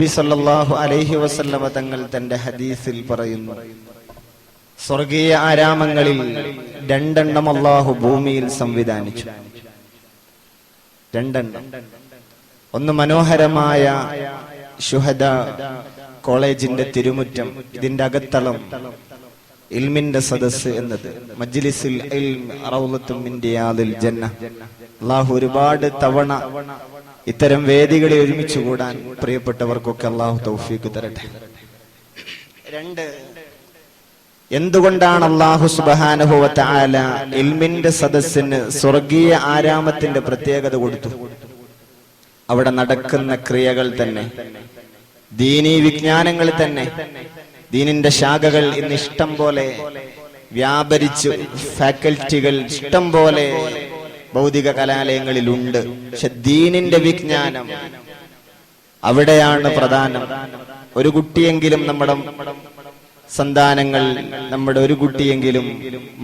നബി സല്ലല്ലാഹു അലൈഹി വസല്ലമ തങ്ങൾ തന്റെ ഹദീസിൽ പറയുന്നു, സ്വർഗീയ ആരാമങ്ങളിൽ രണ്ടെണ്ണം അല്ലാഹു ഭൂമിയിൽ സംവിധാനിച്ചു. രണ്ടെണ്ണം. ഒന്ന് മനോഹരമായ ശുഹദാ കോളേജിന്റെ തിരുമുറ്റം, ഇതിന്റെ അകത്തളം ഇൽമിന്റെ സദസ് എന്നത്. മജ്ലിസുൽ ഇൽം റൗളത്തും മിൻ റിയാദിൽ ജന്ന. അല്ലാഹു ഒരുപാട് തവണ ഇത്തരം വേദികളെ ഒരുമിച്ച് കൂടാൻ പ്രിയപ്പെട്ടവർക്കൊക്കെ അല്ലാഹു തൗഫീഖ് തരട്ടെ. രണ്ട്, എന്തുകൊണ്ടാണ് അല്ലാഹു സുബ്ഹാനഹു വ തആല ഇൽമിന്റെ സദസ്സിന് സ്വർഗീയ ആരാമത്തിന്റെ പ്രത്യേകത കൊടുത്തു? അവിടെ നടക്കുന്ന ക്രിയകൾ തന്നെ, ദീനീ വിജ്ഞാനങ്ങൾ തന്നെ, ദീനിന്റെ ശാഖകൾ ഇന്ന് ഇഷ്ടം പോലെ വ്യാപരിച്ചു, ഫാക്കൽറ്റികൾ ഇഷ്ടം പോലെ ഭൗതിക കലാലയങ്ങളിലുണ്ട്. പക്ഷെ ദീനിന്റെ വിജ്ഞാനം അവിടെയാണ് പ്രധാനം. ഒരു കുട്ടിയെങ്കിലും നമ്മുടെ സന്താനങ്ങൾ, നമ്മുടെ ഒരു കുട്ടിയെങ്കിലും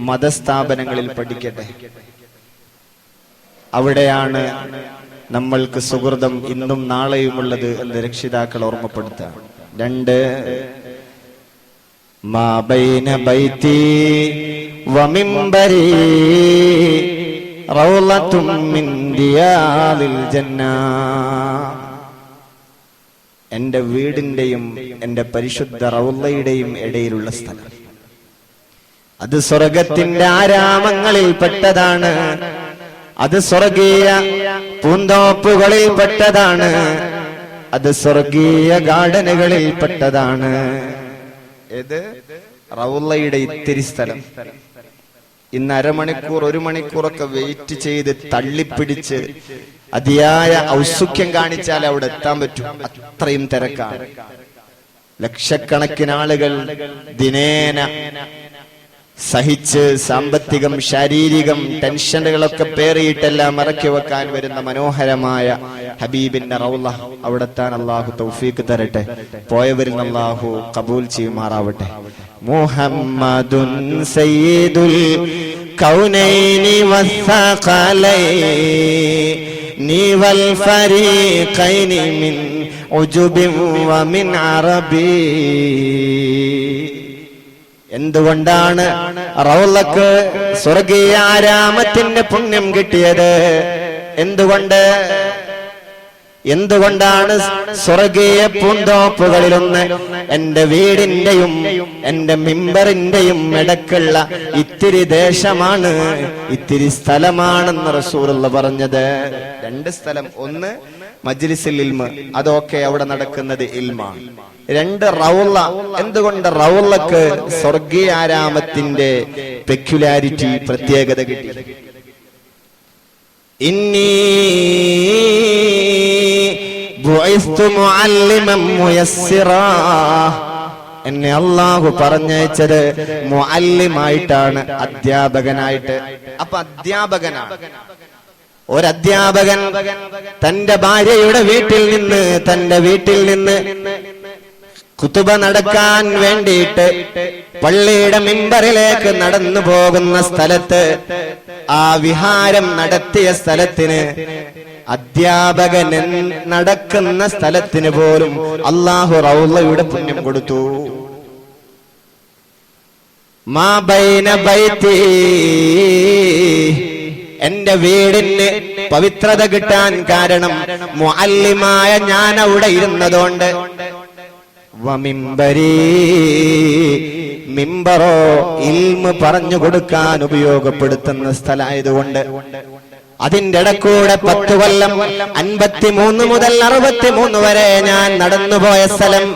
മതസ്ഥാപനങ്ങളിൽ പഠിക്കട്ടെ. അവിടെയാണ് നമ്മൾക്ക് സുഹൃതം ഇന്നും നാളെയുമുള്ളത് എന്ന് രക്ഷിതാക്കൾ ഓർമ്മപ്പെടുത്തുക. രണ്ട്, മാ ബൈന ബൈതി വമിംബരി റൗളത്തും മിൻ റിയാദിൽ ജന്ന. എന്റെ വീടിന്റെയും എന്റെ പരിശുദ്ധ റൗളയുടെയും ഇടയിലുള്ള സ്ഥലം, അത് സ്വർഗത്തിന്റെ ആരാമങ്ങളിൽ പെട്ടതാണ്. അത് സ്വർഗീയ പൂന്തോപ്പുകളിൽ പെട്ടതാണ്. അത് സ്വർഗീയ ഗാർഡനുകളിൽ പെട്ടതാണ്. ഏത്? റൗളയുടെ ഇത്തിരി സ്ഥലം. ഇന്ന് അരമണിക്കൂർ, ഒരു മണിക്കൂറൊക്കെ വെയിറ്റ് ചെയ്ത് തള്ളിപ്പിടിച്ച് അതിയായ ഔത്സുക്യം കാണിച്ചാൽ അവിടെ എത്താൻ പറ്റും. അത്രയും തിരക്കാണ്. ലക്ഷക്കണക്കിന് ആളുകൾ ദിനേന സഹിച്ച് സാമ്പത്തികം, ശാരീരികം ടെൻഷനുകളൊക്കെ പേറിയിട്ടെല്ലാം ഇറക്കി വെക്കാൻ വരുന്ന മനോഹരമായ ഹബീബിന്റെ റൗള. അവിടെ എത്താൻ അല്ലാഹു തൗഫീഖ് തരട്ടെ. പോയവരിൽ അല്ലാഹു ഖബൂൽ ചെയ്യുമാറാവട്ടെ. മുഹമ്മദുൻ സയ്യിദുൽ കൗനൈനി വസ്സഖലൈനി വൽ ഫരീഖൈനി മിൻ ഉജുബിൻ വമിൻ അറബി. എന്തുകൊണ്ടാണ് റൗളക്ക് സ്വർഗീയ ആരാമത്തിന്റെ പുണ്യം കിട്ടിയത്? എന്തുകൊണ്ടാണ് സ്വർഗീയ പൂന്തോപ്പുകളിലൊന്ന് എന്റെ വീടിന്റെയും എന്റെ മിമ്പറിന്റെയും ഇടക്കുള്ള ഇത്തിരി ദേശമാണ്, ഇത്തിരി സ്ഥലമാണെന്ന് റസൂലുള്ള പറഞ്ഞത്? രണ്ട് സ്ഥലം. ഒന്ന് മജ്ലിസുൽ ഇൽമ്, അതൊക്കെ അവിടെ നടക്കുന്നത് ഇൽമാണ്. രണ്ട്, റൗള. എന്തുകൊണ്ട് റൗളക്ക് സ്വർഗീയ ആരാമത്തിന്റെ പെക്യുലാരിറ്റി, പ്രത്യേകത കിട്ടി? ഇന്നി ബുഇസ്തു മുഅല്ലിമൻ മുയസ്സിറാ. എന്നെ അല്ലാഹു പറഞ്ഞയച്ചത് മുഅല്ലിമായിട്ടാണ്, അധ്യാപകനായിട്ട്. അപ്പൊ അധ്യാപകനാണ്. ഒരധ്യാപകൻ തന്റെ ഭാര്യയുടെ വീട്ടിൽ നിന്ന് ഖുതുബ നടക്കാൻ വേണ്ടിയിട്ട് പള്ളിയുടെ മിമ്പറിലേക്ക് നടന്നു പോകുന്ന സ്ഥലത്ത്, ആ വിഹാരം നടത്തിയ സ്ഥലത്തിന്, അധ്യാപകൻ നടക്കുന്ന സ്ഥലത്തിന് പോലും അല്ലാഹു റൗളയുടെ പുണ്യം കൊടുത്തു. മാ ബൈന ബൈതി, എന്റെ വീടിന് പവിത്രത കിട്ടാൻ കാരണം മുഅല്ലിമായ ഞാൻ അവിടെ ഇരുന്നതുകൊണ്ട്. വമിംബരി, മിമ്പറോ ഇൽമ് പറഞ്ഞു കൊടുക്കാൻ ഉപയോഗപ്പെടുത്തുന്ന സ്ഥലമായതുകൊണ്ട്. അതിന്റെ ഇടക്കൂടെ 10 കൊല്ലം 53 മുതൽ 63 വരെ ഞാൻ നടന്നുപോയ സ്ഥലം.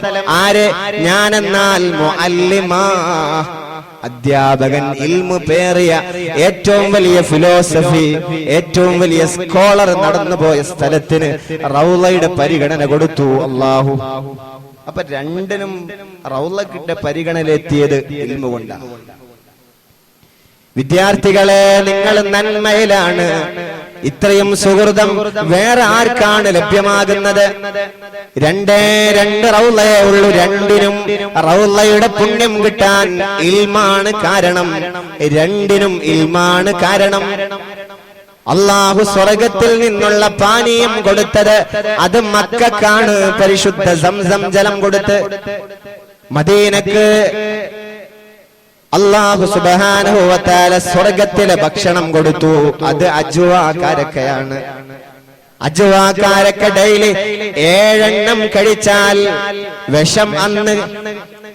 ആര്? ഞാനെന്നാൽ മുഅല്ലിമാ, അധ്യാപകൻ. ഇൽമു പേറിയ ഏറ്റവും വലിയ ഫിലോസഫി, ഏറ്റവും വലിയ സ്കോളർ നടന്നുപോയ സ്ഥലത്തിന് റൗളയുടെ പരിഗണന കൊടുത്തു അല്ലാഹു. അപ്പൊ രണ്ടിനും റൗളക്കിന്റെ പരിഗണനയിലെത്തിയത് ഇൽമു കൊണ്ടാണ്. വിദ്യാർത്ഥികളെ, നിങ്ങൾ നന്മയിലാണ്. ഇത്രയും സുഹൃതം വേറെ ആർക്കാണ് ലഭ്യമാകുന്നത്? രണ്ട് റൗളയേ ഉള്ളൂ. രണ്ടിനും റൗളയുടെ പുണ്യം കിട്ടാൻ ഇൽമാണ് കാരണം. രണ്ടിനും ഇൽമാണ് കാരണം. അള്ളാഹു സ്വർഗത്തിൽ നിന്നുള്ള പാനീയം കൊടുത്തത് അത് മക്കക്കാണ്. പരിശുദ്ധ സംസം ജലം കൊടുത്ത് മദീനക്ക് അല്ലാഹു സുബ്ഹാനഹു വ തആല സ്വർഗത്തിലെ ഭക്ഷണം കൊടുത്തു. അത് അജ്വാ കാരക്കയാണ്. അജ്വാ കാരക്ക ഡെയിലി 7 എണ്ണം കഴിച്ചാൽ വിഷം, അന്ന്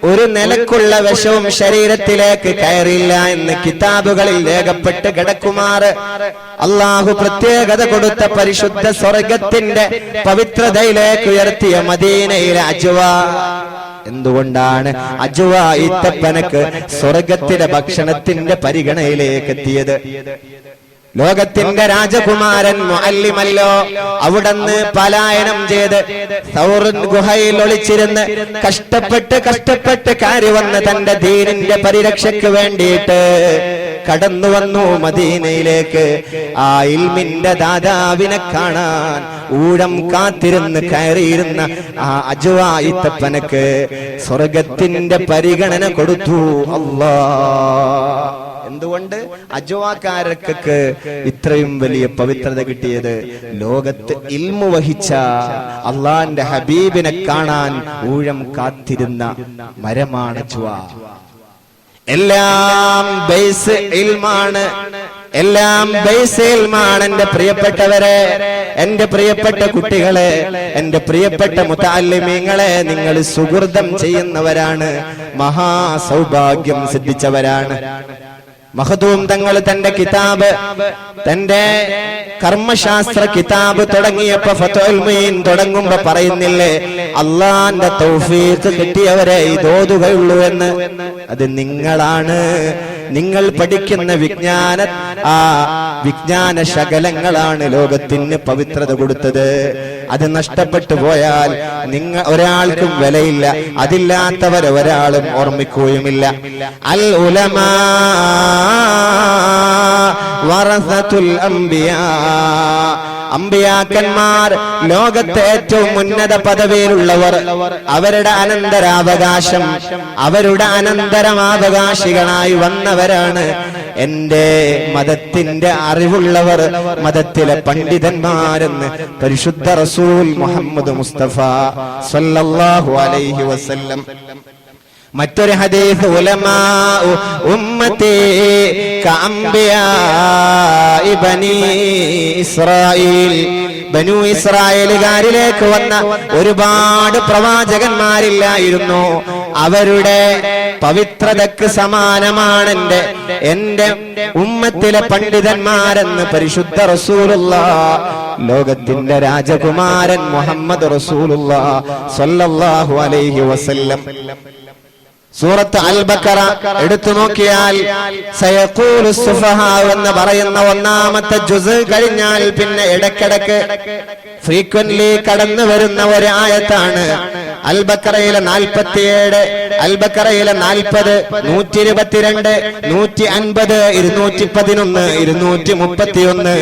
ഒരു നിലക്കുള്ള വിഷവും ശരീരത്തിലേക്ക് കയറില്ല എന്ന് കിതാബുകളിൽ രേഖപ്പെട്ട് കിടക്കുമാറ് അള്ളാഹു പ്രത്യേകത കൊടുത്ത പരിശുദ്ധ സ്വർഗത്തിന്റെ പവിത്രതയിലേക്ക് ഉയർത്തിയ മദീനയിലെ അജ്വാ. എന്തുകൊണ്ടാണ് അജ്വാ ഈത്തപ്പനക്ക് സ്വർഗത്തിലെ ഭക്ഷണത്തിന്റെ പരിഗണനയിലേക്ക് എത്തിയത്? ലോകത്തിന്റെ രാജകുമാരൻ മുഅല്ലിമല്ലോ, അവിടുന്ന് പലായനം ചെയ്ത് സൗറിൻ ഗുഹയിൽ ഒളിച്ചിരുന്ന് കഷ്ടപ്പെട്ട് കയറി വന്ന് തന്റെ ദീനിന്റെ പരിരക്ഷയ്ക്ക് വേണ്ടിയിട്ട് കടന്നു വന്നു മദീനയിലേക്ക്. ആ ഇൽമിന്റെ ദാതാവിനെ കാണാൻ ഊഴം കാത്തിരുന്ന് കയറിയിരുന്ന ആ അജ്വാ ഈത്തപ്പനക്ക് സ്വർഗത്തിന്റെ പരിഗണന കൊടുത്തു അല്ലാഹ്. എന്തുകൊണ്ട് അജ്വാക്കാരക്ക് ഇത്രയും വലിയ പവിത്രത കിട്ടിയത്? ലോകത്ത് ഇൽമു വഹിച്ച അള്ളാന്റെ ഹബീബിനെ കാണാൻ ഊഴം കാത്തിരുന്ന മരമാണ് അജ്വാ. എല്ലാം ബേസ് ഇൽമാണ്, എല്ലാം ബേസ് ഇൽമാണ്. എന്റെ പ്രിയപ്പെട്ടവരെ, എന്റെ പ്രിയപ്പെട്ട കുട്ടികളെ, എന്റെ പ്രിയപ്പെട്ട മുതഅല്ലിമീങ്ങളെ, നിങ്ങൾ സുഹൃതം ചെയ്യുന്നവരാണ്, മഹാസൗഭാഗ്യം സിദ്ധിച്ചവരാണ്. മഖ്ദൂം തങ്ങൾ തന്റെ കിതാബ്, തന്റെ കർമ്മശാസ്ത്ര കിതാബ് തുടങ്ങിയപ്പോ ഫത്ഹുൽ മുഈൻ തുടങ്ങുമ്പോ പറയുന്നില്ലേ, അള്ളാന്റെ തൗഫീഖ് കിട്ടിയവരെ ഇതോതുകയുള്ളൂ എന്ന്. അത് നിങ്ങളാണ്. നിങ്ങൾ പഠിക്കുന്ന വിജ്ഞാന ശകലങ്ങളാണ് ലോകത്തിന് പവിത്രത കൊടുത്തത്. അത് നഷ്ടപ്പെട്ടു പോയാൽ ഒരാൾക്കും വിലയില്ല. അതില്ലാത്തവരെ ഒരാളും ഓർമ്മിക്കുകയുമില്ല. അൽ ഉലമാ വറസത്തുൽ അംബിയാ, അമ്പിയാക്കന്മാർ ലോകത്തെ ഏറ്റവും ഉന്നത പദവിയിലുള്ളവർ, അവരുടെ അനന്തരാവകാശം, അവരുടെ അനന്തരമാവകാശികളായി വന്നവരാണ് എന്റെ മതത്തിന്റെ അറിവുള്ളവർ, മതത്തിലെ പണ്ഡിതന്മാരെന്ന് പരിശുദ്ധ റസൂൽ മുഹമ്മദ് മുസ്തഫ സല്ലല്ലാഹു അലൈഹി വസല്ലം. മറ്റൊരു ഹദീസ്, ഉലമാ ഉമ്മത്തി കഅംബിയാഇ ബനീ ഇസ്രായീൽ, ബനൂ ഇസ്രായേലുകാരിലേക്ക് വന്ന ഒരുപാട് പ്രവാചകന്മാരില്ലായിരുന്നു. അവരുടെ പവിത്രതയ്ക്ക് സമാനമാണ് എന്റെ ഉമ്മത്തിലെ പണ്ഡിതന്മാരെന്ന് പരിശുദ്ധ റസൂലുള്ളാഹ്, ലോകത്തിന്റെ രാജകുമാരൻ മുഹമ്മദ് റസൂലുള്ളാഹ് സ്വല്ലല്ലാഹു അലൈഹി വസല്ലം. സൂറത്ത് അൽ ബഖറ എടുത്തു നോക്കിയാൽ സയഖൂലു സുഫഹാ എന്ന് പറയുന്ന 1-ാമത്തെ ജുസ് കഴിഞ്ഞാൽ പിന്നെ ഇടയ്ക്കിടയ്ക്ക് ഫ്രീക്വന്റ്ലി കടന്നു വരുന്ന ഒരു ആയത്താണ് അൽ ബഖറയിലെ 47, അൽ ബഖറയിലെ 40, 122, 150, 211, 231,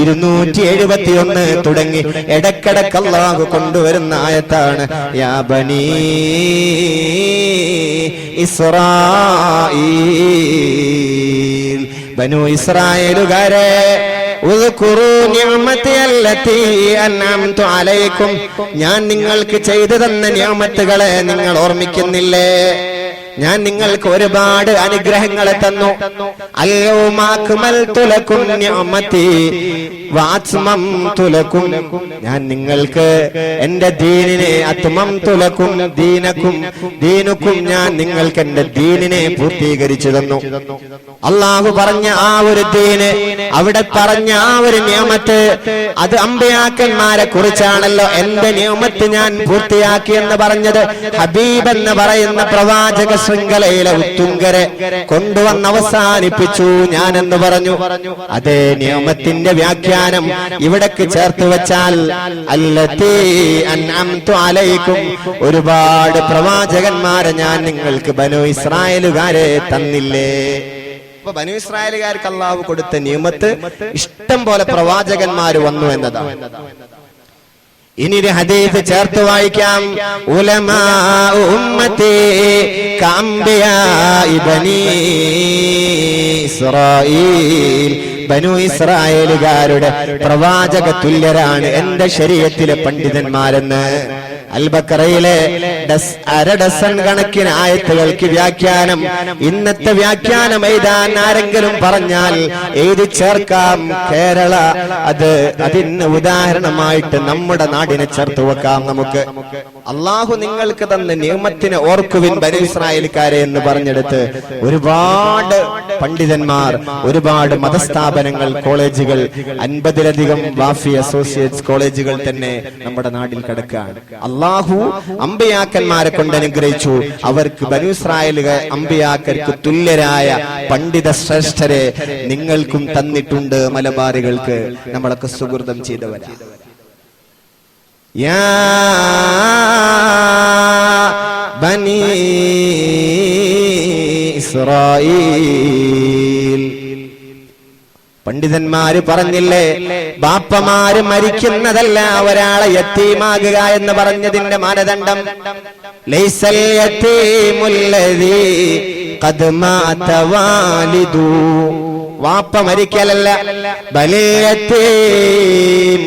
271 തുടങ്ങി ഇടയ്ക്കിടയ്ക്ക് അല്ലാഹു കൊണ്ടുവരുന്ന ആയത്താണ് യാ ബനീ ഇസ്രായീൽ, ബനൂ ഇസ്രായേലുകാരെ, ഉദ്കുറൂ നിഅമതി അല്ലതി അൻഅംതു അലൈക്കും, ഞാൻ നിങ്ങൾക്ക് ചെയ്തു തന്ന നിഅമത്തുകളെ നിങ്ങൾ ഓർമ്മിക്കുന്നില്ലേ? ഞാൻ നിങ്ങൾക്ക് ഒരുപാട് അനുഗ്രഹങ്ങളെ തന്നു. അൽയൗമ അക്മൽതു ലക്കും നിഅമതി വഅത്മംതു ലക്കും, ഞാൻ നിങ്ങൾക്ക് എന്റെ ദീനിനെ, അത്മംതു ലക്കും ദീനക്കും, ദീനുക്കും, ഞാൻ നിങ്ങൾക്ക് എന്റെ ദീനിനെ പൂർത്തീകരിച്ചു തന്നു. അല്ലാഹു പറഞ്ഞ ആ ഒരു ദീന്, അവിടെ പറഞ്ഞ ആ ഒരു നിയമത്ത്, അത് അമ്പിയാക്കന്മാരെ കുറിച്ചാണല്ലോ. എന്റെ നിയമത്ത് ഞാൻ പൂർത്തിയാക്കി എന്ന് പറഞ്ഞത് ഹബീബ് എന്ന് പറയുന്ന പ്രവാചക ശൃംഖലയിലെ ഉത്തുംഗരെ കൊണ്ടുവന്ന് അവസാനിപ്പിച്ചു ഞാൻ എന്ന് പറഞ്ഞു. അതേ നിയമത്തിന്റെ വ്യാഖ്യാനം ഇവിടേക്ക് ചേർത്ത് വെച്ചാൽ അല്ലതീ അൻഅംതു അലൈക്കും, ഒരുപാട് പ്രവാചകന്മാരെ ഞാൻ നിങ്ങൾക്ക് ബനൂ ഇസ്രായേലുകാരെ തന്നില്ലേ? ബനൂ ഇസ്രായേലുകാർക്ക് അല്ലാഹു കൊടുത്ത നിയമത്ത് ഇഷ്ടം പോലെ പ്രവാചകന്മാര് വന്നു എന്നതാണ്. ഇനി ഒരു ഹദീസ് ചേർത്ത് വായിക്കാം. ഉലമാ ഉമ്മത്തി കഅംബിയാഇ ബനീ ഇസ്രായീൽ, ബനു ഇസ്രായേലുകാരുടെ പ്രവാചക തുല്യരാണ് എന്റെ ശരീഅത്തിലെ പണ്ഡിതന്മാരെന്ന്. അൽ-ബഖറയിലെ അര ഡസൻ കണക്കിന് ആയത്തുകൾക്ക് വ്യാഖ്യാനം, ഇന്നത്തെ വ്യാഖ്യാനം എഴുതാൻ ആരെങ്കിലും പറഞ്ഞാൽ എഴുതി ചേർക്കാം കേരള. അതിന് ഉദാഹരണമായിട്ട് നമ്മുടെ നാടിനെ ചേർത്ത് വെക്കാം നമുക്ക്. അള്ളാഹു നിങ്ങൾക്ക് തന്ന നിഅമത്തിനെ ഓർക്കുവിൻ ബനൂ ഇസ്രായേൽക്കാരെ എന്ന് പറഞ്ഞെടുത്ത് ഒരുപാട് പണ്ഡിതന്മാർ, ഒരുപാട് മതസ്ഥാപനങ്ങൾ, കോളേജുകൾ, 50-ലധികം വാഫി അസോസിയേറ്റ്സ് കോളേജുകൾ തന്നെ നമ്മുടെ നാട്ടിൽ കിടക്കുകയാണ്. അള്ളാഹു അമ്പിയാക്കന്മാരെ കൊണ്ട് അനുഗ്രഹിച്ചു. അവർക്ക് ബനൂ ഇസ്രായേലിലെ അമ്പിയാക്കർക്ക് തുല്യരായ പണ്ഡിത ശ്രേഷ്ഠരെ നിങ്ങൾക്കും തന്നിട്ടുണ്ട്. മലബാറികൾക്ക് നമ്മളൊക്കെ സുഹൃതം ചെയ്തവരാ. യാ ബനീ ഇസ്രായീൽ, പണ്ഡിതന്മാര് പറഞ്ഞില്ലേ, ബാപ്പമാര് മരിക്കുന്നതല്ല ഒരാളെ യത്തീമാകുക എന്ന് പറഞ്ഞതിന്റെ മാനദണ്ഡം. ലൈസൽ യതീമുല്ലദീ ഖദ് മാത വാലിദു, വാപ്പ മരിക്കലല്ല. ബലൽ യതീം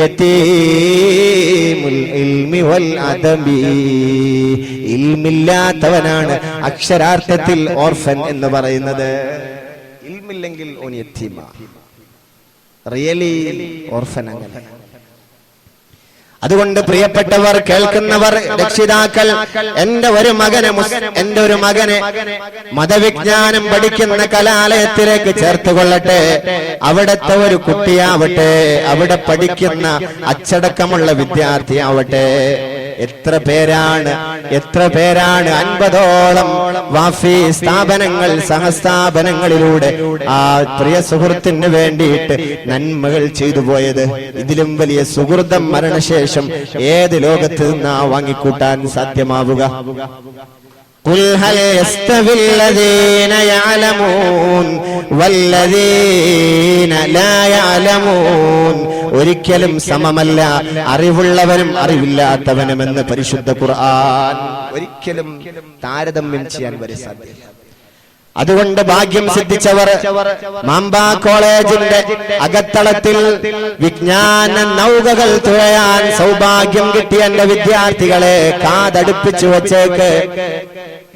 യതീമുൽ ഇൽമി വൽ അദബി, ഇൽമില്ലാത്തവനാണ് അക്ഷരാർത്ഥത്തിൽ ഓർഫൻ എന്ന് പറയുന്നത്. ഇൽമില്ലെങ്കിൽ ഓൻ യതീമ, റിയലി ഓർഫൻ. അങ്ങനെ അതുകൊണ്ട് പ്രിയപ്പെട്ടവർ, കേൾക്കുന്നവർ, രക്ഷിതാക്കൾ, എന്റെ ഒരു മകനെ മതവിജ്ഞാനം പഠിക്കുന്ന കലാലയത്തിലേക്ക് ചേർത്തുകൊള്ളട്ടെ. അവിടത്തെ ഒരു കുട്ടിയാവട്ടെ, അവിടെ പഠിക്കുന്ന അച്ചടക്കമുള്ള വിദ്യാർത്ഥിയാവട്ടെ. എത്ര പേരാണ് 50ഓളം വാഫി സ്ഥാപനങ്ങൾ, സഹസ്ഥാപനങ്ങളിലൂടെ ആ പ്രിയ സുഹൃത്തിന് വേണ്ടിയിട്ട് നന്മകൾ ചെയ്തു പോയത്. ഇതിലും വലിയ സുഹൃതം മരണശേഷം ഏത് ലോകത്ത് നിന്നാ വാങ്ങിക്കൂട്ടാൻ സാധ്യമാവുക? ഖുൽ ഹൽ യസ്തവില്ലദീന യഅലമൂൻ വല്ലദീന ലാ യഅലമൂൻ, ഒരിക്കലും സമമല്ല അറിവുള്ളവനും അറിവില്ലാത്തവനുമെന്ന് പരിശുദ്ധ ഖുർആൻ. ഒരിക്കലും താരതമ്യം ചെയ്യാൻ വരെ സാധ്യമല്ല. അതുകൊണ്ട് ഭാഗ്യം സിദ്ധിച്ചവർ, മാമ്പ കോളേജിന്റെ അകത്തളത്തിൽ വിജ്ഞാന നൗകകൾ തുഴയാൻ സൗഭാഗ്യം കിട്ടിയ എന്റെ വിദ്യാർത്ഥികളെ കാതടുപ്പിച്ചു വച്ചേക്ക്.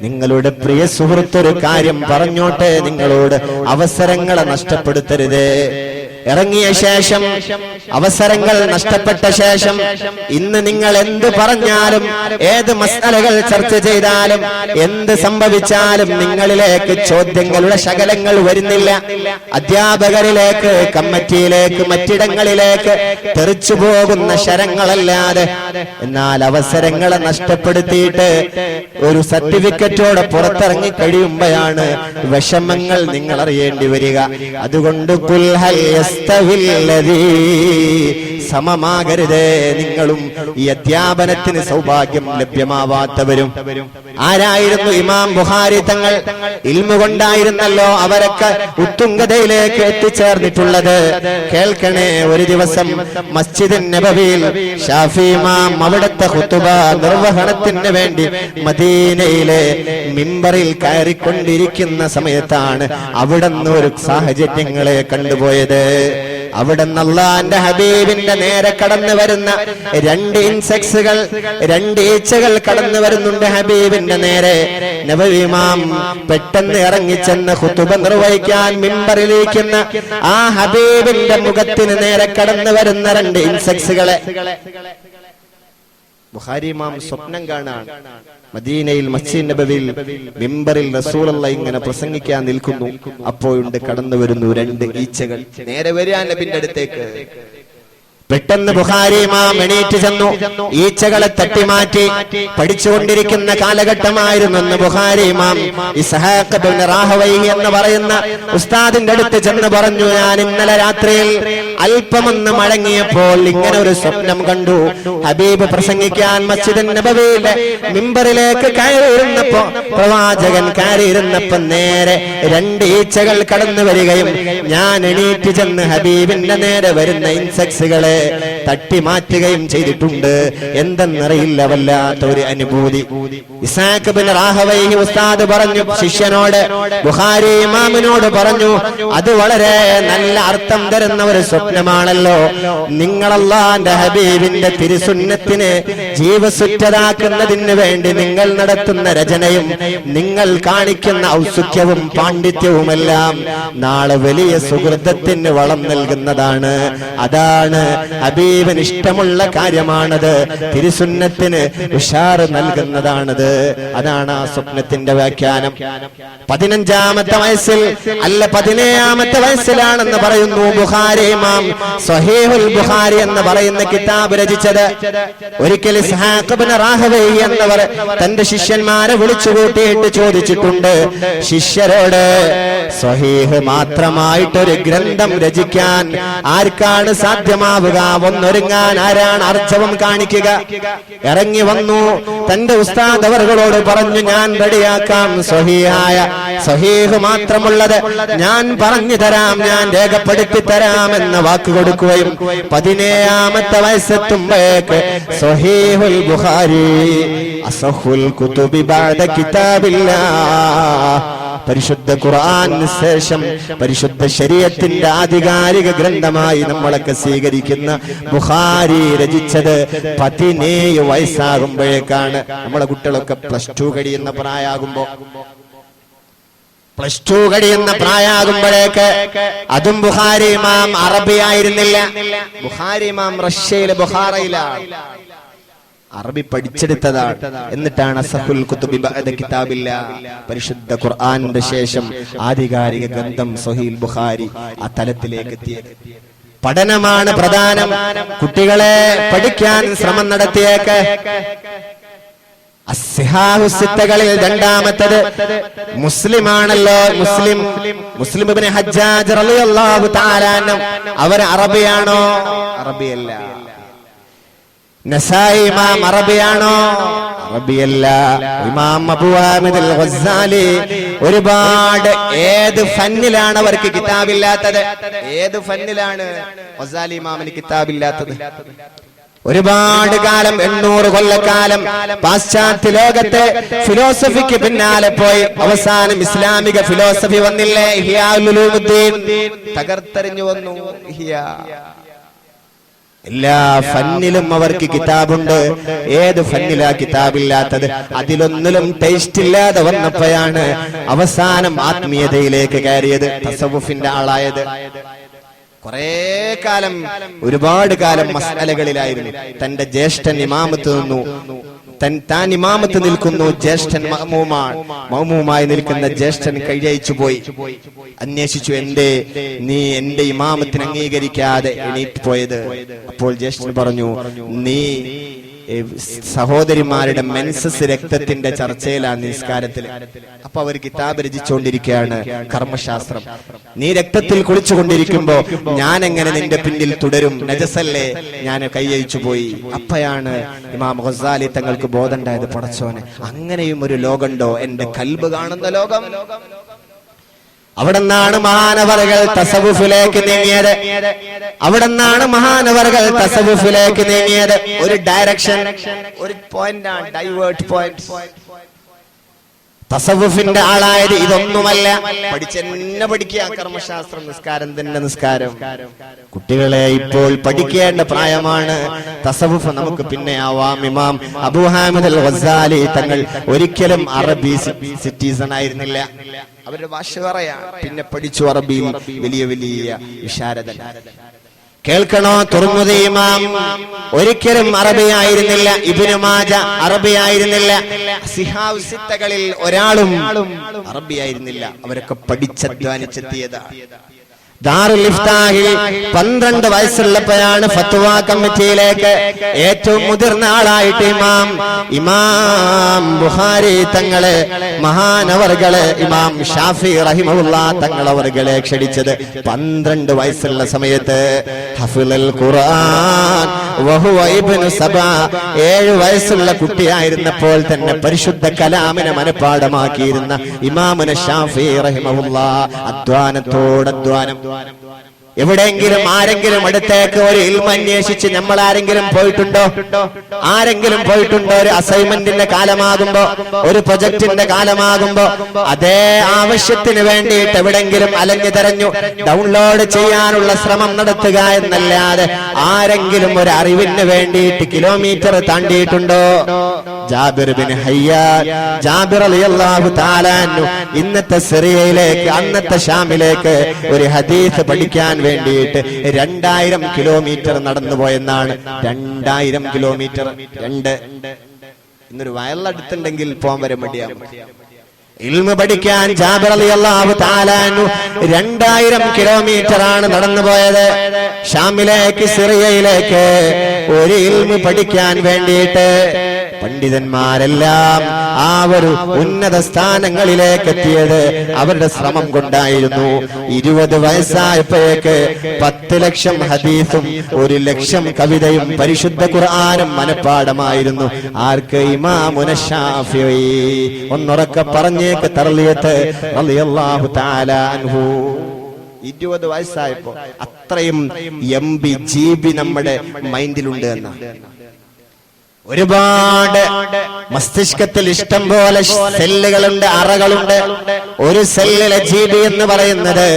നിങ്ങളുടെ പ്രിയ സുഹൃത്തൊരു കാര്യം പറഞ്ഞോട്ടെ, നിങ്ങളോട് അവസരങ്ങളെ നഷ്ടപ്പെടുത്തരുതേ. ഇറങ്ങിയ ശേഷം, അവസരങ്ങൾ നഷ്ടപ്പെട്ട ശേഷം, ഇന്ന് നിങ്ങൾ എന്ത് പറഞ്ഞാലും, ഏത് മസ്അലകൾ ചർച്ച ചെയ്താലും, എന്ത് സംഭവിച്ചാലും നിങ്ങളിലേക്ക് ചോദ്യങ്ങളുടെ ശകലങ്ങൾ വരുന്നില്ല. അധ്യാപകരിലേക്ക്, കമ്മിറ്റിയിലേക്ക്, മറ്റിടങ്ങളിലേക്ക് തെറിച്ചു പോകുന്ന ശരങ്ങളല്ലാതെ. എന്നാൽ അവസരങ്ങളെ നഷ്ടപ്പെടുത്തിയിട്ട് ഒരു സർട്ടിഫിക്കറ്റോടെ പുറത്തിറങ്ങി കഴിയുമ്പോഴാണ് വിഷമങ്ങൾ നിങ്ങൾ അറിയേണ്ടി വരിക. അതുകൊണ്ട് ഖുൽ ഹൽ സമമാകരുതേ നിങ്ങളും ഈ അധ്യാപനത്തിന് സൗഭാഗ്യം ലഭ്യമാവാത്തവരും. ആരായിരുന്നു ഇമാം ബുഖാരി തങ്ങൾ? ഇൽമു കൊണ്ടായിരുന്നല്ലോ അവരൊക്കെ ഉത്തുംഗതയിലേക്ക് എത്തിച്ചേർന്നിട്ടുള്ളത്. കേൾക്കണേ, ഒരു ദിവസം മസ്ജിദ് നബവിയിൽ ഷാഫി ഇമാം അവിടുത്തെ ഖുതുബ നിർവഹണത്തിന് വേണ്ടി മദീനയിലെ മിമ്പറിൽ കയറിക്കൊണ്ടിരിക്കുന്ന സമയത്താണ് അവിടുന്ന് ഒരു സാഹചര്യങ്ങളെ കണ്ടുപോയത്. അവിടുന്ന് അല്ലാഹുവിന്റെ ഹബീബിന്റെ നേരെ കടന്നു വരുന്ന 2 ഇൻസെക്സുകൾ, 2 ഈച്ചകൾ കടന്നു വരുന്നുണ്ട് ഹബീബിന്റെ നേരെ. നബവി ഇമാം പെട്ടെന്ന് ഇറങ്ങിച്ചെന്ന് ഖുതുബ നിർവഹിക്കാൻ മിമ്പറിലിരിക്കുന്ന ആ ഹബീബിന്റെ മുഖത്തിന് നേരെ കടന്നു വരുന്ന 2 ഇൻസെക്സുകളെ ബുഖാരി ഇമാം സ്വപ്നം കാണാൻ. മദീനയിൽ മസ്ജിദ് നബവിയിൽ മിമ്പറിൽ റസൂലുള്ളാഹി ഇങ്ങനെ പ്രസംഗിക്കാൻ നിൽക്കുന്നു. അപ്പോഴുണ്ട് കടന്നു വരുന്നു 2 ഈച്ചകൾ. നേരെ വരിക നബിന്റെ അടുത്തേക്ക്. പെട്ടെന്ന് ബുഖാരി ഇമാം എണീറ്റ് ചെന്നു, ഈച്ചകളെ തട്ടിമാറ്റി. പഠിച്ചുകൊണ്ടിരിക്കുന്ന കാലഘട്ടമായിരുന്നു. ബുഖാരി ഇമാം ഇസ്ഹാഖ് ഇബ്നു റാഹവൈഹി എന്ന് പറയുന്ന ഉസ്താദിന്റെ അടുത്ത് ചെന്ന് പറഞ്ഞു, ഞാൻ ഇന്നലെ രാത്രിയിൽ അല്പമൊന്ന് മടങ്ങിയപ്പോൾ ഇങ്ങനെ ഒരു സ്വപ്നം കണ്ടു. ഹബീബ് പ്രസംഗിക്കാൻ മസ്ജിദ് നബവിയിലെ മിമ്പറിലേക്ക് കയറിയിരുന്നപ്പോ, പ്രവാചകൻ കയറിയിരുന്നപ്പോ നേരെ 2 ഈച്ചകൾ കടന്നു വരികയും ഞാൻ എണീറ്റ് ചെന്ന് ഹബീബിന്റെ നേരെ വരുന്ന ഇൻസെക്സുകളെ തട്ടിമാറ്റുകയും ചെയ്തിട്ടുണ്ട്. എന്തെന്നറിയില്ല, വല്ലാത്ത ഒരു അനുഭൂതി. ഇസ്ഹാഖ് ബിൻ റാഹവൈഹി ഉസ്താദ് പറഞ്ഞു ശിഷ്യനോട്, ബുഖാരി ഇമാമിനോട് പറഞ്ഞു, അത് വളരെ നല്ല അർത്ഥം തരുന്ന ഒരു സ്വപ്നമാണല്ലോ. നിങ്ങൾ അല്ലാഹുവിന്റെ ഹബീബിന്റെ തിരുസുന്നത്തിനെ ജീവസുറ്റതാക്കുന്നതിന് വേണ്ടി നിങ്ങൾ നടത്തുന്ന രചനയും നിങ്ങൾ കാണിക്കുന്ന ഔത്സുക്യവും പാണ്ഡിത്യവുമെല്ലാം നാളെ വലിയ സുഹൃതത്തിന് വളം നൽകുന്നതാണ്. അതാണ് ഹബീബിന് ഇഷ്ടമുള്ള കാര്യമാണത്. തിരുസുന്നത്തിന് ഉഷാറ് നൽകുന്നതാണത്. അതാണ് ആ സ്വപ്നത്തിന്റെ വ്യാഖ്യാനം. 15-ാമത്തെ വയസ്സിൽ അല്ല 17-ാമത്തെ വയസ്സിലാണെന്ന് പറയുന്നു ബുഖാരി ഇമാം സ്വഹീഹുൽ ബുഖാരി എന്ന് പറയുന്ന കിതാബ് രചിച്ചത്. ഒരിക്കൽ ഇസ്ഹാഖ് ഇബ്നു റാഹവൈഹി എന്നവർ തന്റെ ശിഷ്യന്മാരെ വിളിച്ചുകൂട്ടിയിട്ട് ചോദിച്ചിട്ടുണ്ട്, ശിഷ്യരോട് സ്വഹീഹ് മാത്രമായിട്ടൊരു ഗ്രന്ഥം രചിക്കാൻ ആർക്കാണ് സാധ്യമാവുക? ഒന്നൊരുങ്ങാൻ ആരാണ് ആർജവം കാണിക്കുക? ഇറങ്ങി വന്നു തന്റെ ഉസ്താദ് അവர்களോട് പറഞ്ഞു, ഞാൻ റെഡിയാക്കാം, സ്വഹീഹ് മാത്രമുള്ളത് ഞാൻ പറഞ്ഞു തരാം, ഞാൻ രേഖപ്പെടുത്തി തരാം എന്ന വാക്ക് കൊടുക്കുകയും 17-ാമത്തെ വയസ്സെത്തുമ്പോഴേക്ക് സ്വഹീഹുൽ ബുഖാരി അസഹുൽ കുതുബി ബഅദ കിതാബില്ലാഹ്, പരിശുദ്ധ ഖുർആന് ശേഷം പരിശുദ്ധ ശരീഅത്തിന്റെ ആധികാരിക ഗ്രന്ഥമായി നമ്മളൊക്കെ സ്വീകരിക്കുന്ന ബുഖാരി രചിച്ചത് 17 വയസ്സാകുമ്പോഴേക്കാണ്. നമ്മളെ കുട്ടികളൊക്കെ +2 കഴിയുന്ന പ്രായമാകുമ്പോഴേക്ക് അതും ബുഖാരി ഇമാം അറബി ആയിരുന്നില്ല. ബുഖാരി ഇമാം റഷ്യയിലെ ബുഖാറയിലാണ് അറബി പഠിച്ചെടുത്തതാണ്. എന്നിട്ടാണ് അസഹുൽ കുതുബി ബഅദ കിതാബില്ലാഹ്, പരിശുദ്ധ ഖുർആന്റെ ശേഷം ആധികാരിക ഗ്രന്ഥം സ്വഹീഹുൽ ബുഖാരി ആ തലത്തിലേക്ക് എത്തിയത്. പഠനമാണ് പ്രധാനം. കുട്ടികളെ പഠിക്കാൻ ശ്രമം നടത്തിയേക്ക്. അസ്സിഹാഹുസിത്തകളിൽ 2-ാമത്തത് മുസ്ലിമാണല്ലോ. മുസ്ലിം ഇബ്നു ഹജ്ജാജ് റളിയല്ലാഹു തആല അൻഹു അവർ അറബിയാണോ? അറബിയല്ല. നസായി ഇമാം അറബിയാണോ? അറബിയല്ല. ഇമാം അബൂ ഹമീദ് അൽ ഗസ്സാലി ഒരുപാട് ഏത് ഫന്നിലാണ് അവർക്ക് കിതാബില്ലാത്തത്? ഏത് ഫന്നിലാണ് ഗസ്സാലി ഇമാമിന് കിതാബില്ലാത്തത്? ഒരുപാട് കാലം 800 കൊല്ലക്കാലം പാശ്ചാത്യ ലോകത്തെ ഫിലോസഫിക്ക് പിന്നാലെ പോയി അവസാനം ഇസ്ലാമിക ഫിലോസഫി വന്നില്ലേ? ഇഹ്യാ ഉലൂമുദ്ദീൻ തകർത്തെറിഞ്ഞു വന്നു. എല്ലാ ഫന്നിലും അവർക്ക് കിതാബുണ്ട്. ഏത് ഫന്നിലാ കിതാബില്ലാത്തത്? അതിലൊന്നിലും ടേസ്റ്റ് ഇല്ലാതെ വന്നപ്പോഴാണ് അവസാനം ആത്മീയതയിലേക്ക് കയറിയത്, തസവുഫിന്റെ ആളായത്. കുറെ കാലം, ഒരുപാട് കാലം മസ്അലകളിലായിരുന്നു. തന്റെ ജ്യേഷ്ഠൻ ഇമാമത്ത് നിന്നു, താൻ ഇമാമത്ത് നിൽക്കുന്നു, ജ്യേഷ്ഠൻ മഅ്മൂമായി നിൽക്കുന്ന ജ്യേഷ്ഠൻ കൈയച്ചു പോയി. അന്വേഷിച്ചു, എന്തേ നീ എന്റെ ഇമാമത്തിന് അംഗീകരിക്കാതെ എണീറ്റ് പോയത്? അപ്പോൾ ജ്യേഷ്ഠൻ പറഞ്ഞു, നീ സഹോദരിമാരുടെ മെൻസസ് രക്തത്തിന്റെ ചർച്ചയിലാണ് നിസ്കാരത്തിൽ. അപ്പൊ അവർ കിതാബ് രചിച്ചുകൊണ്ടിരിക്കുകയാണ്, കർമ്മശാസ്ത്രം. നീ രക്തത്തിൽ കുളിച്ചുകൊണ്ടിരിക്കുമ്പോ ഞാൻ എങ്ങനെ നിന്റെ പിന്നിൽ തുടരും? നജസല്ലേ? ഞാൻ കൈയച്ചു പോയി. അപ്പയാണ് ഇമാം ഗസ്സാലി തങ്ങൾക്ക് ബോധമുണ്ടായത്, പടച്ചോനെ അങ്ങനെയും ഒരു ലോകമുണ്ടോ? എന്റെ കൽബ് കാണുന്ന ലോകം. അവിടെന്നാണ് മഹാനവറുകൾ തസവുഫിലേക്ക് നീങ്ങിയത്. ഒരു ഡയറക്ഷൻ, ഒരു പോയിന്റ് ആണ്, ഡൈവേർട്ട് പോയിന്റ്. തസവുഫിന്റെ ആളായത് ഇതൊന്നുമല്ല. പഠിച്ചെന്നെ പഠിക്കുക, കർമ്മശാസ്ത്രം, നിസ്കാരം തന്നെ നിസ്കാരം. കുട്ടികളെ ഇപ്പോൾ പഠിക്കേണ്ട പ്രായമാണ്. തസവുഫ് നമുക്ക് പിന്നെ ആവാം. ഇമാം അബൂ ഹമീദ് അൽ ഗസ്സാലി തങ്ങൾ ഒരിക്കലും അറബി സിറ്റിസൺ ആയിരുന്നില്ല. അവരുടെ ഭാഷ പറയാം. പിന്നെ പഠിച്ചു അറബിയിൽ വലിയ വലിയ വിശാരദൻ. കേൾക്കണോ? തുർമുദി ഇമാം ഒരിക്കലും അറബിയായിരുന്നില്ല. ഇബ്നു മാജ അറബിയായിരുന്നില്ല. സിഹാവ് സിത്തകളിൽ ഒരാളും അറബിയായിരുന്നില്ല. അവരൊക്കെ പഠിച്ചധ്വാനിച്ചെത്തിയതാണ്. ദാറുൽ ഇഫ്താഹിൽ 12 വയസ്സുള്ളപ്പോഴാണ് ഫത്വ കമ്മിറ്റിയിലേക്ക് ഏറ്റവും മുതിർന്ന ആളായിട്ട് ഇമാം ബുഖാരി തങ്ങളെ, മഹാനവർകളെ, ഇമാം ഷാഫി റഹിമഹുല്ലാഹ് തങ്ങളവർകളെ ക്ഷണിച്ചത്. 12 വയസ്സുള്ള സമയത്ത് ഹഫ്ളുൽ ഖുർആൻ വഹുവ ഇബ്നു സബാ, 7 വയസ്സുള്ള കുട്ടിയായിരുന്നപ്പോൾ തന്നെ പരിശുദ്ധ കലാമിനെ മനഃപ്പാഠമാക്കിയിരുന്ന ഇമാമുന ഷാഫി റഹിമഹുല്ലാഹ് അധ്വാനത്തോടധ്വാനം എവിടെയെങ്കിലും ആരെങ്കിലും അടുത്തേക്ക് ഒരു ഇൽമ അന്വേഷിച്ച് നമ്മൾ ആരെങ്കിലും പോയിട്ടുണ്ടോ? ആരെങ്കിലും പോയിട്ടുണ്ടോ? ഒരു അസൈൻമെന്റിന്റെ കാലമാകുമ്പോ, ഒരു പ്രൊജക്ടിന്റെ കാലമാകുമ്പോ അതേ ആവശ്യത്തിന് വേണ്ടിയിട്ട് എവിടെങ്കിലും അലഞ്ഞു തെരഞ്ഞു ഡൗൺലോഡ് ചെയ്യാനുള്ള ശ്രമം നടത്തുക എന്നല്ലാതെ ആരെങ്കിലും ഒരു അറിവിന് വേണ്ടിയിട്ട് കിലോമീറ്റർ താണ്ടിയിട്ടുണ്ടോ? ജാബിർ ബിൻ ഹയ്യാൻ, ജാബിർ റളിയല്ലാഹു തആല അൻഹു ഇന്നത്തെ സിറിയയിലേക്ക്, അന്നത്തെ ഷാമിലേക്ക് ഒരു ഹദീസ് പഠിക്കാൻ വേണ്ടിയിട്ട് 2000 കിലോമീറ്റർ നടന്നു പോയെന്നാണ്. 2000 കിലോമീറ്റർ. ഇന്നൊരു വയലടുത്തുണ്ടെങ്കിൽ പോകാൻ വരെ മടിയാകും. ഇൽമ പഠിക്കാൻ ജാബിർ റളിയല്ലാഹു തആല അൻഹു 2000 കിലോമീറ്റർ ആണ് നടന്നു പോയത്. ഷാമിലേക്ക്, സിറിയയിലേക്ക് ഒരു ഇൽമ പഠിക്കാൻ വേണ്ടിയിട്ട്. പണ്ഡിതന്മാരെല്ലാം ആ ഒരു ഉന്നത സ്ഥാനങ്ങളിലേക്ക് എത്തിയത് അവരുടെ ശ്രമം കൊണ്ടായിരുന്നു. 20 വയസ്സായപ്പോഴേക്ക് 10 ലക്ഷം ഹദീസും 1 ലക്ഷം കവിതയും പരിശുദ്ധ ഖുർആനും മനഃപ്പാഠമായിരുന്നു. ആർക്ക്? ഇമാമുന ശാഫിഈ. ഒന്നുറക്കെ പറഞ്ഞേക്ക് തർലിയത്ത് റളിയല്ലാഹു തആല അൻഹു. 20 വയസ്സായപ്പോ അത്രയും MB GB നമ്മുടെ മൈൻഡിലുണ്ട് എന്നാണ്. ഒരുപാട് മസ്തിഷ്കത്തിൽ ഇഷ്ടം പോലെ സെല്ലുകളുണ്ട്, അറകളുണ്ട്. ഒരു സെല്ലിലെ GB എന്ന് പറയുന്നത്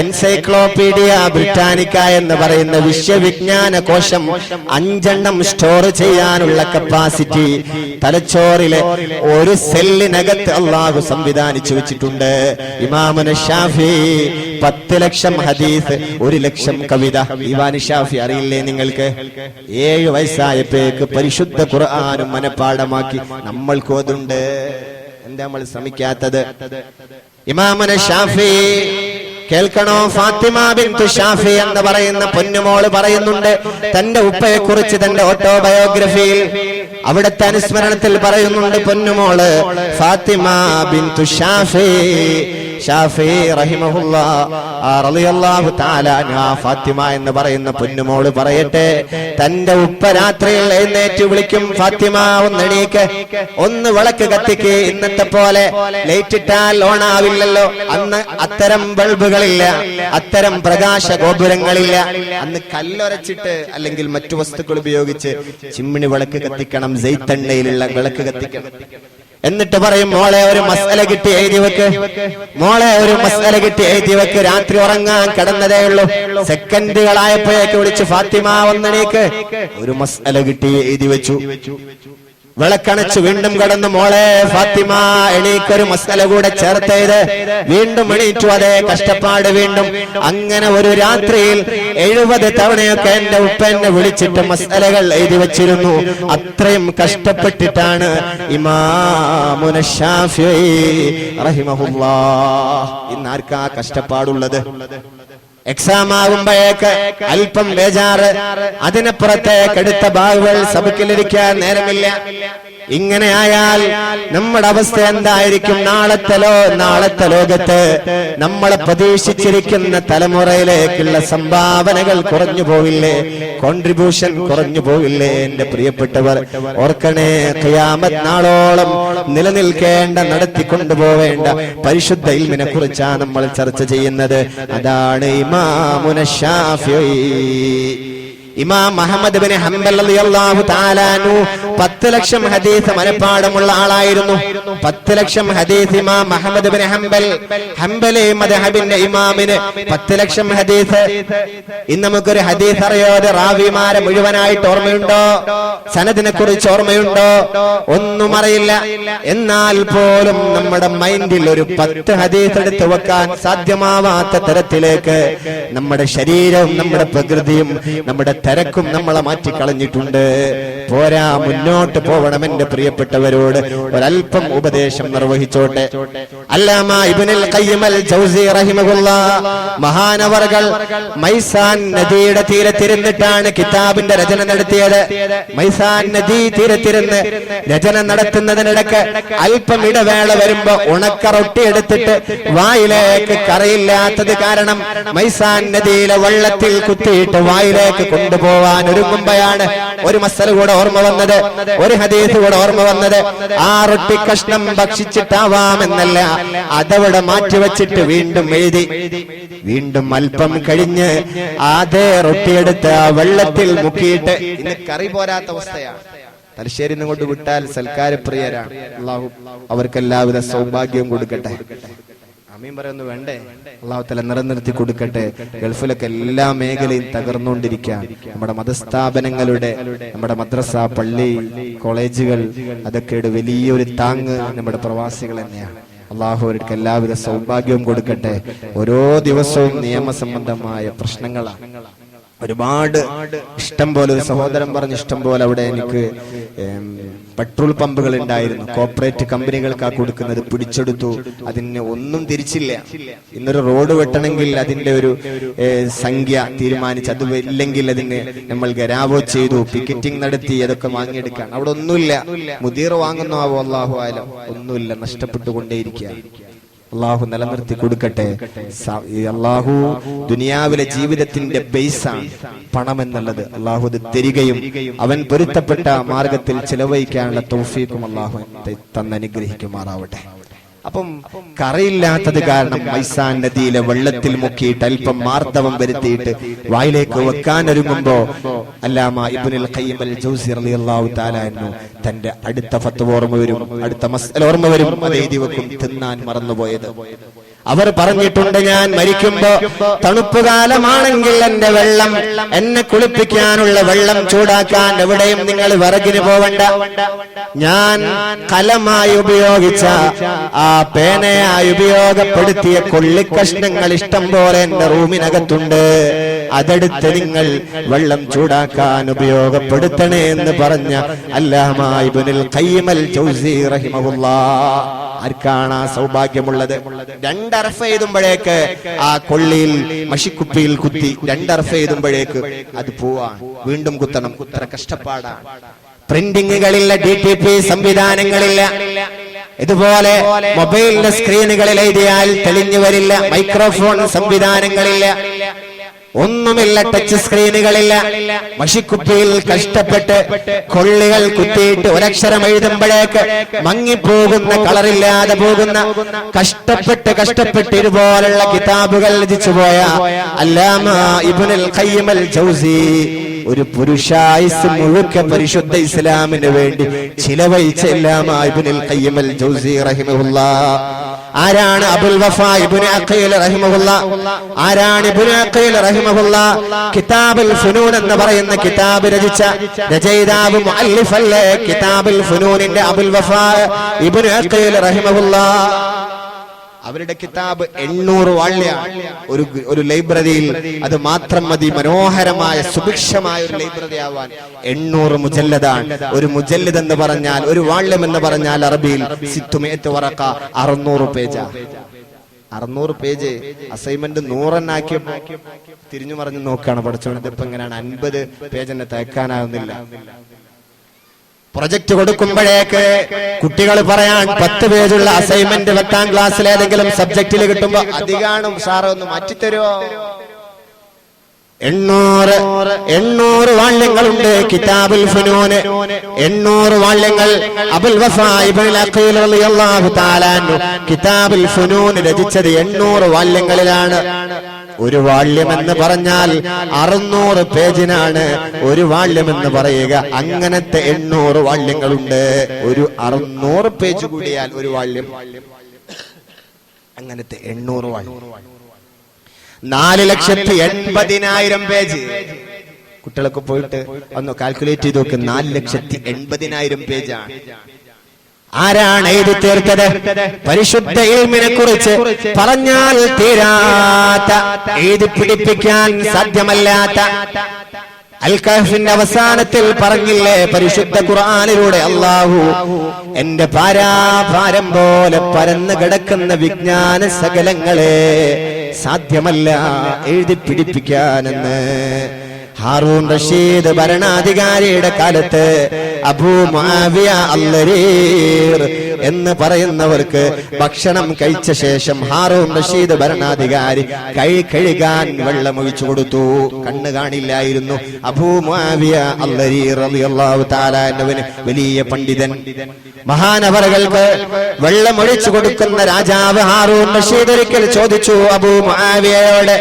എൻസൈക്ലോപീഡിയ ബ്രിട്ടാനിക്ക എന്ന് പറയുന്ന വിശ്വവിജ്ഞാന കോശം 5 സ്റ്റോർ ചെയ്യാനുള്ള കപ്പാസിറ്റി തലച്ചോറിലെ ഒരു സെല്ലിനകത്ത് അള്ളാഹു സംവിധാനിച്ചു വെച്ചിട്ടുണ്ട്. ഇമാമുന ഷാഫി 10 ലക്ഷം ഹദീസ്, 1 ലക്ഷം കവിത. ഇമാം ഷാഫി അറിയില്ലേ നിങ്ങൾക്ക്? 7 വയസ്സായപ്പോഴേക്ക് പരിശുദ്ധ ഖുർആനും മനഃപ്പാഠമാക്കി. നമ്മൾക്ക് അതുണ്ട്. എന്താ നമ്മൾ ശ്രമിക്കാത്തത്? ഇമാമുന ഷാഫി കേൾക്കണോ? ഫാത്തിമ ബിൻതു ഷാഫി എന്ന് പറയുന്ന പൊന്നുമോള് പറയുന്നുണ്ട് തന്റെ ഉപ്പയെ കുറിച്ച് തന്റെ ഓട്ടോബയോഗ്രഫിയിൽ. അവിടുത്തെ അനുസ്മരണത്തിൽ പറയുന്നുണ്ട് പൊന്നുമോള് ഫാത്തിമ ബിൻതു ഷാഫി. ഷാഫി റളിയല്ലാഹു തആല അൻഹ ഫാത്തിമ എന്ന് പറയുന്ന പൊന്നുമോള് പറയട്ടെ, തന്റെ ഉപ്പ രാത്രിയിൽ എഴുന്നേറ്റ് വിളിക്കും, ഫാത്തിമ ഒന്ന് എണീക്ക്, ഒന്ന് വിളക്ക് കത്തിക്ക്. ഇന്നത്തെ പോലെ ലൈറ്റ് ഇട്ടാൽ ഓണാവില്ലല്ലോ. അന്ന് അത്തരം ബൾബുകളില്ല, അത്തരം പ്രകാശ ഗോപുരങ്ങളില്ല. അന്ന് കല്ലൊരച്ചിട്ട് അല്ലെങ്കിൽ മറ്റു വസ്തുക്കൾ ഉപയോഗിച്ച് ചിമ്മിണി വിളക്ക് കത്തിക്കണം, സെയ്ത്തെണ്ണയിലുള്ള വിളക്ക് കത്തിക്കണം. എന്നിട്ട് പറയും, മോളെ ഒരു മസ്അല കിട്ടി എഴുതി വെക്ക്, മോളെ ഒരു മസ്അല കിട്ടി എഴുതി വെക്ക്. രാത്രി ഉറങ്ങാൻ കിടന്നതേ ഉള്ളൂ, സെക്കൻഡുകളായപ്പോഴേക്ക് വിളിച്ച് ഫാത്തിമ ഒന്നെണീക്ക്, ഒരു മസ്അല കിട്ടി എഴുതി വെച്ചു. വിളക്കണച്ചു വീണ്ടും കടന്നു, മോളെ ഫാത്തിമ എണീക്കൊരു മസ്അല കൂടെ ചേർത്തേത്. വീണ്ടും എണീറ്റു, അതേ കഷ്ടപ്പാട് വീണ്ടും. അങ്ങനെ ഒരു രാത്രിയിൽ 70 തവണയൊക്കെ എന്റെ ഉപ്പ എന്നെ വിളിച്ചിട്ട് മസ്അലകൾ എഴുതി വെച്ചിരുന്നു. അത്രയും കഷ്ടപ്പെട്ടിട്ടാണ് ഇമാമുന ശാഫിഈ റഹിമഹുല്ലാഹ്. ഇന്ന് ആർക്കാ കഷ്ടപ്പാടുള്ളത്? എക്സാം ആകുമ്പോഴേക്ക് അല്പം ബേജാറ്, അതിനപ്പുറത്തേക്ക് എടുത്ത ബാഗുകൾ സബക്കിലിരിക്കാൻ നേരമില്ല. ഇങ്ങനെ ആയാൽ നമ്മുടെ അവസ്ഥ എന്തായിരിക്കും? നാളത്തെ ലോകത്ത് നമ്മളെ പ്രതീക്ഷിച്ചിരിക്കുന്ന തലമുറയിലേക്കുള്ള സംഭാവനകൾ കുറഞ്ഞു പോവില്ലേ? കോൺട്രിബ്യൂഷൻ കുറഞ്ഞു പോവില്ലേ? എന്റെ പ്രിയപ്പെട്ടവർ ഓർക്കണേ, ഖിയാമത്ത് നാളോളം നിലനിൽക്കേണ്ട, നടത്തിക്കൊണ്ടുപോവേണ്ട പരിശുദ്ധ ഇൽമിനെ കുറിച്ചാണ് നമ്മൾ ചർച്ച ചെയ്യുന്നത്. അതാണ് ഇമാമുന ശാഫിഈ. ഇമാം അഹ്മദ് ബിൻ ഹംബൽ റളിയല്ലാഹു തആല അൻഹു 10 ലക്ഷം ഹദീസ് മനഃപ്പാഠമുള്ള ആളായിരുന്നു. 10 ലക്ഷം ഹദീസ് ഇമാം അഹ്മദ് ബിൻ ഹംബൽ, ഹംബലി മദ്ഹബിന്റെ ഇമാമിന് 10 ലക്ഷം ഹദീസ്. ഇന്ന് നമുക്കൊരു ഹദീസ് അറിയാതെ റാവിമാരെ മുഴുവനായിട്ട് ഓർമ്മയുണ്ടോ? സനദിനെ കുറിച്ച് ഓർമ്മയുണ്ടോ? ഒന്നും അറിയില്ല. എന്നാൽ പോലും നമ്മുടെ മൈൻഡിൽ ഒരു 10 ഹദീസ് എടുത്ത് വെക്കാൻ സാധ്യമാവാത്ത തരത്തിലേക്ക് നമ്മുടെ ശരീരവും നമ്മുടെ പ്രകൃതിയും നമ്മുടെ തിരക്കും നമ്മളെ മാറ്റിക്കളഞ്ഞിട്ടുണ്ട്. പോരാ, മുന്നോട്ട് പോകണം. എന്റെ പ്രിയപ്പെട്ടവരോട് ഒരൽപ്പം ഉപദേശം നിർവഹിച്ചോട്ടെ. അല്ലാമ ഇബ്നുൽ ഖയ്യിം അൽ ജൗസി റഹിമഹുല്ലാഹ് മഹാനവർകൾ മൈസാൻ നദിയുടെ തീരത്തിരുന്നിട്ടാണ് കിതാബിന്റെ രചന നടത്തിയത്. മൈസാൻ നദി തീരത്തിരുന്ന് രചന നടത്തുന്നതിനിടക്ക് അല്പം ഇടവേള വരുമ്പോ ഉണക്ക റൊട്ടി എടുത്തിട്ട് വായിലേക്ക് കറയില്ലാത്തത് കാരണം മൈസാൻ നദിയിലെ വെള്ളത്തിൽ കുത്തിയിട്ട് വായിലേക്ക് കൊണ്ടുപോവാൻ ഒരുങ്ങുമ്പോഴാണ് ഒരു മസല കൂടെ ഓർമ്മ വന്നത്, ഒരു ഹദീസ് കൂടെ ഓർമ്മ വന്നത്. ആ റൊട്ടി കഷ്ണം ഭക്ഷിച്ചിട്ടാവാമെന്നല്ല, അതവിടെ മാറ്റിവെച്ചിട്ട് വീണ്ടും എഴുതി. വീണ്ടും അല്പം കഴിഞ്ഞ് അതേ റൊട്ടിയെടുത്ത് ആ വെള്ളത്തിൽ മുക്കിയിട്ട്, ഇന്ന് കറി പോരാത്ത അവസ്ഥയാണ്. തലശ്ശേരി കൊണ്ട് വിട്ടാൽ സൽക്കാരപ്രിയരാണ്. അള്ളാഹു അവർക്ക് എല്ലാവിധ സൗഭാഗ്യവും കൊടുക്കട്ടെ. അമീൻ പറയുന്നു വേണ്ടേ? അള്ളാഹു തആല നിലനിർത്തി കൊടുക്കട്ടെ. ഗൾഫിലൊക്കെ എല്ലാ മേഖലയും തകർന്നുകൊണ്ടിരിക്കുകയാണ്. നമ്മുടെ മതസ്ഥാപനങ്ങളുടെ, നമ്മുടെ മദ്രസ, പള്ളി, കോളേജുകൾ, അതൊക്കെയുടെ വലിയൊരു താങ്ങ് നമ്മുടെ പ്രവാസികൾ തന്നെയാണ്. അള്ളാഹു അവർക്ക് എല്ലാവിധ സൗഭാഗ്യവും കൊടുക്കട്ടെ. ഓരോ ദിവസവും നിയമസംബന്ധമായ പ്രശ്നങ്ങളാണ്. ഒരുപാട് ഇഷ്ടം പോലെ, ഒരു സഹോദരൻ പറഞ്ഞ് ഇഷ്ടം പോലെ അവിടെ എനിക്ക് പെട്രോൾ പമ്പുകൾ ഉണ്ടായിരുന്നു. കോർപ്പറേറ്റ് കമ്പനികൾക്കാ കൊടുക്കുന്നത്, പിടിച്ചെടുത്തു. അതിന് ഒന്നും തിരിച്ചില്ല. ഇന്നൊരു റോഡ് വെട്ടണമെങ്കിൽ അതിന്റെ ഒരു സംഖ്യ തീരുമാനിച്ച്, അത് ഇല്ലെങ്കിൽ അതിന് നമ്മൾ ഗരാവോ ചെയ്തു, പിക്കറ്റിംഗ് നടത്തി, അതൊക്കെ വാങ്ങിയെടുക്കാൻ. അവിടെ ഒന്നുമില്ല. മുദീർ വാങ്ങുന്നു ആവോ അല്ലാഹു ആലം, ഒന്നുമില്ല, നഷ്ടപ്പെട്ടുകൊണ്ടേയിരിക്കുക. അള്ളാഹു നിലനിർത്തി കൊടുക്കട്ടെ. അള്ളാഹു ദുനിയാവിലെ ജീവിതത്തിന്റെ ബേസാണ് പണം എന്നുള്ളത്. അള്ളാഹു അത് തരികയും അവൻ പൊരുത്തപ്പെട്ട മാർഗത്തിൽ ചെലവഴിക്കാനുള്ള തൗഫീഖും അള്ളാഹു തന്നനുഗ്രഹിക്കുമാറാവട്ടെ. അപ്പം കറിയില്ലാത്തത് കാരണം മൈസാൻ നദിയിലെ വെള്ളത്തിൽ മുക്കിയിട്ട് അല്പം മാർദ്ദവം വരുത്തിയിട്ട് വായിലേക്ക് വെക്കാനൊരുങ്ങുമ്പോ അല്ലാമ ഇബ്നുൽ ഖയ്യിം അൽ ജൗസി റളിയല്ലാഹു തആല അൻഹു തന്റെ അടുത്ത ഫത്വ ഓർമ്മ വരും, അടുത്ത മസ്അല ഓർമ്മ വരും, അത് എഴുതി വെക്കും. തിന്നാൻ മറന്നുപോയത് അവർ പറഞ്ഞിട്ടുണ്ട്, ഞാൻ മരിക്കുമ്പോ തണുപ്പ് കാലമാണെങ്കിൽ എന്റെ വെള്ളം, എന്നെ കുളിപ്പിക്കാനുള്ള വെള്ളം ചൂടാക്കാൻ എവിടെയും നിങ്ങൾ വിറകിന് പോവണ്ട. ഞാൻ കലമായി ഉപയോഗിച്ച, ആ പേനയായി ഉപയോഗപ്പെടുത്തിയ കൊള്ളിക്കഷ്ണങ്ങൾ ഇഷ്ടം പോലെ എന്റെ റൂമിനകത്തുണ്ട്. അതെടുത്ത് നിങ്ങൾ വെള്ളം ചൂടാക്കാൻ ഉപയോഗപ്പെടുത്തണേ എന്ന് പറഞ്ഞ അല്ലാമ ഇബ്നുൽ ഖയ്യിം അൽ ജൗസി റഹിമഹുല്ലാഹ്. ആർക്കാണ് ആ സൗഭാഗ്യമുള്ളത്? രണ്ടർഫ എഴുതുമ്പോഴേക്ക് ആ കൊള്ളിയിൽ മഷിക്കുപ്പിയിൽ കുത്തി രണ്ടർഫ എഴുതുമ്പോഴേക്ക് അത് പോവാൻ, വീണ്ടും കുത്തണം. ഇത്ര കഷ്ടപ്പാടാണ്. പ്രിന്റിങ്ങുകളില്ല, DTP സംവിധാനങ്ങളില്ല. ഇതുപോലെ മൊബൈലിന്റെ സ്ക്രീനുകളിൽ എഴുതിയാൽ തെളിഞ്ഞു വരില്ല. മൈക്രോഫോൺ സംവിധാനങ്ങളില്ല, ഒന്നുമില്ല. ടച്ച് സ്ക്രീനുകളില്ല. മഷിക്കുപ്പിയിൽ കഷ്ടപ്പെട്ട് കൊള്ളികൾ കുത്തിയിട്ട് ഒരക്ഷരം എഴുതുമ്പോഴേക്ക് മങ്ങിപ്പോകുന്ന, കളറില്ലാതെ പോകുന്ന, കഷ്ടപ്പെട്ട് ഇതുപോലുള്ള കിതാബുകൾ രചിച്ചുപോയ അല്ലാമ ഇബ്നുൽ ഖയ്യിം അൽ ജൗസി ഒരു പുരുഷായുസ് മുഴുക്ക പരിശുദ്ധ ഇസ്ലാമിന് വേണ്ടി ചിലവഴിച്ച അല്ലാമ ഇബ്നുൽ ഖയ്യിം അൽ ജൗസി റഹിമഹുല്ലാഹ്. ആരാണ്? അബുൽ വഫാ ഇബ്നു അഖീൽ റഹിമഹുല്ലാഹ്. ആരാണ് ഇബ്നു അഖീൽ റഹിമഹുല്ലാഹ്? കിതാബുൽ ഫുനൂൻ എന്ന് പറയുന്ന കിതാബ് രചിച്ച രചയിതാവ്, മുഅല്ലിഫല്ലേ കിതാബുൽ ഫുനൂനിന്റെ അബുൽ വഫാ ഇബ്നു അഖീൽ റഹിമഹുല്ലാഹ്. അവരുടെ കിതാബ് 800 വാള്യാണ്. ഒരു ലൈബ്രറിയിൽ അത് മാത്രം മതി മനോഹരമായ സുഭിക്ഷമായ ഒരു ലൈബ്രറി ആവാൻ. 800 മുജല്ലദാണ്. ഒരു മുജല്ലദ് എന്ന് പറഞ്ഞാൽ, ഒരു വാള്യം എന്ന് പറഞ്ഞാൽ അറബിയിൽ 600 വറഖ, 600 പേജാ. 600 പേജ് അസൈൻമെന്റ് 100 തിരിഞ്ഞു മറിഞ്ഞു നോക്കുകയാണ് പഠിച്ചോണ്ട്. ഇതിപ്പോ എങ്ങനെയാണ് 50 പേജ് തയ്ക്കാനാവുന്നില്ല. പ്രൊജക്ട് കൊടുക്കുമ്പോഴേക്ക് കുട്ടികൾ പറയാൻ 10 പേജുള്ള അസൈൻമെന്റ് 10ാം ക്ലാസ്സിൽ ഏതെങ്കിലും സബ്ജക്റ്റിൽ കിട്ടുമ്പോ അധികാണും സാറ് ഒന്ന് മാറ്റിത്തരുമോ? 800 വാള്യങ്ങളുണ്ട് കിതാബുൽ ഫുനൂന്. 800 വാള്യങ്ങൾ. അബുൽ വഫാ ഇബ്നുൽ അഖീൽ റളിയല്ലാഹു തആല അൻഹു കിതാബുൽ ഫുനൂൻ രചിച്ചത് 800 വാള്യങ്ങളിലാണ്. ഒരു വാള്യം എന്ന് പറഞ്ഞാൽ 600 പേജിനാണ് ഒരു വാള്യം എന്ന് പറയുക. അങ്ങനത്തെ 800 വാള്യങ്ങളുണ്ട്. ഒരു 600 പേജ് കൂടിയാൽ ഒരു വാള്യം. അങ്ങനത്തെ 800 വാള്യം. 4,80,000 പേജ്. കുട്ടികളൊക്കെ പോയിട്ട് ഒന്ന് കാൽക്കുലേറ്റ് ചെയ്ത് നോക്ക്. 4,80,000 പേജാണ്. ആരാണ് എഴുതി തീർത്തത്? പരിശുദ്ധ ഇൽമിനെ കുറിച്ച് പറഞ്ഞാൽ തീരാത്ത, എഴുതി പിടിപ്പിക്കാൻ സാധ്യമല്ലാത്ത. അൽ കഹ്ഫിന്റെ അവസാനത്തിൽ പറഞ്ഞില്ലേ, പരിശുദ്ധ ഖുർആനിലൂടെ അല്ലാഹു എന്റെ പാരാഭാരം പോലെ പരന്നു കിടക്കുന്ന വിജ്ഞാന സകലങ്ങളെ സാധ്യമല്ല എഴുതി പിടിപ്പിക്കാനെന്ന്. ഹാറൂൻ റഷീദ് ഭരണാധികാരിയുടെ കാലത്ത് അബൂ മുആവിയ അൽ-ലരീർ എന്ന് പറയുന്നവർക്ക് ഭക്ഷണം കഴിച്ച ശേഷം ഹാറൂൻ റഷീദ് ഭരണാധികാരി കൈ കഴുകാൻ വെള്ളമൊഴിച്ചു കൊടുത്തു. കണ്ണ് കാണില്ലായിരുന്നു. അബൂ മുആവിയ അല്ലരി റളിയല്ലാഹു തആല അൻഹുവിന് വലിയ പണ്ഡിതൻ, മഹാനവറുകൾക്ക് വെള്ളമൊഴിച്ചു കൊടുക്കുന്ന രാജാവ് ഹാറൂൻ റഷീദ് ഒരിക്കൽ ചോദിച്ചു അബൂ മുആവിയയോട്,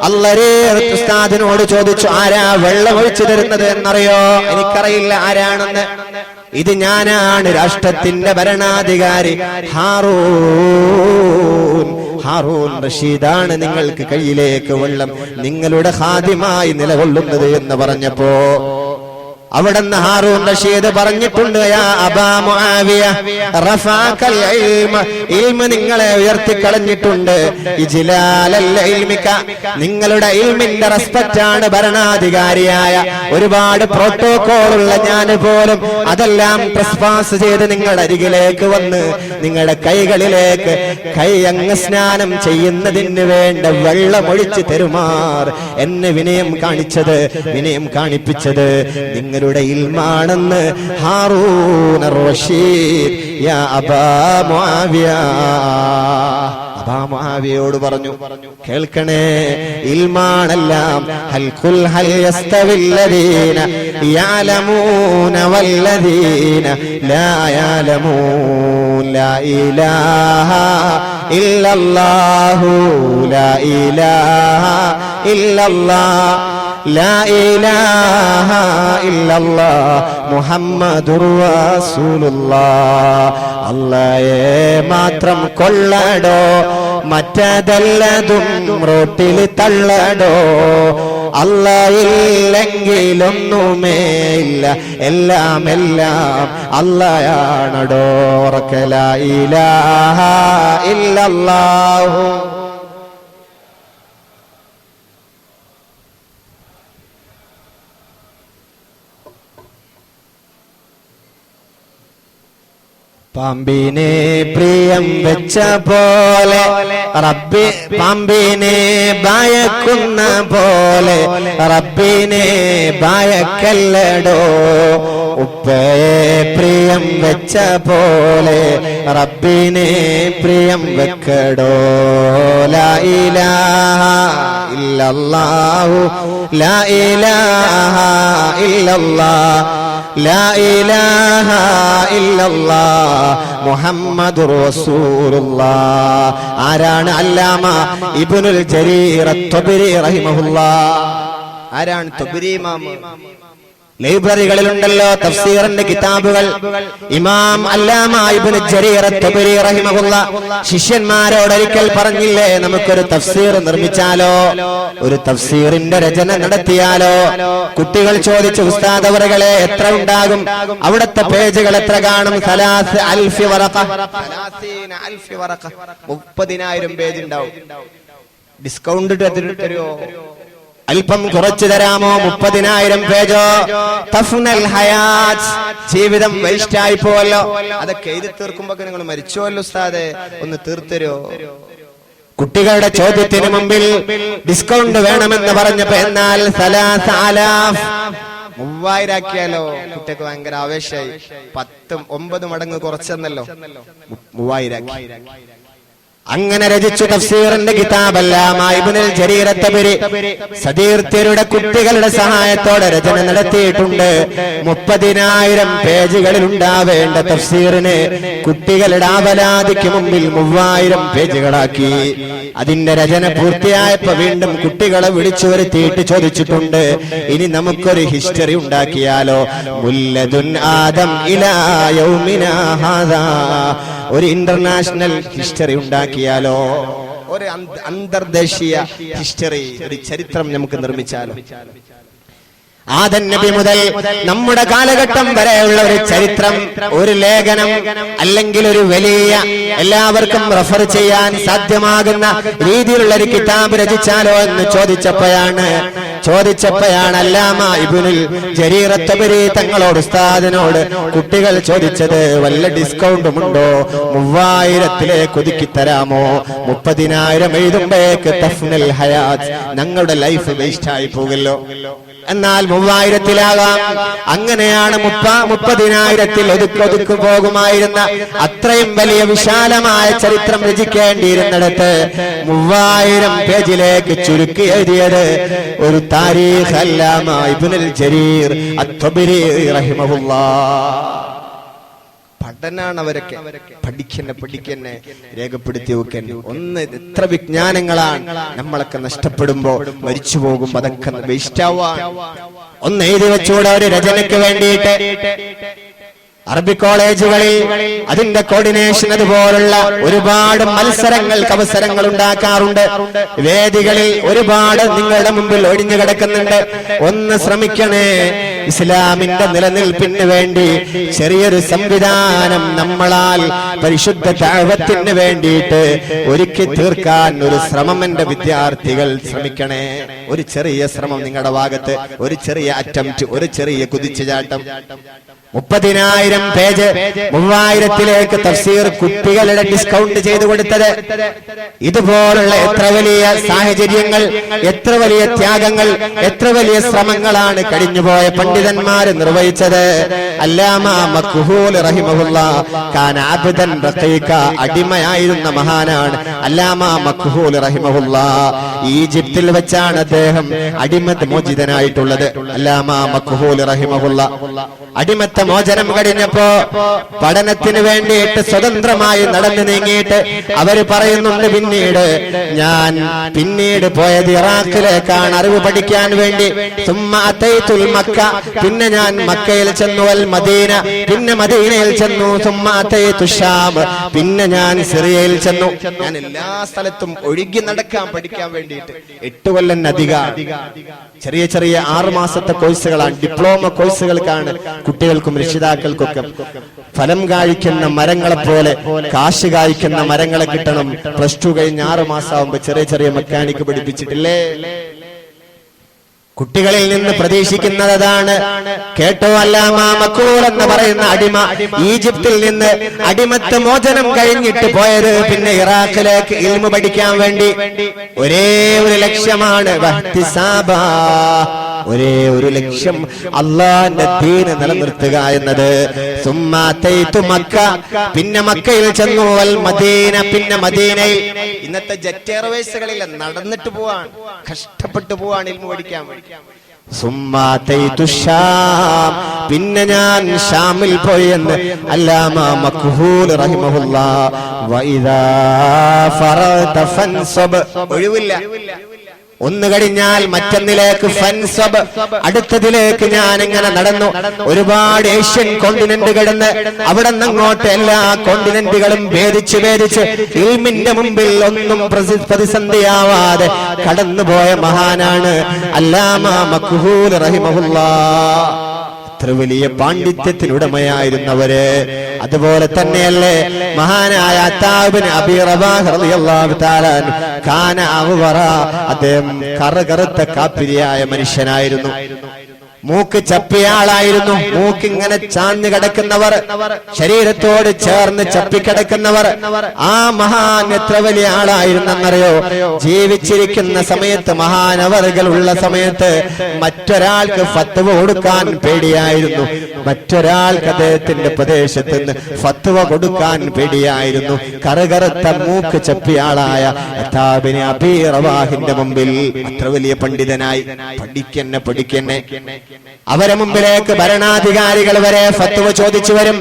അല്ലരി ഉസ്താദിനോട് ചോദിച്ചു, ആരാ വെള്ളമൊഴിച്ചു തരുന്നത് എന്നറിയോ? എനിക്കറിയില്ല ആരാണെന്ന്. ഇത് ഞാനാണ്, രാഷ്ട്രത്തിന്റെ ഭരണാധികാരി ഹാറൂൻ റഷീദാണ് നിങ്ങൾക്ക് കയ്യിലേക്ക് വെള്ളം നിങ്ങളുടെ ഖാദിമായി നിലകൊള്ളുന്നത് എന്ന് പറഞ്ഞപ്പോ അവിടുന്ന് ഹാറൂൻ റഷീദ് പറഞ്ഞിട്ടുണ്ട്, യാ അബാ മുആവിയ റഫഅകൽ ഇൽമ, ഇൽമ നിങ്ങളെ ഉയർത്തിക്കളഞ്ഞിട്ടുണ്ട്. ഇജ്ലാലൽ ഇൽമിക, നിങ്ങളുടെ ഇൽമിന്റെ റെസ്പെക്റ്റ് ആണ് ഭരണാധികാരിയായ ഒരുപാട് പ്രോട്ടോകോൾ ഉള്ള ഞാൻ പോലും അതെല്ലാം ട്രസ്പാസ് ചെയ്ത് നിങ്ങളുടെ അരികിലേക്ക് വന്ന് നിങ്ങളുടെ കൈകളിലേക്ക് കൈ അങ്ങ് സ്നാനം ചെയ്യുന്നതിന് വേണ്ട വെള്ളമൊഴിച്ച് തരുമാർ എന്നെ വിനയം കാണിപ്പിച്ചത് നിങ്ങളുടെ ഇൽമാണെന്ന് ഹാറൂൻ റഷീദ് യാ അബാ മുആവിയ അബൂ മുആവിയയോട് പറഞ്ഞു. കേൾക്കണേ, ഇൽമാണെല്ലാം. ഹൽ ഖുൽ ഹൽ യസ്തവില്ലദീന യഅലമൂന വല്ലദീന ലാ യഅലമൂൻ. ലാ ഇലാഹ ഇല്ലല്ലാഹു ലാ ഇലാഹ ഇല്ലല്ലാഹ് ലാ ഇലാഹ ഇല്ലല്ലാഹ് മുഹമ്മദുർ റസൂലുള്ളാഹ്. അല്ലാഹയെ മാത്രം കൊള്ളടോ, മറ്റതെല്ലതും റോട്ടിൽ തള്ളടോ. അല്ലാഹയില്ലെങ്കിലൊന്നുമേ ഇല്ല, എല്ലാം അല്ലാഹയാണടോ. ലാ ഇലാഹ ഇല്ലല്ലാഹു. പാമ്പിനെ പ്രിയം വെച്ച പോലെ റബ്ബി, പാമ്പിനെ ഭയക്കുന്ന പോലെ റബ്ബിനെ ഭയക്കല്ലടോ. ഉപ്പയെ പ്രിയം വെച്ച പോലെ റബ്ബിനെ പ്രിയം വെക്കടോ. ലാ ഇലാഹ ഇല്ലല്ലാഹു ലാ ഇലാഹ ഇല്ലല്ലാഹ് ലാ ഇലാഹ ഇല്ലല്ലാഹ് മുഹമ്മദുർ റസൂലുള്ളാഹ്. ആരാണ്? അല്ലാമ ഇബ്നുൽ ജരീർ അത്തൊബരി റഹിമഹുല്ലാഹ്. ആരാണ് തൊബരി ഇമാം? ലൈബ്രറികളിലുണ്ടല്ലോ തഫ്സീറിന്റെ കിതാബുകൾ. ഇമാം അല്ലാമ ഇബ്നു ജരീർ അത്തൊബരി റഹിമഹുല്ലാഹ് ശിഷ്യന്മാരോട് ഒരിക്കൽ പറഞ്ഞില്ലേ, നമുക്കൊരു തഫ്സീർ നിർമ്മിച്ചാലോ, ഒരു തഫ്സീറിന്റെ രചന നടത്തിയാലോ? കുട്ടികൾ ചോദിച്ചു, ഉസ്താദ് അവറുകളെ എത്ര ഉണ്ടാകും, അവിടുത്തെ പേജുകൾ എത്ര കാണും? 30,000 വറഖ, 30,000 പേജ് ഉണ്ടാവും. ഡിസ്കൗണ്ട് തരുമോ? അല്പം കുറച്ചു തരാമോ? 30,000 പേജോ? തഫ്നൽ ഹയാത്ത്, ജീവിതം വേസ്റ്റ് ആയി പോവല്ലോ. അതൊക്കെ എഴുതി തീർക്കുമ്പോ നിങ്ങൾ മരിച്ചോല്ലോ ഉസ്താദെ, ഒന്ന് തീർത്തരോ? കുട്ടികളുടെ ചോദ്യത്തിന് മുമ്പിൽ ഡിസ്കൗണ്ട് വേണമെന്ന് പറഞ്ഞപ്പോ, എന്നാൽ 3,000 ആക്കിയാലോ? കുട്ടിക്ക് ഭയങ്കര ആവേശമായി. 9 മടങ്ങ് കുറച്ചെന്നല്ലോ, 3,000 ആക്കി. അങ്ങനെ രചിച്ചു തഫ്സീറിന്റെ കിതാബ് അല്ലാമ ഇബ്നുൽ ജരീർ അത്തൊബരി സതീർത്ഥ്യരുടെ കുട്ടികളുടെ സഹായത്തോടെ രചന നടത്തിയിട്ടുണ്ട്. 30,000 പേജുകളിൽ ഉണ്ടാവേണ്ട തഫ്സീറിനെ കുട്ടികളുടെ ആവലാതിക്ക് മുമ്പിൽ 3,000 പേജുകളാക്കി. അതിന്റെ രചന പൂർത്തിയായപ്പോ വീണ്ടും കുട്ടികളെ വിളിച്ചു വരുത്തിയിട്ട് ചോദിച്ചിട്ടുണ്ട്, ഇനി നമുക്കൊരു ഹിസ്റ്ററി ഉണ്ടാക്കിയാലോ? മുല്ലദുൻ ആദം ഇലാ യൗമിനാ ഹാദാ, ഒരു ഇന്റർനാഷണൽ ഹിസ്റ്ററി ഉണ്ടാക്കിയാലോ? ഒരു അന്തർദേശീയ ഹിസ്റ്ററി, ഒരു ചരിത്രം നമുക്ക് നിർമ്മിച്ചാലോ? ആദം നബി മുതൽ നമ്മുടെ കാലഘട്ടം വരെയുള്ള ഒരു ചരിത്രം, ഒരു ലേഖനം, അല്ലെങ്കിൽ ഒരു വലിയ എല്ലാവർക്കും റെഫർ ചെയ്യാൻ സാധ്യമാകുന്ന രീതിയിലുള്ള ഒരു കിതാബ് രചിച്ചാലോ എന്ന് ചോദിച്ചപ്പോഴാണ് അല്ലാമ ഇബ്നുൽ ജരീർ അത്തൊബരി തങ്ങളോട്, ഉസ്താദിനോട് കുട്ടികൾ ചോദിച്ചത്, വല്ല ഡിസ്കൗണ്ടും ഉണ്ടോ? 3,000 ഒതുക്കി തരാമോ? 30,000 എഴുതുമ്പോഴേക്ക് തഫ്നൽ ഹയാത്ത്, ഞങ്ങളുടെ ലൈഫ് വേസ്റ്റ് ആയി പോകല്ലോ. എന്നാൽ 3000-ലാകാം. അങ്ങനെയാണ് 30,000-ൽ ഒതുക്കൊതുക്കു പോകുമായിരുന്ന അത്രയും വലിയ വിശാലമായ ചരിത്രം രചിക്കേണ്ടിയിരുന്നിടത്ത് 3000 പേജിലേക്ക് ചുരുക്കി എഴുതിയത് ഒരു താരീഖ് അല്ലാമ ഇബ്നുൽ ജരീർ അത്വബരി റഹിമഹുല്ലാഹ്. പഠനാണ് അവരൊക്കെ. പഠിക്കന്നെ രേഖപ്പെടുത്തി വെക്കാൻ. ഒന്ന് എത്ര വിജ്ഞാനങ്ങളാണ് നമ്മളൊക്കെ നഷ്ടപ്പെടുമ്പോ മരിച്ചു പോകുമ്പോ അതൊക്കെ വേസ്റ്റ് ആവാൻ. ഒന്ന് എഴുതി വെച്ചുകൂടെ ഒരു രചനയ്ക്ക് വേണ്ടിയിട്ട്? അറബി കോളേജുകളിൽ അതിന്റെ കോർഡിനേഷൻ അതുപോലുള്ള ഒരുപാട് മത്സരങ്ങൾക്ക് അവസരങ്ങൾ ഉണ്ടാക്കാറുണ്ട്. വേദികളിൽ ഒരുപാട് നിങ്ങളുടെ മുമ്പിൽ ഒഴിഞ്ഞു കിടക്കുന്നുണ്ട്. ഒന്ന് ശ്രമിക്കണേ, ഇസ്ലാമിന്റെ നിലനിൽപ്പിന് വേണ്ടി ചെറിയൊരു സംവിധാനം നമ്മളാൽ പരിശുദ്ധ ദഅവത്തിന് വേണ്ടിയിട്ട് ഒരുക്കി തീർക്കാൻ ഒരു ശ്രമം എന്റെ വിദ്യാർത്ഥികൾ ശ്രമിക്കണേ. ഒരു ചെറിയ ശ്രമം നിങ്ങളുടെ ഭാഗത്ത്, ഒരു ചെറിയ അറ്റംപ്റ്റ്, ഒരു ചെറിയ കുതിച്ചുചാട്ടം. 30,000 പേജ് 3000-ലേക്ക് തഫ്സീർ കുട്ടികളുടെ ഡിസ്കൗണ്ട് ചെയ്തു കൊടുത്തത്. ഇതുപോലുള്ള എത്ര വലിയ സാഹചര്യങ്ങൾ, എത്ര വലിയ ത്യാഗങ്ങൾ, എത്ര വലിയ ശ്രമങ്ങളാണ് കഴിഞ്ഞുപോയ പണ്ഡിതന്മാർ നിർവഹിച്ചത്. അല്ലാമ മഖ്ഹൂൽ റഹിമഹുല്ലാഹ് കാന അബ്ദൻ റഖീഖ, അടിമയായിരുന്ന മഹാനാണ് അല്ലാമ മഖ്ഹൂൽ റഹിമഹുല്ലാഹ്. ഈജിപ്തിൽ വെച്ചാണ് അദ്ദേഹം അടിമത്ത് മോചിതനായിട്ടുള്ളത്. അല്ലാമ മഖ്ഹൂൽ റഹിമഹുല്ലാഹ് അടിമത്ത മോചനം കഴിഞ്ഞപ്പോ പഠനത്തിന് വേണ്ടിയിട്ട് സ്വതന്ത്രമായി നടന്നു നീങ്ങിയിട്ട് അവര് പറയുന്നുണ്ട്, പിന്നീട് പോയത് ഇറാഖിലേക്കാണ് അറിവ് പഠിക്കാൻ വേണ്ടി. പിന്നെ ഞാൻ മക്കയിൽ ചെന്നു, അൽ മദീന, പിന്നെ മദീനയിൽ ചെന്നു, പിന്നെ ഞാൻ സിറിയയിൽ ചെന്നു. ഞാൻ എല്ലാ സ്ഥലത്തും ഒഴുകി നടക്കാൻ പഠിക്കാൻ വേണ്ടിയിട്ട് 8 കൊല്ലം അധികം. ചെറിയ ചെറിയ 6 മാസത്തെ കോഴ്സുകളാണ്, ഡിപ്ലോമ കോഴ്സുകൾക്കാണ് കുട്ടികൾക്കും രക്ഷിതാക്കൾക്കൊക്കെ. ഫലം കായ്ക്കുന്ന മരങ്ങളെ പോലെ കാശ് കായ്ക്കുന്ന മരങ്ങളെ കിട്ടണം. +2 കഴിഞ്ഞ് 6 മാസമാകുമ്പോ ചെറിയ ചെറിയ മെക്കാനിക്ക് പഠിപ്പിച്ചിട്ടില്ലേ? കുട്ടികളിൽ നിന്ന് പ്രതീക്ഷിക്കുന്നതാണ്. കേട്ടോ, അല്ലാമ മഖ്ഹൂൽ എന്ന് പറയുന്ന അടിമ ഈജിപ്തിൽ നിന്ന് അടിമത്ത മോചനം കഴിഞ്ഞിട്ട് പോയത് പിന്നെ ഇറാഖിലേക്ക് ഇൽമു പഠിക്കാൻ വേണ്ടി. ഒരേ ഒരു ലക്ഷ്യമാണ്, ഒരേ ഒരു ലക്ഷ്യം, അള്ളാന്റെ ദീന് നിലനിർത്തുക എന്നത്. മക്ക, പിന്നെ മക്കയിൽ ചെന്നു, അൽ മദീന, പിന്നെ മദീനയിൽ. ഇന്നത്തെ ജെറ്റ് എയർവേസുകളിൽ നടന്നിട്ട് പോവാൻ, കഷ്ടപ്പെട്ടു പോവാൻ ഇൽമു പഠിക്കാൻ വേണ്ടി. പിന്നെ ഞാൻ ഷാമിൽ പോയി എന്ന് അല്ലാമ മഖ്ഹൂൽ റഹിമഹുല്ലാഹ്. ഒഴിവില്ല, ഒന്ന് കഴിഞ്ഞാൽ മറ്റൊന്നിലേക്ക് ഫൻസബ്, അടുത്തതിലേക്ക് ഞാൻ ഇങ്ങനെ നടന്നു. ഒരുപാട് ഏഷ്യൻ കോണ്ടിനെന്റ് കിടന്ന് അവിടെ നിന്ന് അങ്ങോട്ട് എല്ലാ കോണ്ടിനെന്റുകളും ഭേദിച്ച് ഇൽമിന്റെ മുമ്പിൽ ഒന്നും പ്രതിസന്ധിയാവാതെ കടന്നുപോയ മഹാനാണ് അല്ലാമ മഖ്ഹൂൽ റഹിമഹുല്ലാഹ്. എത്ര വലിയ പാണ്ഡിത്യത്തിനുടമയായിരുന്നവര്. അതുപോലെ തന്നെയല്ലേ മഹാനായ അത്താബിൻ അബീ റബാഹ് റളിയല്ലാഹു തആല കാന അവറ, അദ്ദേഹം കറുകറുത്ത കാപ്പിരിയായ മനുഷ്യനായിരുന്നു. മൂക്ക് ചപ്പിയാളായിരുന്നു. മൂക്കിങ്ങനെ ചാഞ്ഞു കിടക്കുന്നവർ, ശരീരത്തോട് ചേർന്ന് ചപ്പിക്കിടക്കുന്നവർ. ആ മഹാൻ എത്ര വലിയ ആളായിരുന്നെന്നറിയോ? ജീവിച്ചിരിക്കുന്ന സമയത്ത്, മഹാനവറുകൾ ഉള്ള സമയത്ത് മറ്റൊരാൾക്ക് ഫത്വ കൊടുക്കാൻ പേടിയായിരുന്നു. മറ്റൊരാൾക്ക് അദ്ദേഹത്തിന്റെ പ്രദേശത്ത് നിന്ന് ഫത്വ കൊടുക്കാൻ പേടിയായിരുന്നു. കറുകറുത്ത മൂക്ക് ചപ്പിയാളായ അത്താബിന് അബീ റവാഹിന്റെ മുമ്പിൽ അത്ര വലിയ പണ്ഡിതനായി പഠിക്കന്നെ. അവരെ മുമ്പിലേക്ക് ഭരണാധികാരികൾ വരെ ഫത്വ ചോദിച്ചു വരും.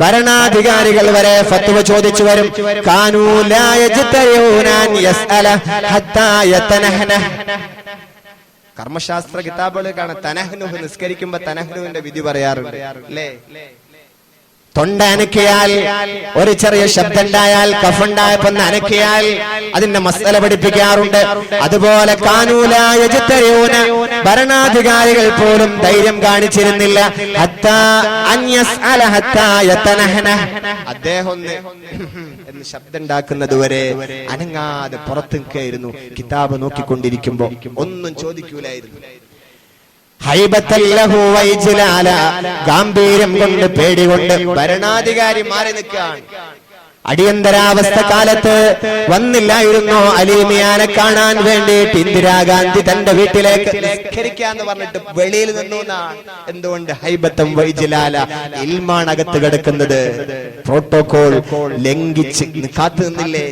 ഭരണാധികാരികൾ വരെ ഫത്വ ചോദിച്ചു വരും. കാനൂ ലാ യജ്തരിഊന അൻ യസ്അല ഹത്താ യതനഹന. കർമ്മശാസ്ത്ര കിതാബുകൾ കാണാൻ തനഹ്നുഹ്, നിസ്കരിക്കുമ്പോ തനഹ്നുവിന്റെ വിധി പറയാറുണ്ട് അല്ലേ? തൊണ്ട അനക്കിയാൽ, ഒരു ചെറിയ ശബ്ദം ഉണ്ടായാൽ, കഫുണ്ടായപ്പോ അനക്കിയാൽ അതിന്റെ മസ്അല പഠിപ്പിക്കാറുണ്ട്. അതുപോലെ കാനൂലായ യജ്തരിഊന, ഭരണാധികാരികൾ പോലും ധൈര്യം കാണിച്ചിരുന്നില്ല. ഹത്താ അൻ യസ്അല ഹത്താ യതനഹന, അദ്ദേഹം എന്ന് ശബ്ദം ഉണ്ടാക്കുന്നത് വരെ അനങ്ങാതെ പുറത്തു നിൽക്കുകയായിരുന്നു. കിതാബ് നോക്കിക്കൊണ്ടിരിക്കുമ്പോ ഒന്നും ചോദിക്കൂലായിരുന്നു. ഗാംഭീര്യം കൊണ്ട്, പേടി കൊണ്ട് ഭരണാധികാരി മാറി നിൽക്കുകയാണ്. അടിയന്തരാവസ്ഥ കാലത്ത് വന്നില്ലായിരുന്നോ അലീമിയാനെ കാണാൻ വേണ്ടിയിട്ട് ഇന്ദിരാഗാന്ധി തന്റെ വീട്ടിലേക്ക് നിസ്കരിക്കാന്ന് പറഞ്ഞിട്ട് വെളിയിൽ നിന്നു. എന്തുകൊണ്ട്? ഹൈബത്തം വൈജിലാല, ഇൽമാണകത്ത് കിടക്കുന്നത്. പ്രോട്ടോകോൾ ലംഘിച്ച് കാത്തു നിന്നില്ലേ?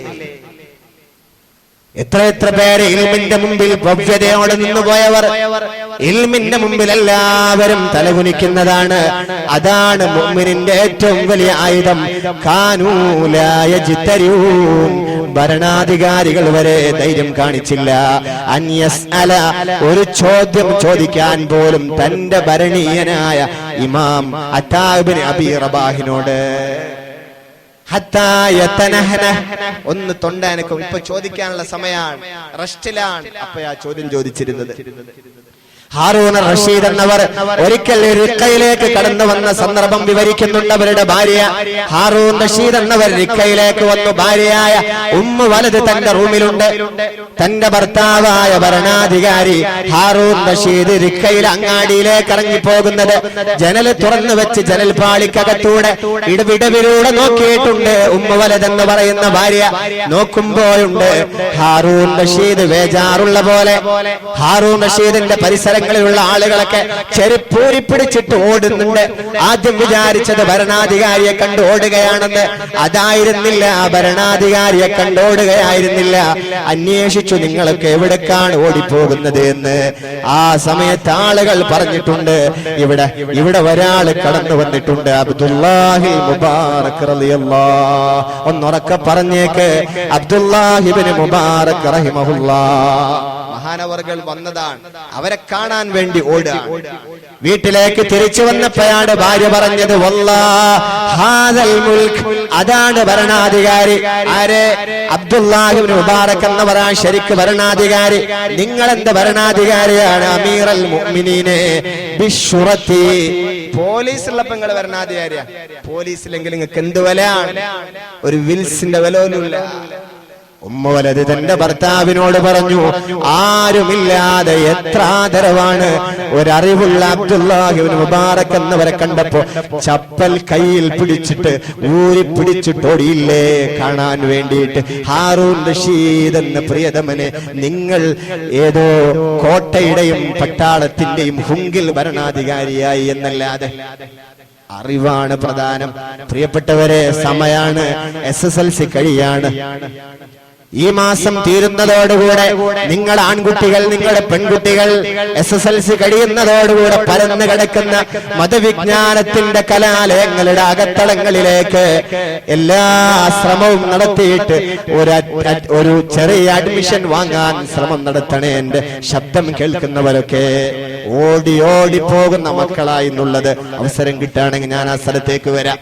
എത്ര പേര് ഇൽമിന്റെ മുമ്പിൽ ഭവ്യതയോടെ നിന്നുപോയവർ. ഇൽമിന്റെ മുമ്പിൽ എല്ലാവരും തലകുനിക്കുന്നതാണ്. അതാണ് മുഅ്മിനിന്റെ ഏറ്റവും വലിയ ആയുധം. കാനൂലായ ജിത്തരൂൻ, ഭരണാധികാരികൾ വരെ ധൈര്യം കാണിച്ചില്ല. അൻയസ്അല, ഒരു ചോദ്യം ചോദിക്കാൻ പോലും തന്റെ ഭരണീയനായ ഇമാം അത്താ ഇബ്നു അബീ റബാഹിനോട്. ഒന്ന് തൊണ്ടാനൊക്കെ ഇപ്പൊ ചോദിക്കാനുള്ള സമയമാണ്, റെസ്റ്റിലാണ്. അപ്പയാ ചോദ്യം ചോദിച്ചിരുന്നത്. ഹാറൂൻ റഷീദ് എന്നവർ ഒരിക്കൽ റിക്കയിലേക്ക് കടന്നു വന്ന സന്ദർഭം വിവരിക്കുന്നുണ്ട്. അവരുടെ ഭാര്യ ഹാറൂൻ റഷീദ് എന്നവർ റിക്കയിലേക്ക് വന്നു. ഭാര്യയായ ഉമ്മു വലത് തന്റെ റൂമിലുണ്ട്. തന്റെ ഭർത്താവായ ഭരണാധികാരി ഹാറൂൻ റഷീദ് റിക്കയിൽ അങ്ങാടിയിലേക്ക് ഇറങ്ങിപ്പോകുന്നത് ജനൽ തുറന്നു വെച്ച് ജനൽ പാളിക്കകത്തൂടെ ഇടവിടവിലൂടെ നോക്കിയിട്ടുണ്ട്. ഉമ്മു വലത് എന്ന് പറയുന്ന ഭാര്യ നോക്കുമ്പോഴുണ്ട് ഹാറൂൻ റഷീദ് വേജാറുള്ള പോലെ. ഹാറൂൻ റഷീദിന്റെ പരിസരം ുള്ള ആളുകളൊക്കെ ചെരുപ്പൂരി പിടിച്ചിട്ട് ഓടുന്നുണ്ട്. ആദ്യം വിചാരിച്ചത് ഭരണാധികാരിയെ കണ്ട് ഓടുകയാണെന്ന്. അതായിരുന്നില്ല, ഭരണാധികാരിയെ കണ്ടോടുകയായിരുന്നില്ല. അന്വേഷിച്ചു നിങ്ങളൊക്കെ എവിടേക്കാണ് ഓടിപ്പോകുന്നത് എന്ന്. ആ സമയത്ത് ആളുകൾ പറഞ്ഞിട്ടുണ്ട്, ഇവിടെ ഒരാള് കടന്നു വന്നിട്ടുണ്ട്, അബ്ദുല്ലാഹിൽ മുബാറക് റളിയല്ലാഹ്. ഒന്നുറക്കെ പറഞ്ഞേക്ക്, അബ്ദുല്ലാഹിബ്നു മുബാറക് റഹിമഹുല്ലാഹ്. മഹാനവർകൾ വന്നതാണ്. അവരെ കാണാൻ വേണ്ടി ഓടുക. വീട്ടിലേക്ക് തിരിച്ചു വന്നപ്പോഴാണ് ഭാര്യ പറഞ്ഞത്, വല്ലാഹ് ഹാദൽ മുൽക്ക്, അതാണ് ഭരണാധികാരി. ആരെ? അബ്ദുല്ലാഹിബ്നു മുബാറക് എന്നവരാണ് ശരിക്ക് ഭരണാധികാരി. നിങ്ങൾ എന്ത് ഭരണാധികാരിയാണ്? അമീറൽ മുഅ്മിനീനെ ബിശ്ശുറത്തി, പോലീസുള്ളപ്പോ നിങ്ങൾ ഭരണാധികാരിയാ. പോലീസിലെങ്കിൽ നിങ്ങൾക്ക് എന്ത് വിലയാണ്? ഒരു വിൽസിന്റെ വിലയില്ല. ഉമ്മ വലത് തന്റെ ഭർത്താവിനോട് പറഞ്ഞു, ആരുമില്ലാതെ എത്ര ആദരവാണ്. ഒരറിവുള്ള അബ്ദുല്ലാഹിബ്നു മുബാറക് എന്നവരെ കണ്ടപ്പോ ചപ്പൽ കയ്യിൽ പിടിച്ചിട്ട് ഊരി പിടിച്ചിട്ടോടിയില്ലേ കാണാൻ വേണ്ടിയിട്ട്. ഹാറൂൻ റഷീദ് എന്ന പ്രിയതമനെ, നിങ്ങൾ ഏതോ കോട്ടയുടെയും പട്ടാളത്തിന്റെയും ഹുങ്കിൽ ഭരണാധികാരിയായി എന്നല്ലാതെ അറിവാണ് പ്രധാനം. പ്രിയപ്പെട്ടവരെ, സമയാണ്, SSLC കഴിയാണ്. ഈ മാസം തീരുന്നതോടുകൂടെ നിങ്ങൾ ആൺകുട്ടികൾ, നിങ്ങളുടെ പെൺകുട്ടികൾ SSLC കഴിയുന്നതോടുകൂടെ പരന്നു കിടക്കുന്ന മതവിജ്ഞാനത്തിന്റെ കലാലയങ്ങളുടെ അകത്തളങ്ങളിലേക്ക് എല്ലാ ശ്രമവും നടത്തിയിട്ട് ഒരു ചെറിയ അഡ്മിഷൻ വാങ്ങാൻ ശ്രമം നടത്തണേ. എന്റെ ശബ്ദം കേൾക്കുന്നവരൊക്കെ ഓടി ഓടി പോകുന്ന മക്കളായി എന്നുള്ളത് അവസരം കിട്ടുകയാണെങ്കിൽ ഞാൻ ആ സ്ഥലത്തേക്ക് വരാം.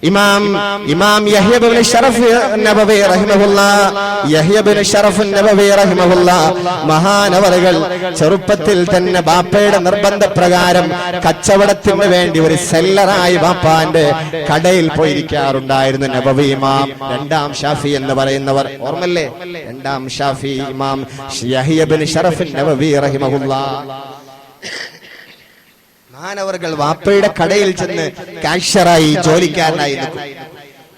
ഇമാം യഹ്യ ഇബ്നു ശറഫ് നബവി റഹിമഹുല്ലാഹ്, യഹ്യ ഇബ്നു ശറഫ് നബവി റഹിമഹുല്ലാഹ് മഹാനവറുകൾ ചെറുപ്പത്തിൽ തന്നെ ബാപ്പയുടെ നിർബന്ധപ്രകാരം കച്ചവടത്തിന് വേണ്ടി ഒരു സെല്ലറായി ബാപ്പാന്റെ കടയിൽ പോയിരിക്കാറുണ്ടായിരുന്നു. നബവി ഇമാം, രണ്ടാം ഷാഫി എന്ന് പറയുന്നവർ ഓർമ്മല്ലേ? രണ്ടാം ഷാഫി ഇമാം യഹ്യ ഇബ്നു ശറഫ് നബവി റഹിമഹുല്ലാഹ് മഹാനവറുകൾ വാപ്പയുടെ കടയിൽ ചെന്ന് കാഷ്യറായി ജോലിക്കാരനായി നിൽക്കും.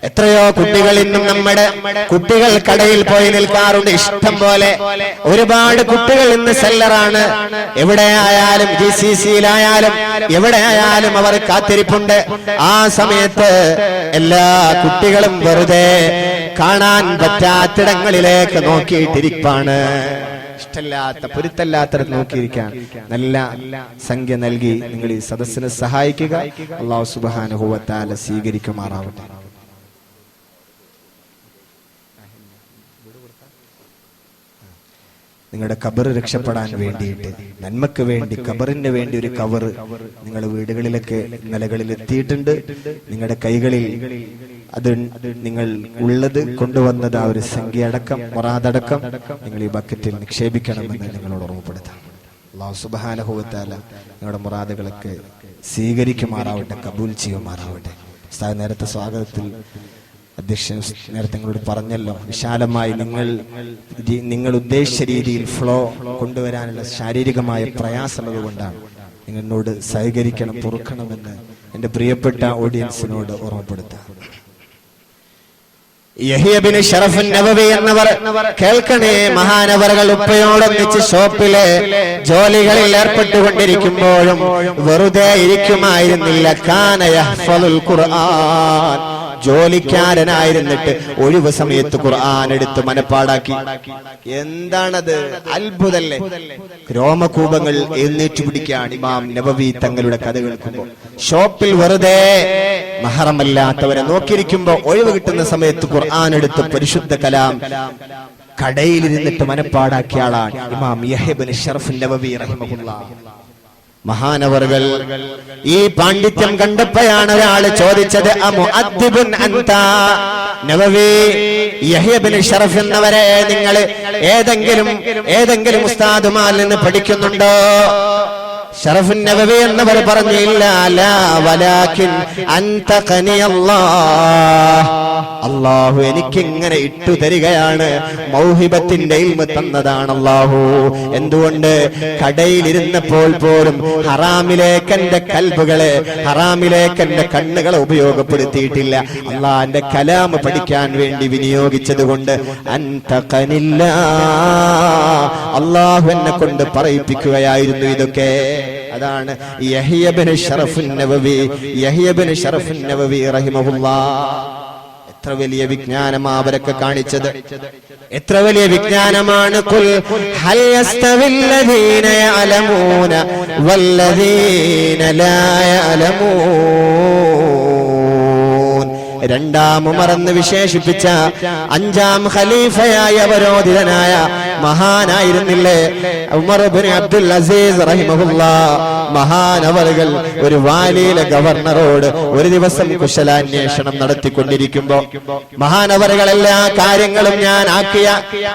എത്രയോ കുട്ടികൾ ഇന്നും നമ്മുടെ കുട്ടികൾ കടയിൽ പോയി നിൽക്കാറുണ്ട് ഇഷ്ടം പോലെ. ഒരുപാട് കുട്ടികൾ ഇന്ന് സെല്ലറാണ്. എവിടെയായാലും GCC-യിലായാലും എവിടെയായാലും അവർ കാത്തിരിപ്പുണ്ട്. ആ സമയത്ത് എല്ലാ കുട്ടികളും വെറുതെ കാണാൻ പറ്റാത്തിടങ്ങളിലേക്ക് നോക്കിയിട്ടിരിപ്പാണ്. ഇഷ്ടമില്ലാത്ത പൊരുത്തല്ലാത്തടത്ത് നോക്കിയിരിക്കാൻ നല്ല സംഖ്യ നൽകി നിങ്ങൾ ഈ സദസ്സിനെ സഹായിക്കുക. അല്ലാഹു സുബ്ഹാനഹു വ തആല സ്വീകരിക്കുമാറാവട്ടെ. നിങ്ങളുടെ കബർ രക്ഷപ്പെടാൻ വേണ്ടിയിട്ട്, നന്മക്ക് വേണ്ടി, കബറിന് വേണ്ടി ഒരു കവർ നിങ്ങളുടെ വീടുകളിലൊക്കെ നിലകളിൽ എത്തിയിട്ടുണ്ട്. നിങ്ങളുടെ കൈകളിൽ അത് നിങ്ങൾ ഉള്ളത് കൊണ്ടുവന്നത് ആ ഒരു സംഖ്യ അടക്കം, മുറാദടക്കം നിങ്ങൾ ഈ ബക്കറ്റിൽ നിക്ഷേപിക്കണമെന്ന് നിങ്ങളോട് ഓർമ്മപ്പെടുത്താം. അല്ലാഹു സുബ്ഹാനഹു വ തആല നിങ്ങളുടെ മുറാദുകളൊക്കെ സ്വീകരിക്കുമാറാവട്ടെ, കബൂൽ ചെയ്യുമാറാവട്ടെ. നേരത്തെ സ്വാഗതത്തിൽ അധ്യക്ഷൻ നേരത്തെ നിങ്ങളോട് പറഞ്ഞല്ലോ, വിശാലമായി നിങ്ങൾ ഉദ്ദേശിച്ച രീതിയിൽ ഫ്ലോ കൊണ്ടുവരാനുള്ള ശാരീരികമായ പ്രയാസമുള്ളത് കൊണ്ടാണ്. നിങ്ങളോട് സഹകരിക്കണം, പൊറുക്കണമെന്ന് എന്റെ പ്രിയപ്പെട്ട ഓഡിയൻസിനോട് ഓർമ്മപ്പെടുത്താം. യഹ്യ ബിൻ ശറഫ് നവവി എന്നവർ കേൾക്കണേ, മഹാനവറുകൾ ഉപ്പയോടൊന്നിച്ച് ഷോപ്പിലെ ജോലികളിൽ ഏർപ്പെട്ടുകൊണ്ടിരിക്കുമ്പോഴും വെറുതെ ഇരിക്കുമായിരുന്നില്ല. കാന യഹ്ഫളുൽ ഖുർആൻ, ജോലിക്കാരനായിരുന്നിട്ട് ഒഴിവ് സമയത്ത് ഖുർആൻ എടുത്ത് മനപ്പാടാക്കി. എന്താണത്? അത്ഭുതല്ലേ! രോമകൂപങ്ങൾ എഴുന്നേറ്റ് പിടിക്കുകയാണ് ഇമാം നവവി തങ്ങളുടെ കഥ കേൾക്കുമ്പോൾ. ഷോപ്പിൽ വെറുതെ മഹറമല്ലാത്തവരെ നോക്കിയിരിക്കുമ്പോ ഒഴിവ് കിട്ടുന്ന സമയത്ത് ഖുർആൻ എടുത്ത് പരിശുദ്ധ കലാം കടയിലിരുന്നിട്ട് മനപ്പാടാക്കിയ ആളാണ് ഇമാം യഹ്യ ബിൻ ശറഫ് നവവി റഹിമഹുല്ലാഹ്. മഹാനവറുകൾ ഈ പാണ്ഡിത്യം കണ്ടപ്പോഴാണ് ഒരാള് ചോദിച്ചത്, അമുഅദ്ദിബുൻ അൻത? നവവി, യഹ്യ ബിൻ ശറഫ് എന്നവരെ നിങ്ങൾ ഏതെങ്കിലും ഉസ്താദുമാരിൽ നിന്ന് പഠിക്കുന്നുണ്ടോ? ശറഫ് നവവി എന്നവർ പറഞ്ഞു, ഇല്ല, ലാ വലാകിൻ അൻതഖനി അല്ലാഹ്, അല്ലാഹു എനിക്കിങ്ങനെ ഇട്ടു തരികയാണ്, മൗഹിബത്തിന്റെ ഇൽമ തന്നതാണ് അല്ലാഹു. എന്തുകൊണ്ട്? കടയിലിരുന്നപ്പോൾ പോലും ഹറാമിലേക്ക് എന്റെ കൽബുകളെ, ഹറാമിലേക്ക് എന്റെ കണ്ണുകളെ ഉപയോഗപ്പെടുത്തിയിട്ടില്ല. അള്ളാന്റെ കലാം പഠിക്കാൻ വേണ്ടി വിനിയോഗിച്ചത് കൊണ്ട് അൻതഖനില്ലാ, അല്ലാഹു എന്നെ കൊണ്ട് പറയിപ്പിക്കുകയായിരുന്നു ഇതൊക്കെ. അതാണ് യഹ്യ ബിൻ ശറഫ് നവവി, യഹ്യ ബിൻ ശറഫ് നവവി റഹിമഹുല്ലാഹ്. എത്ര വലിയ വിജ്ഞാനമാ അവരൊക്കെ കാണിച്ചത്, എത്ര വലിയ വിജ്ഞാനമാണ്. ഖുൽ ഹൽ യസ്തവില്ലദീന യഅലമൂന വല്ലദീന ലാ യഅലമൂൻ. രണ്ടാം ഉമർ എന്ന് വിശേഷിപ്പിച്ച അഞ്ചാം ഖലീഫയായ അവരോധിതനായ മഹാനായിരുന്നില്ലേ ഉമർ ഇബ്നു അബ്ദുൽ അസീസ് റഹിമഹുല്ലാഹ്. മഹാനവറുകൾ ഒരു വാലിയിലെ ഗവർണറോട് ഒരു ദിവസം കുശലാന്വേഷണം നടത്തിക്കൊണ്ടിരിക്കുമ്പോ മഹാനവറുകൾ എല്ലാ കാര്യങ്ങളും ഞാൻ ആക്കിയ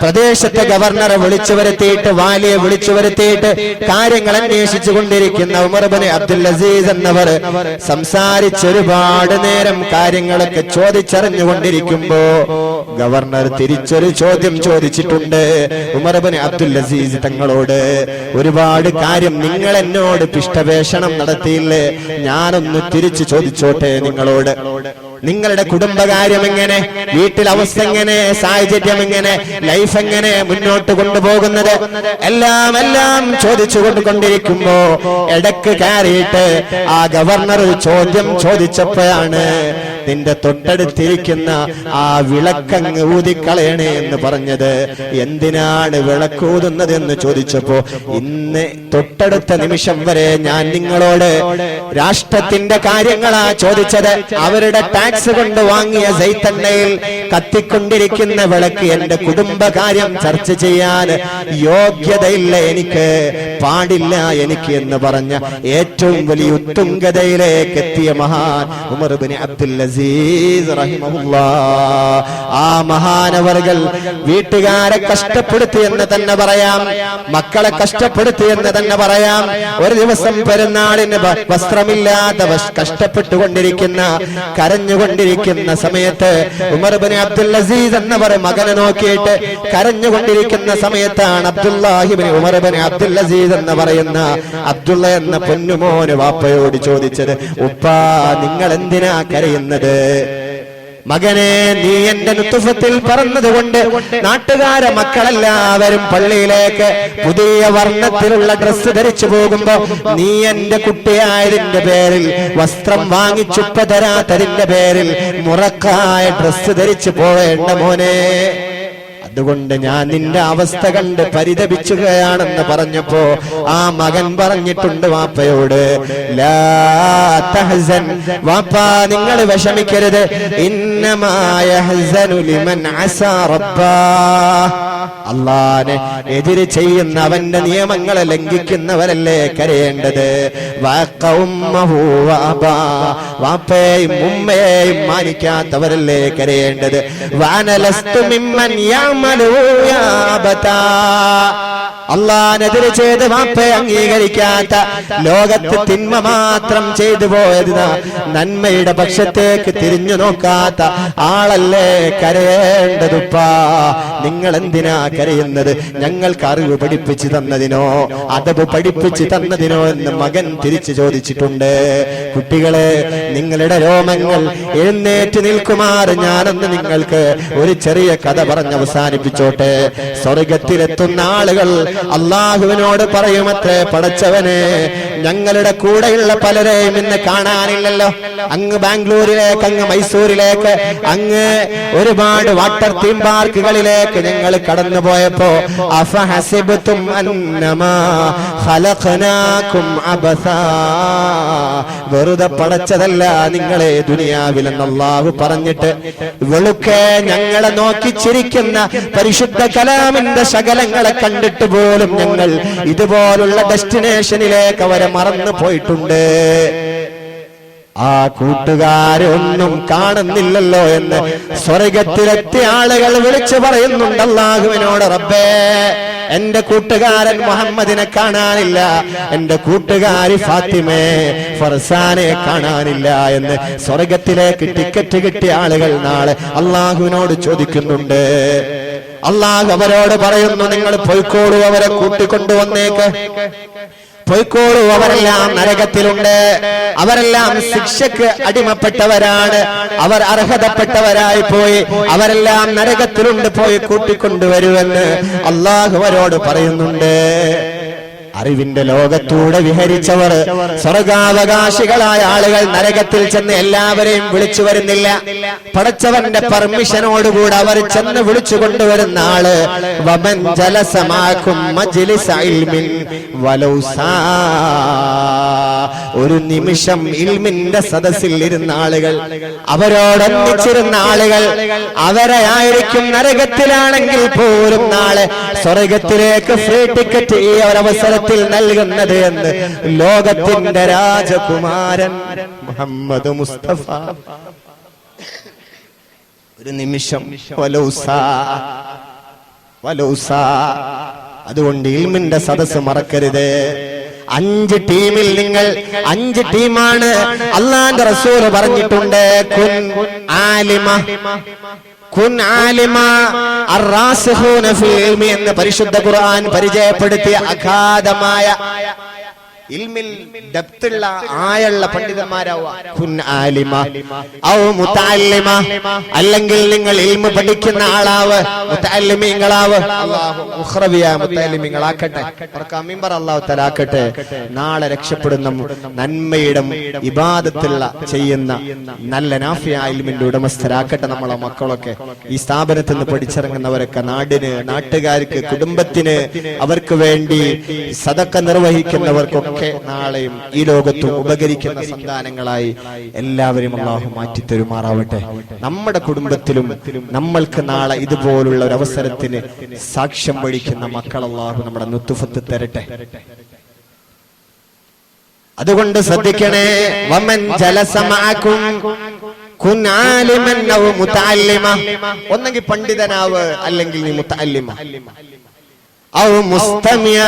പ്രദേശത്തെ ഗവർണറെ വിളിച്ചു വരുത്തിയിട്ട്, വാലിയെ വിളിച്ചു വരുത്തിയിട്ട് കാര്യങ്ങൾ അന്വേഷിച്ചു കൊണ്ടിരിക്കുന്ന ഉമർ ഇബ്നു അബ്ദുൽ അസീസ് എന്നവർ സംസാരിച്ചൊരുപാട് നേരം കാര്യങ്ങളൊക്കെ ചോദിച്ചറിഞ്ഞുകൊണ്ടിരിക്കുമ്പോ ഗവർണർ തിരിച്ചൊരു ചോദ്യം ചോദിച്ചിട്ടുണ്ട് ഉമർ ഇബ്നു അബ്ദുൽ അസീസ് തങ്ങളോട്. ഒരുപാട് കാര്യം നിങ്ങൾ എന്നോട് ഇഷ്ടവേഷണം നടത്തിയില്ലേ, ഞാനൊന്ന് തിരിച്ചു ചോദിച്ചോട്ടെ നിങ്ങളോട്. നിങ്ങളുടെ കുടുംബകാര്യം എങ്ങനെ, വീട്ടിൽ അവസ്ഥ എങ്ങനെ, സാഹചര്യം എങ്ങനെ, ലൈഫ് എങ്ങനെ മുന്നോട്ട് കൊണ്ടുപോകുന്നത്, എല്ലാം ചോദിച്ചു കൊണ്ടിരിക്കുമ്പോ ഇടക്ക് കയറിയിട്ട് ആ ഗവർണർ ഒരു ചോദ്യം ചോദിച്ചപ്പോഴാണ് നിന്റെ തൊട്ടടുത്തിരിക്കുന്ന ആ വിളക്കങ്ങ് ഊതിക്കളയണേ എന്ന് പറഞ്ഞത്. എന്തിനാണ് വിളക്കൂതുന്നത് എന്ന് ചോദിച്ചപ്പോ, ഇന്ന് തൊട്ടടുത്ത നിമിഷം വരെ ഞാൻ നിങ്ങളോട് രാഷ്ട്രത്തിന്റെ കാര്യങ്ങളാ ചോദിച്ചത്, അവരുടെ ടാക്സ് കൊണ്ട് വാങ്ങിയ സൈത്തണ്ണയിൽ കത്തിക്കൊണ്ടിരിക്കുന്ന വിളക്ക് എന്റെ കുടുംബകാര്യം ചർച്ച ചെയ്യാൻ യോഗ്യതയില്ല എനിക്ക്, പാടില്ല എനിക്ക് എന്ന് പറഞ്ഞ ഏറ്റവും വലിയ ഉത്തുംഗതയിലേക്ക് എത്തിയ മഹാൻ ഉമർ ഇബ്നു അബ്ദുൽ അസീസ് റഹിമഹുല്ലാഹ്. ആ മഹാനവറുകൾ വീട്ടുകാരെ കഷ്ടപ്പെടുത്തി എന്ന് തന്നെ പറയാം, മക്കളെ കഷ്ടപ്പെടുത്തി എന്ന് തന്നെ പറയാം. ഒരു ദിവസം പെരുന്നാളിന് വസ്ത്രമില്ലാതെ കഷ്ടപ്പെട്ടുകൊണ്ടിരിക്കുന്ന, കരഞ്ഞുകൊണ്ടിരിക്കുന്ന സമയത്ത് ഉമർ ഇബ്നു അബ്ദുൽ അസീസ് എന്നവർ മകനെ നോക്കിയിട്ട് കരഞ്ഞുകൊണ്ടിരിക്കുന്ന സമയത്താണ് അബ്ദുല്ലാഹി ഇബ്നു ഉമർ ഇബ്നു അബ്ദുൽ അസീസ് എന്ന് പറയുന്ന അബ്ദുള്ള എന്ന പൊന്നുമോന് വാപ്പയോട് ചോദിച്ചത്, ഉപ്പാ നിങ്ങൾ എന്തിനാ കരയുന്നത്? മകനെ, നീ എന്റെ നുത്തുഫത്തിൽ പറഞ്ഞതുകൊണ്ട് നാട്ടുകാരെ മക്കളെല്ലാവരും പള്ളിയിലേക്ക് പുതിയ വർണ്ണത്തിലുള്ള ഡ്രസ്സ് ധരിച്ചു പോകുമ്പോ നീ എന്റെ കുട്ടിയായതിന്റെ പേരിൽ, വസ്ത്രം വാങ്ങിച്ചുപ്പ തരാത്തതിന്റെ പേരിൽ മുറക്കായ ഡ്രസ്സ് ധരിച്ചു പോവേണ്ട മോനെ. അതുകൊണ്ട് ഞാൻ നിന്റെ അവസ്ഥ കണ്ട് പരിതപിച്ചുകയാണെന്ന് പറഞ്ഞപ്പോ ആ മകൻ പറഞ്ഞിട്ടുണ്ട് വാപ്പയോട്, ലാ തഹ്സൻ, വാപ്പാ നിങ്ങൾ വിഷമിക്കരുത്, ഇന്നമാ യഹ്സനു ലിമൻ അസാ റബ്ബാ, അല്ലാഹുവിനെ എതിര് ചെയ്യുന്ന, അവന്റെ നിയമങ്ങളെ ലംഘിക്കുന്നവരല്ലേ കരയേണ്ടത്. വാപ്പയെയും ഉമ്മയെയും മാനിക്കാത്തവരല്ലേ കരയേണ്ടത്. അള്ളാനെതിരെ ചെയ്ത് വാപ്പയെ അംഗീകരിക്കാത്ത, ലോകത്ത് തിന്മ മാത്രം ചെയ്തു പോയത്, നന്മയുടെ പക്ഷത്തേക്ക് തിരിഞ്ഞു നോക്കാത്ത ആളല്ലേ കരയേണ്ടതുപ്പാ. നിങ്ങൾ എന്തിനാ കരയുന്നത്? ഞങ്ങൾക്ക് അറിവ് പഠിപ്പിച്ചു തന്നതിനോ അദബ് പഠിപ്പിച്ചു തന്നതിനോ എന്ന് മകൻ തിരിച്ചു ചോദിച്ചിട്ടുണ്ട്. കുട്ടികളെ, നിങ്ങളുടെ രോമങ്ങൾ എഴുന്നേറ്റ് നിൽക്കുമാറ് ഞാനൊന്ന് നിങ്ങൾക്ക് ഒരു ചെറിയ കഥ പറഞ്ഞ് അവസാനിപ്പിച്ചോട്ടെ. സ്വർഗത്തിലെത്തുന്ന ആളുകൾ അള്ളാഹുവിനോട് പറയുമത്രേ, പടച്ചവനെ, ഞങ്ങളുടെ കൂടെയുള്ള പലരെയും ഇന്ന് കാണാനില്ലല്ലോ. അങ്ങ് ബാംഗ്ലൂരിലേക്ക്, അങ്ങ് മൈസൂരിലേക്ക്, അങ്ങ് ഒരുപാട് വാട്ടർ തീം പാർക്കുകളിലേക്ക് ഞങ്ങൾ കടന്നുപോയപ്പോ അഫഹസിബ്തും അന്നമാ ഖലഖനാകും അബസാ, വെറുതെ പടച്ചതല്ല നിങ്ങളെ ദുനിയാവിലെന്ന് അല്ലാഹു പറഞ്ഞിട്ട് വെളുക്കെ ഞങ്ങളെ നോക്കി ചിരിക്കുന്ന പരിശുദ്ധ കലാമിന്റെ ശകലങ്ങളെ കണ്ടിട്ട് പോലും ഞങ്ങൾ ഇതുപോലുള്ള ഡെസ്റ്റിനേഷനിലേക്ക് അവരെ മറന്നു പോയിട്ടുണ്ട്. ആ കൂട്ടുകാരൊന്നും കാണുന്നില്ലല്ലോ എന്ന് സ്വർഗത്തിലെത്തിയ ആളുകൾ വിളിച്ചു പറയുന്നുണ്ട് അല്ലാഹുവിനോട്, റബ്ബേ, എന്റെ കൂട്ടുകാരൻ മുഹമ്മദിനെ കാണാനില്ല, എന്റെ കൂട്ടുകാരി ഫാത്തിമയെ, ഫർസാനെ കാണാനില്ല എന്ന് സ്വർഗത്തിലേക്ക് ടിക്കറ്റ് കിട്ടിയ ആളുകൾ നാളെ അള്ളാഹുവിനോട് ചോദിക്കുന്നുണ്ട്. അള്ളാഹു അവരോട് പറയുന്നു, നിങ്ങൾ പോയിക്കോളൂ, അവരെ കൂട്ടിക്കൊണ്ടുവന്നേക്ക്, പോയിക്കോളൂ, അവരെല്ലാം നരകത്തിലുണ്ട്, അവരെല്ലാം ശിക്ഷക്ക് അടിമപ്പെട്ടവരാണ്, അവർ അർഹതപ്പെട്ടവരായി പോയി, അവരെല്ലാം നരകത്തിലുണ്ട്, പോയി കൂട്ടിക്കൊണ്ടുവരുമെന്ന് അള്ളാഹു അവരോട് പറയുന്നുണ്ട്. അറിവിന്റെ ലോകത്തൂടെ വിഹരിച്ചവർ, സ്വർഗാവകാശികളായ ആളുകൾ നരകത്തിൽ ചെന്ന് എല്ലാവരെയും വിളിച്ചു വരുന്നില്ല. പടച്ചവന്റെ പെർമിഷനോടുകൂടെ അവർ ചെന്ന് വിളിച്ചു കൊണ്ടുവരുന്ന ആള്, വമൻ ജലസമാകും മജ്ലിസ ഇൽമിൻ വലൗ സാ, ഒരു നിമിഷം ഇൽമിന്റെ സദസ്സിൽ ഇരുന്ന ആളുകൾ, അവരോടൊന്നിച്ചിരുന്ന ആളുകൾ, അവരെ ആയിരിക്കും നരകത്തിലാണെങ്കിൽ പോലും നാളെ സ്വർഗത്തിലേക്ക് ഫ്രീ ടിക്കറ്റ് ഈ ഒരവസരത്തിൽ നൽകുന്നത് എന്ന് ലോകത്തിന്റെ രാജകുമാരൻ മുഹമ്മദ് മുസ്തഫ. ഒരു നിമിഷം വലൗസാ. അതുകൊണ്ട് ഇൽമിന്റെ സദസ്സ് മറക്കരുത്. 5 ടീമിൽ നിങ്ങൾ 5 ടീമാണ് അള്ളാന്റെ റസൂൽ പറഞ്ഞിട്ടുണ്ട്. കുൻ ആലിമ അർറാസിഖൂന ഫിൽ ഇൽമി എന്ന് പരിശുദ്ധ ഖുർആൻ പരിചയപ്പെടുത്തിയ അഗാധമായ ഇൽമിൽ ഡെപ്തുള്ള ആയുള്ള പണ്ഡിതന്മാരാവുക. കുൻ ആലിമ ഔ മുതഅല്ലിമ, അല്ലെങ്കിൽ നിങ്ങൾ ഇൽമ പഠിക്കുന്ന ആളാവ്, മുതഅല്ലിമീങ്ങളാവ്. അല്ലാഹു ഉഖ്റവിയ മുതഅല്ലിമീങ്ങളാക്കട്ടെ, മിമ്പർ അല്ലാഹു തആലാക്കട്ടെ. നാളെ രക്ഷപ്പെടുന്ന നന്മയുടെ ഇബാദത്തുള്ള ചെയ്യുന്ന നല്ല നാഫിയ ഇൽമിന്റെ ഉടമസ്ഥരാക്കട്ടെ നമ്മളെ മക്കളൊക്കെ. ഈ സ്ഥാപനത്തിൽ നിന്ന് പഠിച്ചിറങ്ങുന്നവരൊക്കെ നാടിന്, നാട്ടുകാർക്ക്, കുടുംബത്തിന്, അവർക്ക് വേണ്ടി സദഖ നിർവഹിക്കുന്നവർക്കൊക്കെ നാളെയും ഈ ലോകത്തും ഉപകരിക്കുന്ന സന്താനങ്ങളായി എല്ലാവരും അല്ലാഹു മാറ്റിത്തരുമാറാവട്ടെ. നമ്മുടെ കുടുംബത്തിലും നമ്മൾക്ക് നാളെ ഇതുപോലുള്ള ഒരു അവസരത്തിന് സാക്ഷ്യം വഹിക്കുന്ന മക്കൾ അല്ലാഹു നമ്മുടെ നുത്ഫത്ത് തരട്ടെ. അതുകൊണ്ട് ശ്രദ്ധിക്കണേ. വമൻ ജലസ മഅകും കുൻ ആലിമൻ ഔ മുതഅല്ലിമ, ഒന്നെങ്കിൽ പണ്ഡിതനാവ്, അല്ലെങ്കിൽ നീ മുതഅല്ലിമ, ഔ മുസ്തമിയ,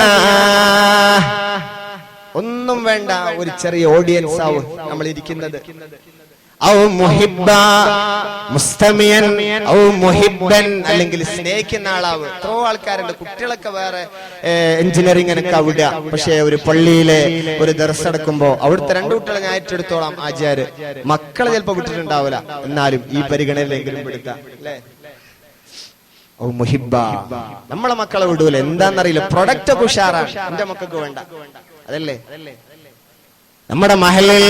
ഒന്നും വേണ്ട, ഒരു ചെറിയ ഓഡിയൻസ് ആവും നമ്മൾ ഇരിക്കുന്നത്. ഔ മുഹിബ്ബ മുസ്തമിയൻ ഔ മുഹിബ്ബൻ, അല്ലെങ്കിൽ സ്നേഹിക്കുന്ന ആളാവ്. എത്രയോ ആൾക്കാരുണ്ട്, കുട്ടികളൊക്കെ വേറെ എഞ്ചിനീയറിംഗിനൊക്കെ വിടുക, പക്ഷെ ഒരു പള്ളിയിലെ ഒരു ദർസ് എടുക്കുമ്പോ അവിടുത്തെ 2 കുട്ടികളെ ഞാൻ ഏറ്റെടുത്തോളാം ആചാര്, മക്കളെ ചിലപ്പോ വിട്ടിട്ടുണ്ടാവില്ല, എന്നാലും ഈ പരിഗണനയിലെങ്കിലും വിടുക അല്ലേ. ഓ മുഹിബ്ബ, നമ്മളെ മക്കളെ വിടൂല, എന്താന്നറിയില്ല, പ്രൊഡക്റ്റ് ഒക്കെ ഉഷാറാണ്, എന്റെ മക്കൾക്ക് വേണ്ട, അതല്ലേ. നമ്മുടെ മഹലിൽ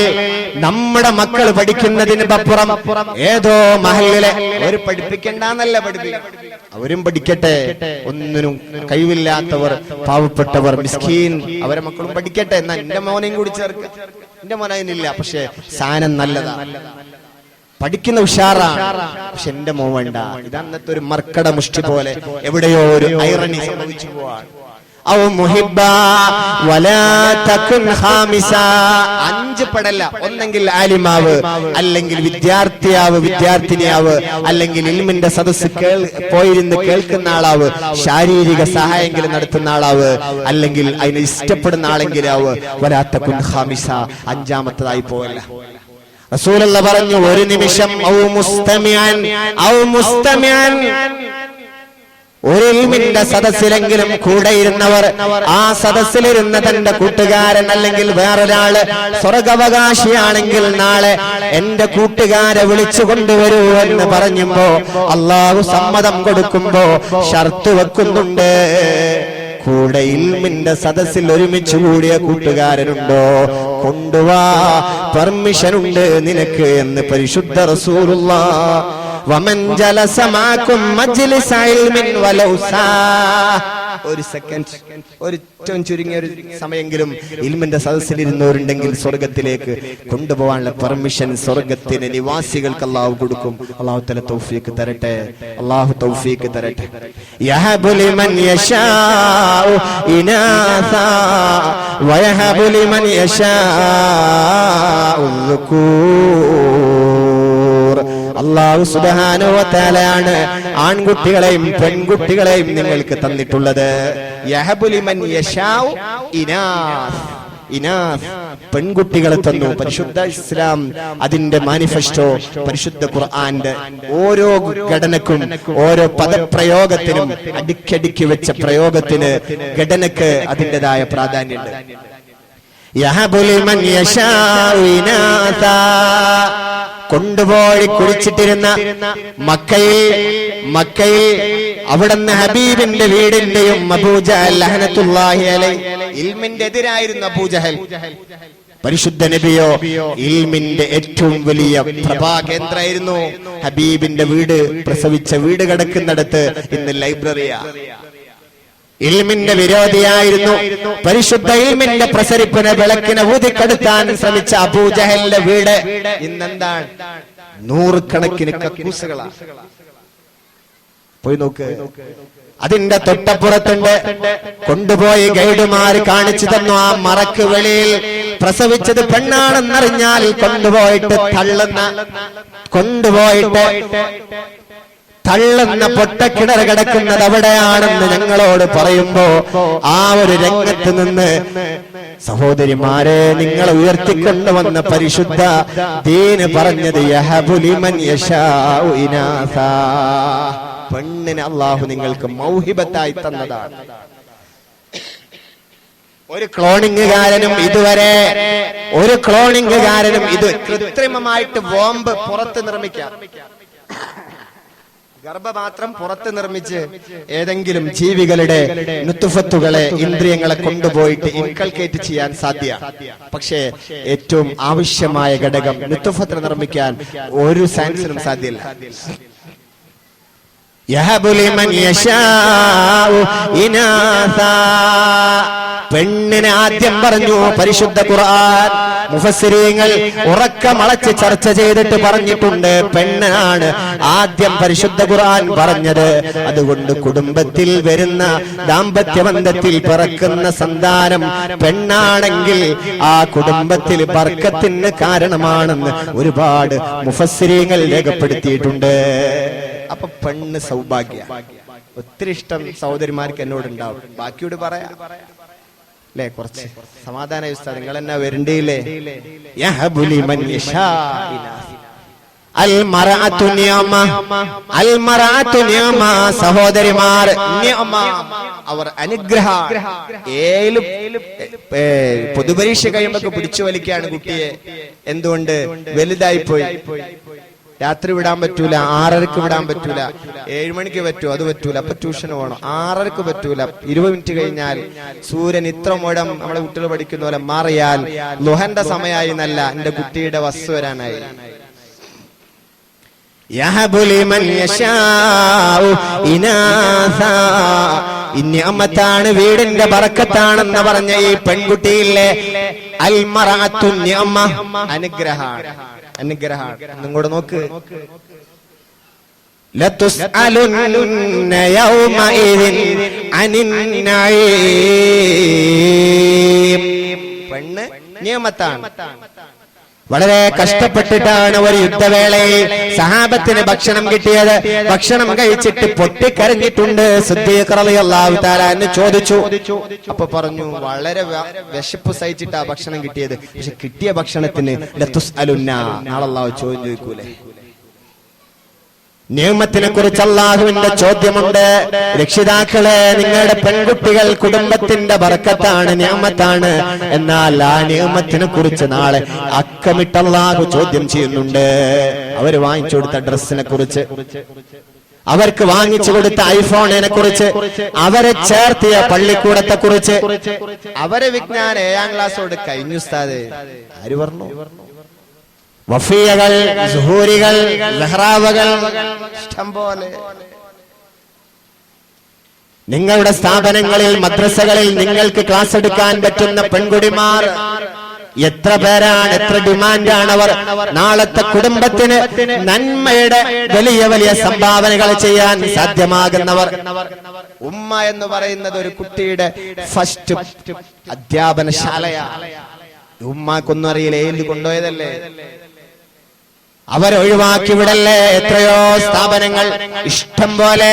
നമ്മുടെ മക്കൾ പഠിക്കുന്നതിന് അപ്പുറം ഏതോ മഹലിലെ ഒരു പഠിപ്പിക്കണ്ടെന്നല്ല, അവരും പഠിക്കട്ടെ. ഒന്നിനും കഴിവില്ലാത്തവർ, പാവപ്പെട്ടവർ, മിസ്കീൻ, അവരെ മക്കളും പഠിക്കട്ടെ. എന്നാ എന്റെ മോനെയും കൂടി ചേർക്ക്. എന്റെ മോനതിനില്ല, പക്ഷെ സാധനം നല്ലതാ, പഠിക്കുന്ന ഉഷാറാണ്, പക്ഷെ എന്റെ മോൻ വേണ്ട. ഇതന്നത്തെ ഒരു മർക്കട മുഷ്ടി പോലെ എവിടെയോ ഒരു ഐറണി സംഭവിച്ചു പോവാണ്. ഔ മുഹിബ്ബ വലാ തകുൻ ഖാമിസ. 5 പടല്ല, ഒന്നെങ്കിൽ ആലിമാവ്, അല്ലെങ്കിൽ വിദ്യാർത്ഥിനിയാവ്, അല്ലെങ്കിൽ ഇൽമിന്റെ സദസ്സ് പോയിരുന്ന് കേൾക്കുന്ന ആളാവ്, ശാരീരിക സഹായമെങ്കിലും നടത്തുന്ന ആളാവ്, അല്ലെങ്കിൽ അതിനെ ഇഷ്ടപ്പെടുന്ന ആളെങ്കിലാവ്. വലാ തകുൻ ഖാമിസ, 5ാമത്തതായി പോകല്ല. റസൂലുള്ള പറഞ്ഞു, ഒരു നിമിഷം ഔ മുസ്തമിഅൻ, ഒരു ഇൽമിന്റെ സദസ്സിലെങ്കിലും കൂടെ ഇരുന്നവർ, ആ സദസ്സിലിരുന്ന തന്റെ കൂട്ടുകാരൻ അല്ലെങ്കിൽ വേറൊരാള് സ്വർഗാവകാശിയാണെങ്കിൽ നാളെ എന്റെ കൂട്ടുകാരെ വിളിച്ചു കൊണ്ടുവരൂ എന്ന് പറഞ്ഞപ്പോ അള്ളാഹു സമ്മതം കൊടുക്കുമ്പോ ഷർത്ത് വെക്കുന്നുണ്ട്. കൂടെ ഇൽമിന്റെ സദസ്സിൽ ഒരുമിച്ച് കൂടിയ കൂട്ടുകാരനുണ്ടോ, കൊണ്ടുവാ, പെർമിഷൻ ഉണ്ട് നിനക്ക് എന്ന് പരിശുദ്ധ റസൂലുള്ളാഹ്. വമൻ ജലസ മാകും മജ്ലിസ ഇൽമിൻ വലൗ സാ, ഒരു സെക്കൻഡ്, ഒരു ചുരുങ്ങിയ ഒരു സമയെങ്കിലും ഇൽമിന്റെ സദസ്സിൽ ഇരുന്നവരുണ്ടെങ്കിൽ സ്വർഗത്തിലേക്ക് കൊണ്ടുപോകാനുള്ള പെർമിഷൻ സ്വർഗത്തിന് നിവാസികൾക്ക് അള്ളാഹു കൊടുക്കും. അള്ളാഹു തആല തൗഫീഖ് തരട്ടെ, അള്ളാഹു തൗഫീഖ് തരട്ടെ. യഹബു ലിമൻ യശാഉ ഇനാസാ വയഹബു ലിമൻ യശാഉ ദുകൂർ. അല്ലാഹു സുബ്ഹാനഹു വ തആലയാണ് ആൺകുട്ടികളെയും പെൺകുട്ടികളെയും നിങ്ങൾക്ക് തന്നിട്ടുള്ളത്. യഹബു ലിമൻ യശാഉ ഇനാസ്, പെൺകുട്ടികളെ തന്നു. പരിശുദ്ധ ഇസ്ലാം അതിന്റെ മാനിഫെസ്റ്റോ, പരിശുദ്ധ ഖുർആന്റെ ഓരോ ഘടനക്കും ഓരോ പദപ്രയോഗത്തിനും അടിക്കടിക്ക് വെച്ച പ്രയോഗത്തിന് ഘടനക്ക് അതിൻ്റെതായ പ്രാധാന്യമുണ്ട്. യഹബു ലിമൻ യശാഉ ഇനാസാ, കൊണ്ടുപോയി കുഴിച്ചിട്ടിരുന്ന മക്കയിൽ അവിടുന്ന് ഹബീബിന്റെ വീടിന്റെയും അബൂജഹൽ ലഅനത്തുല്ലാഹി അലൈഹി, ഇൽമിന്റെ എതിരായിരുന്നു അബൂജഹൽ. പരിശുദ്ധ നബിയോ ഇൽമിന്റെ ഏറ്റവും വലിയ പ്രഭാകേന്ദ്രമായിരുന്നു. ഹബീബിന്റെ വീട്, പ്രസവിച്ച വീട് കിടക്കുന്നിടത്ത് ഇന്ന് ലൈബ്രറിയാ. ഇൽമിന്റെ വിരോധിയായിരുന്നു. പരിശുദ്ധ ഇൽമിന്റെ പ്രസരിപ്പിനെ വിളക്കിനെ ഊതിക്കെടുത്താൻ ശ്രമിച്ച അബൂജഹലിന്റെ വീട് ഇന്നെന്താണ്? 100 കണക്കിന് കക്കൂസുകളാ. പോയി നോക്ക്. അതിന്റെ തൊട്ടപ്പുറത്തുണ്ട്. കൊണ്ടുപോയി ഗൈഡുമാര് കാണിച്ചു തന്നു. ആ മറക്ക് വെളിയിൽ പ്രസവിച്ചത് പെണ്ണാണെന്നറിഞ്ഞാൽ കൊണ്ടുപോയിട്ട് തള്ളുന്ന പൊട്ടക്കിണർ കിടക്കുന്നത് അവിടെയാണെന്ന് ഞങ്ങളോട് പറയുമ്പോ ആ ഒരു രംഗത്ത് നിന്ന് സഹോദരിമാരെ നിങ്ങളെ ഉയർത്തിക്കൊണ്ടുവന്ന പരിശുദ്ധ ദീന് പറഞ്ഞത് യഹബു ലിമൻ യശാഉ ഇനാസാ, പെണ്ണിനെ അള്ളാഹു നിങ്ങൾക്ക് മൗഹിബത്തായി തന്നതാണ്. ഒരു ക്ലോണിംഗുകാരനും ഇത് കൃത്രിമമായിട്ട് ബോംബ് പുറത്ത് നിർമ്മിക്കാം. ഗർഭപാത്രം പുറത്ത് നിർമ്മിച്ച് ഏതെങ്കിലും ജീവികളുടെ നുത്ഫത്തുകളെ, ഇന്ദ്രിയങ്ങളെ കൊണ്ടുപോയിട്ട് ഇൻകൾക്കേറ്റ് ചെയ്യാൻ സാധ്യ. പക്ഷേ ഏറ്റവും ആവശ്യമായ ഘടകം നുത്ഫത്ത് നിർമ്മിക്കാൻ ഒരു സയൻസിനും സാധ്യമല്ല. യഹബു ലിമൻ യശാഉ ഇനാസാ, പെണ്ണിനെ ആദ്യം പറഞ്ഞു പരിശുദ്ധ ഖുർആൻ. മുഫസ്സിരീങ്ങൾ ഉറക്കമളച്ച് ചർച്ച ചെയ്തിട്ട് പറഞ്ഞിട്ടുണ്ട്, പെണ്ണാണ് ആദ്യം പരിശുദ്ധ ഖുർആൻ പറഞ്ഞത്. അതുകൊണ്ട് കുടുംബത്തിൽ വരുന്ന ദാമ്പത്യബന്ധത്തിൽ പിറക്കുന്ന സന്താനം പെണ്ണാണെങ്കിൽ ആ കുടുംബത്തിൽ ബർക്കത്തിന് കാരണമാണെന്ന് ഒരുപാട് മുഫസ്സിരീങ്ങൾ രേഖപ്പെടുത്തിയിട്ടുണ്ട്. അപ്പൊ പെണ്ണ് സൗഭാഗ്യ. ഒത്തിരി ഇഷ്ടം സഹോദരിമാർക്ക് എന്നോടുണ്ടാവും. ബാക്കിയോട് പറയാ അല്ലേ? കുറച്ച് സമാധാന വ്യവസ്ഥ. നിങ്ങൾ എന്നാ വരണ്ടേയില്ലേ? സഹോദരിമാർ അവർ അനുഗ്രഹ. പൊതുപരീക്ഷ കഴിയുമ്പോ പിടിച്ചു വലിക്കാണ് കുട്ടിയെ. എന്തുകൊണ്ട്? വലുതായി പോയി. രാത്രി വിടാൻ പറ്റൂല, 6:30 വിടാൻ പറ്റൂല, 7 മണിക്ക് പറ്റൂ, അത് പറ്റൂല. അപ്പൊ ട്യൂഷന് പോകണം. 6:30 പറ്റൂല, 20 മിനിറ്റ് കഴിഞ്ഞാൽ സൂര്യൻ ഇത്ര മുഴം നമ്മളെ കുട്ടികൾ പഠിക്കുന്ന പോലെ മാറിയാൽ ലുഹന്റെ സമയമായി എന്നല്ല, എന്റെ കുട്ടിയുടെ വസ്തു വരാനായി. യഹബു ലിമൻ യശാഉ ഇനാസാ, നിഅമത്താണ്, വീടിന്റെ ബറക്കത്താണെന്ന് പറഞ്ഞ ഈ പെൺകുട്ടിയിലെ അൽ മറഅത്തു നിഅമ, അനുഗ്രഹമാണ്. നിങ്ങോട്ട് നോക്ക്. ലതുസ്അലുന്ന യൗമഇദിൻ അനിൻ നഈം. പെണ്ണ് നിയമത്താണ്. വളരെ കഷ്ടപ്പെട്ടിട്ടാണ് ഒരു യുദ്ധവേളയിൽ സഹാബത്തിന് ഭക്ഷണം കിട്ടിയത്. ഭക്ഷണം കഴിച്ചിട്ട് പൊട്ടിക്കരഞ്ഞിട്ടുണ്ട്. സിദ്ദീഖ് റളിയല്ലാഹു തആല അൻഹു ചോദിച്ചു. അപ്പൊ പറഞ്ഞു, വളരെ വിശപ്പ് സഹിച്ചിട്ടാ ഭക്ഷണം കിട്ടിയത്. പക്ഷെ കിട്ടിയ ഭക്ഷണത്തിന് ലതുസ്അലുന്ന, നാളെ അല്ലാഹു ചോദ്യം ചോദിക്കൂലേ? നിയമത്തിനെ കുറിച്ച് അല്ലാഹുവിന്റെ ചോദ്യമുണ്ട്. രക്ഷിതാക്കളെ, നിങ്ങളുടെ പെൺകുട്ടികൾ കുടുംബത്തിന്റെ ബർക്കത്താണ്, നിയമത്താണ്. എന്നാൽ ആ നിയമത്തിനെ കുറിച്ച് നാളെ അക്കമിട്ട് അല്ലാഹു ചോദ്യം ചെയ്യുന്നുണ്ട്. അവര് വാങ്ങിച്ചു കൊടുത്ത ഡ്രസ്സിനെ കുറിച്ച്, അവർക്ക് വാങ്ങിച്ചു കൊടുത്ത ഐഫോണിനെ കുറിച്ച്, അവരെ ചേർത്തിയ പള്ളിക്കൂടത്തെ കുറിച്ച്. അവരെ വിജ്ഞാനം 7ാം ക്ലാസ്സോട് കഴിഞ്ഞു ഉസ്താദേ. ആര് പറഞ്ഞു? വഫിയകൾ, സുഹൂരികൾ, ലഹ്റാവകൾ ഇഷ്ടം പോലെ. നിങ്ങളുടെ സ്ഥാപനങ്ങളിൽ, മദ്രസകളിൽ നിങ്ങൾക്ക് ക്ലാസ് എടുക്കാൻ പറ്റുന്ന പെൺകുടിമാർ എത്ര പേരാണ്, എത്ര ഡിമാൻഡാണ് അവർ. നാളത്തെ കുടുംബത്തിന് നന്മയുടെ വലിയ വലിയ സംഭാവനകൾ ചെയ്യാൻ സാധ്യമാകുന്നവർ. ഉമ്മ എന്ന് പറയുന്നത് ഒരു കുട്ടിയുടെ ഫസ്റ്റ് അധ്യാപനശാലയാണ്. ഉമ്മാക്കൊന്നും അറിയില്ല, ഏത് കൊണ്ടുപോയതല്ലേ, അവരൊഴിവാക്കി വിടല്ലേ. എത്രയോ സ്ഥാപനങ്ങൾ ഇഷ്ടം പോലെ.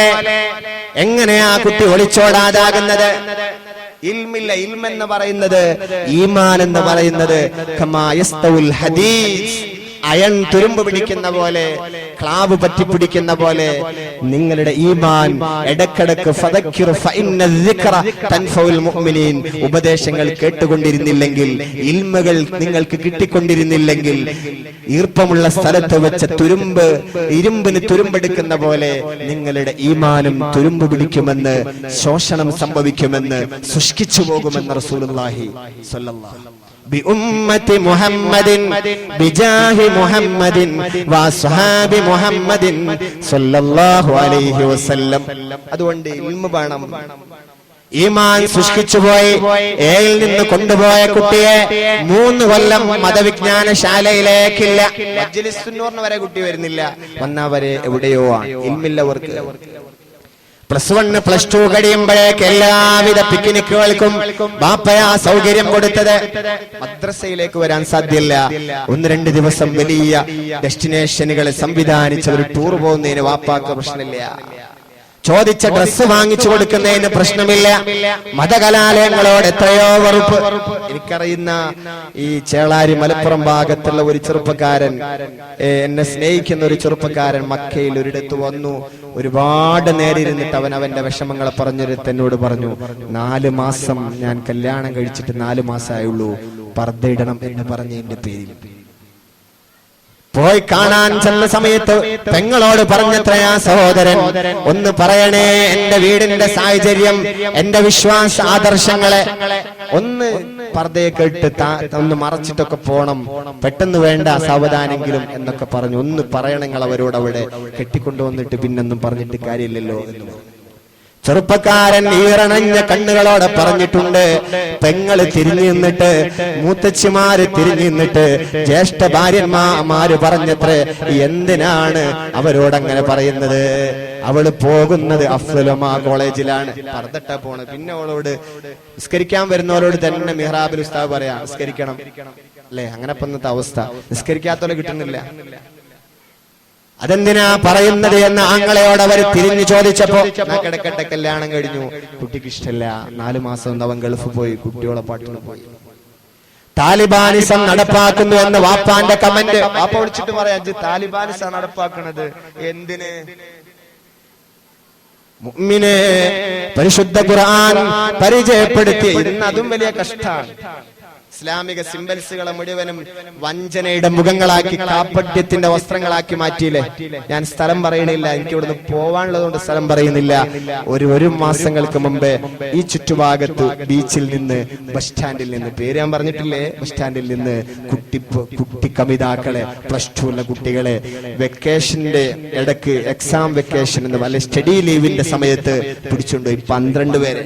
എങ്ങനെയാ കുട്ടി ഒളിച്ചോടാതാകുന്നത്? ഇൽമില്ല. ഇൽമെന്ന് പറയുന്നത്, ഈമാൻ എന്ന് പറയുന്നത് കമാ യസ്തവുൽ ഹദീസ്, അയൺ തുരുമ്പ് പിടിക്കുന്ന പോലെ, ക്ലാവ് പറ്റി പിടിക്കുന്ന പോലെ നിങ്ങളുടെ ഈമാൻ ഇടക്കിടക്ക് ഫദക്കിറു ഫഇന്ന ദിക്റ തൻഫഉൽ മുഅ്മിനീൻ, ഉപദേശങ്ങൾ കേട്ടുകൊണ്ടിരുന്നില്ലെങ്കിൽ, ഇൽമുകൾ നിങ്ങൾക്ക് കിട്ടിക്കൊണ്ടിരുന്നില്ലെങ്കിൽ, ഈർപ്പമുള്ള സ്ഥലത്ത് വെച്ച തുരുമ്പ് ഇരുമ്പിന് തുരുമ്പെടുക്കുന്ന പോലെ നിങ്ങളുടെ ഈമാനും തുരുമ്പ് പിടിക്കുമെന്ന്, ശോഷണം സംഭവിക്കുമെന്ന്, ശുഷ്കിച്ചു പോകുമെന്ന് റസൂലുള്ളാഹി സ്വല്ലല്ലാഹു ബിഉമ്മത്തി മുഹമ്മദിൻ ബിജാഹി മുഹമ്മദിൻ വഅസ്ഹാബി മുഹമ്മദിൻ സ്വല്ലല്ലാഹു അലൈഹി വസല്ലം. അതുകൊണ്ട് ഇൽമു വേണം. ഈമാൻ സൃഷ്ടിച്ചുപോയി ഏയിൽ നിന്ന് കൊണ്ടുപോയ കുട്ടിയെ 3 കൊല്ലം മതവിജ്ഞാനശാലയിലേക്കില്ല, മജ്ലിസുന്നൂറിന് വരെ കുട്ടി വരുന്നില്ല. വന്നവരെ എവിടെയോ ആണ്, ഇൽമില്ലവർക്ക്. +1 +2 കഴിയുമ്പോഴേക്ക് എല്ലാവിധ പിക്നിക്കുകൾക്കും ബാപ്പയാ സൗകര്യം കൊടുത്തത്. മദ്രസയിലേക്ക് വരാൻ സാധ്യല്ല. 1-2 ദിവസം വലിയ ഡെസ്റ്റിനേഷനുകൾ സംവിധാനിച്ച ഒരു ടൂർ പോകുന്നതിന് വാപ്പാക്ക് പ്രശ്നമില്ല. ചോദിച്ച ഡ്രസ്സ് വാങ്ങിച്ചു കൊടുക്കുന്നതിന് പ്രശ്നമില്ല. മതകലാലയങ്ങളോട് എത്രയോ വെറുപ്പ്. എനിക്കറിയുന്ന ഈ ചേളാരി മലപ്പുറം ഭാഗത്തുള്ള ഒരു ചെറുപ്പക്കാരൻ, എന്നെ സ്നേഹിക്കുന്ന ഒരു ചെറുപ്പക്കാരൻ മക്കയിൽ ഒരിടത്ത് വന്നു. ഒരുപാട് നേരിരുന്നിട്ട് അവന്റെ വിഷമങ്ങളെ പറഞ്ഞിരുത്ത് എന്നോട് പറഞ്ഞു, 4 മാസം ഞാൻ കല്യാണം കഴിച്ചിട്ട് 4 മാസമായുള്ളൂ, പർദ്ദയിടണം എന്ന് പറഞ്ഞതിന്റെ പേരിൽ. പോയി കാണാൻ ചെന്ന സമയത്ത് പെങ്ങളോട് പറഞ്ഞത്രയാ, സഹോദരൻ ഒന്ന് പറയണേ, എന്റെ വീടിന്റെ സാഹചര്യം, എന്റെ വിശ്വാസ ആദർശങ്ങളെ ഒന്ന് പർദ്ദയൊക്കെ ഇട്ട് ഒന്ന് മറച്ചിട്ടൊക്കെ പോണം, പെട്ടെന്ന് വേണ്ട, സാവധാനെങ്കിലും എന്നൊക്കെ പറഞ്ഞു. ഒന്ന് പറയണങ്ങൾ അവരോട്. അവിടെ കെട്ടിക്കൊണ്ടുവന്നിട്ട് പിന്നൊന്നും പറഞ്ഞിട്ട് കാര്യമില്ലല്ലോ എന്ന് പറഞ്ഞു. ചെറുപ്പക്കാരൻ ഈറണഞ്ഞ കണ്ണുകളോടെ പറഞ്ഞിട്ടുണ്ട്. പെങ്ങള് തിരിഞ്ഞു നിന്നിട്ട്, മൂത്തച്ഛിമാര് തിരിഞ്ഞു നിന്നിട്ട്, ജ്യേഷ്ഠ ഭാര്യന്മാര് പറഞ്ഞത്രേ, എന്തിനാണ് അവരോടങ്ങനെ പറയുന്നത്? അവള് പോകുന്നത് അഫ്ലുലമാ കോളേജിലാണ്, പർദ്ദട്ട പോണ്. പിന്നെ അവളോട് നിസ്കരിക്കാൻ വരുന്നവരോട് തന്നെ മിഹ്റാബിൽ ഉസ്താദ് പറയാ, നിസ്കരിക്കണം അല്ലെ? അങ്ങനെ ഇന്നത്തെ അവസ്ഥ. നിസ്കരിക്കാത്തോലെ കിട്ടുന്നില്ല. അതെന്തിനാ പറയുന്നത് എന്ന് ആങ്ങളയോട് അവർ തിരിഞ്ഞു ചോദിച്ചപ്പോ, കിടക്കട്ടെ, കല്യാണം കഴിഞ്ഞു, കുട്ടിക്ക് ഇഷ്ടമല്ല, 4 മാസം അവൻ ഗൾഫ് പോയി, കുട്ടിയോളെ പാട്ടിന് പോയി. താലിബാനിസം നടപ്പാക്കുന്നു എന്ന് വാപ്പാന്റെ കമന്റ്. വാപ്പ വിളിച്ചിട്ട് പറയാ, താലിബാനിസം നടപ്പാക്കുന്നത് എന്തിന്? മുഅ്മിനെ പരിശുദ്ധ ഖുർആൻ പരിചയപ്പെടുത്തി. ഇന്ന് അതും വലിയ കഷ്ടാണ്. ഇസ്ലാമിക സിംബൽസുകളെ മുഴുവനും വഞ്ചനയുടെ മുഖങ്ങളാക്കി, കാപ്പട്യത്തിന്റെ വസ്ത്രങ്ങളാക്കി മാറ്റിയില്ലേ. ഞാൻ സ്ഥലം പറയണില്ല, എനിക്ക് ഇവിടുന്ന് പോവാനുള്ളതുകൊണ്ട് സ്ഥലം പറയുന്നില്ല. ഒരു മാസങ്ങൾക്ക് മുമ്പ് ഈ ചുറ്റുഭാഗത്ത് ബീച്ചിൽ നിന്ന്, ബസ് സ്റ്റാൻഡിൽ നിന്ന്, പേര് ഞാൻ പറഞ്ഞിട്ടില്ലേ, ബസ് സ്റ്റാൻഡിൽ നിന്ന് കുട്ടി കമിതാക്കളെ, +2 ഉള്ള കുട്ടികളെ വെക്കേഷന്റെ ഇടക്ക്, എക്സാം വെക്കേഷൻ എന്ന് അല്ലെ സ്റ്റഡി ലീവിന്റെ സമയത്ത് പിടിച്ചുകൊണ്ടുപോയി 12 പേരെ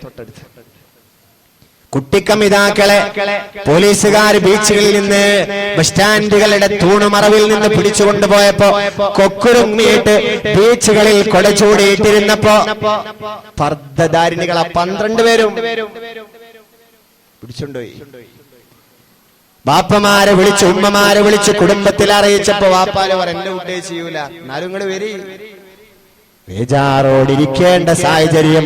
തൊട്ടടുത്ത്. കുട്ടിക്കമിതാക്കളെ പോലീസുകാർ ബീച്ചുകളിൽ നിന്ന് ബസ് സ്റ്റാൻഡുകളുടെ തൂണുമറവിൽ നിന്ന് പിടിച്ചുകൊണ്ടുപോയപ്പോ കൊക്കുറുങ്ങിയിട്ട് ബീച്ചുകളിൽ കൊടചൂടിയിട്ടിരുന്നപ്പോ പർദ്ദധാരിണികളെ 12 പേരും പിടിച്ചുകൊണ്ടുപോയി. ബാപ്പമാരെ വിളിച്ച് ഉമ്മമാരെ വിളിച്ച് കുടുംബത്തിൽ അറിയിച്ചപ്പോ വാപ്പാര് എന്റെ കുട്ടിയെ ചെയ്യൂല, എന്നാലും ഇങ്ങള് വരി. ബേജാറോടിരിക്കേണ്ട സാഹചര്യം.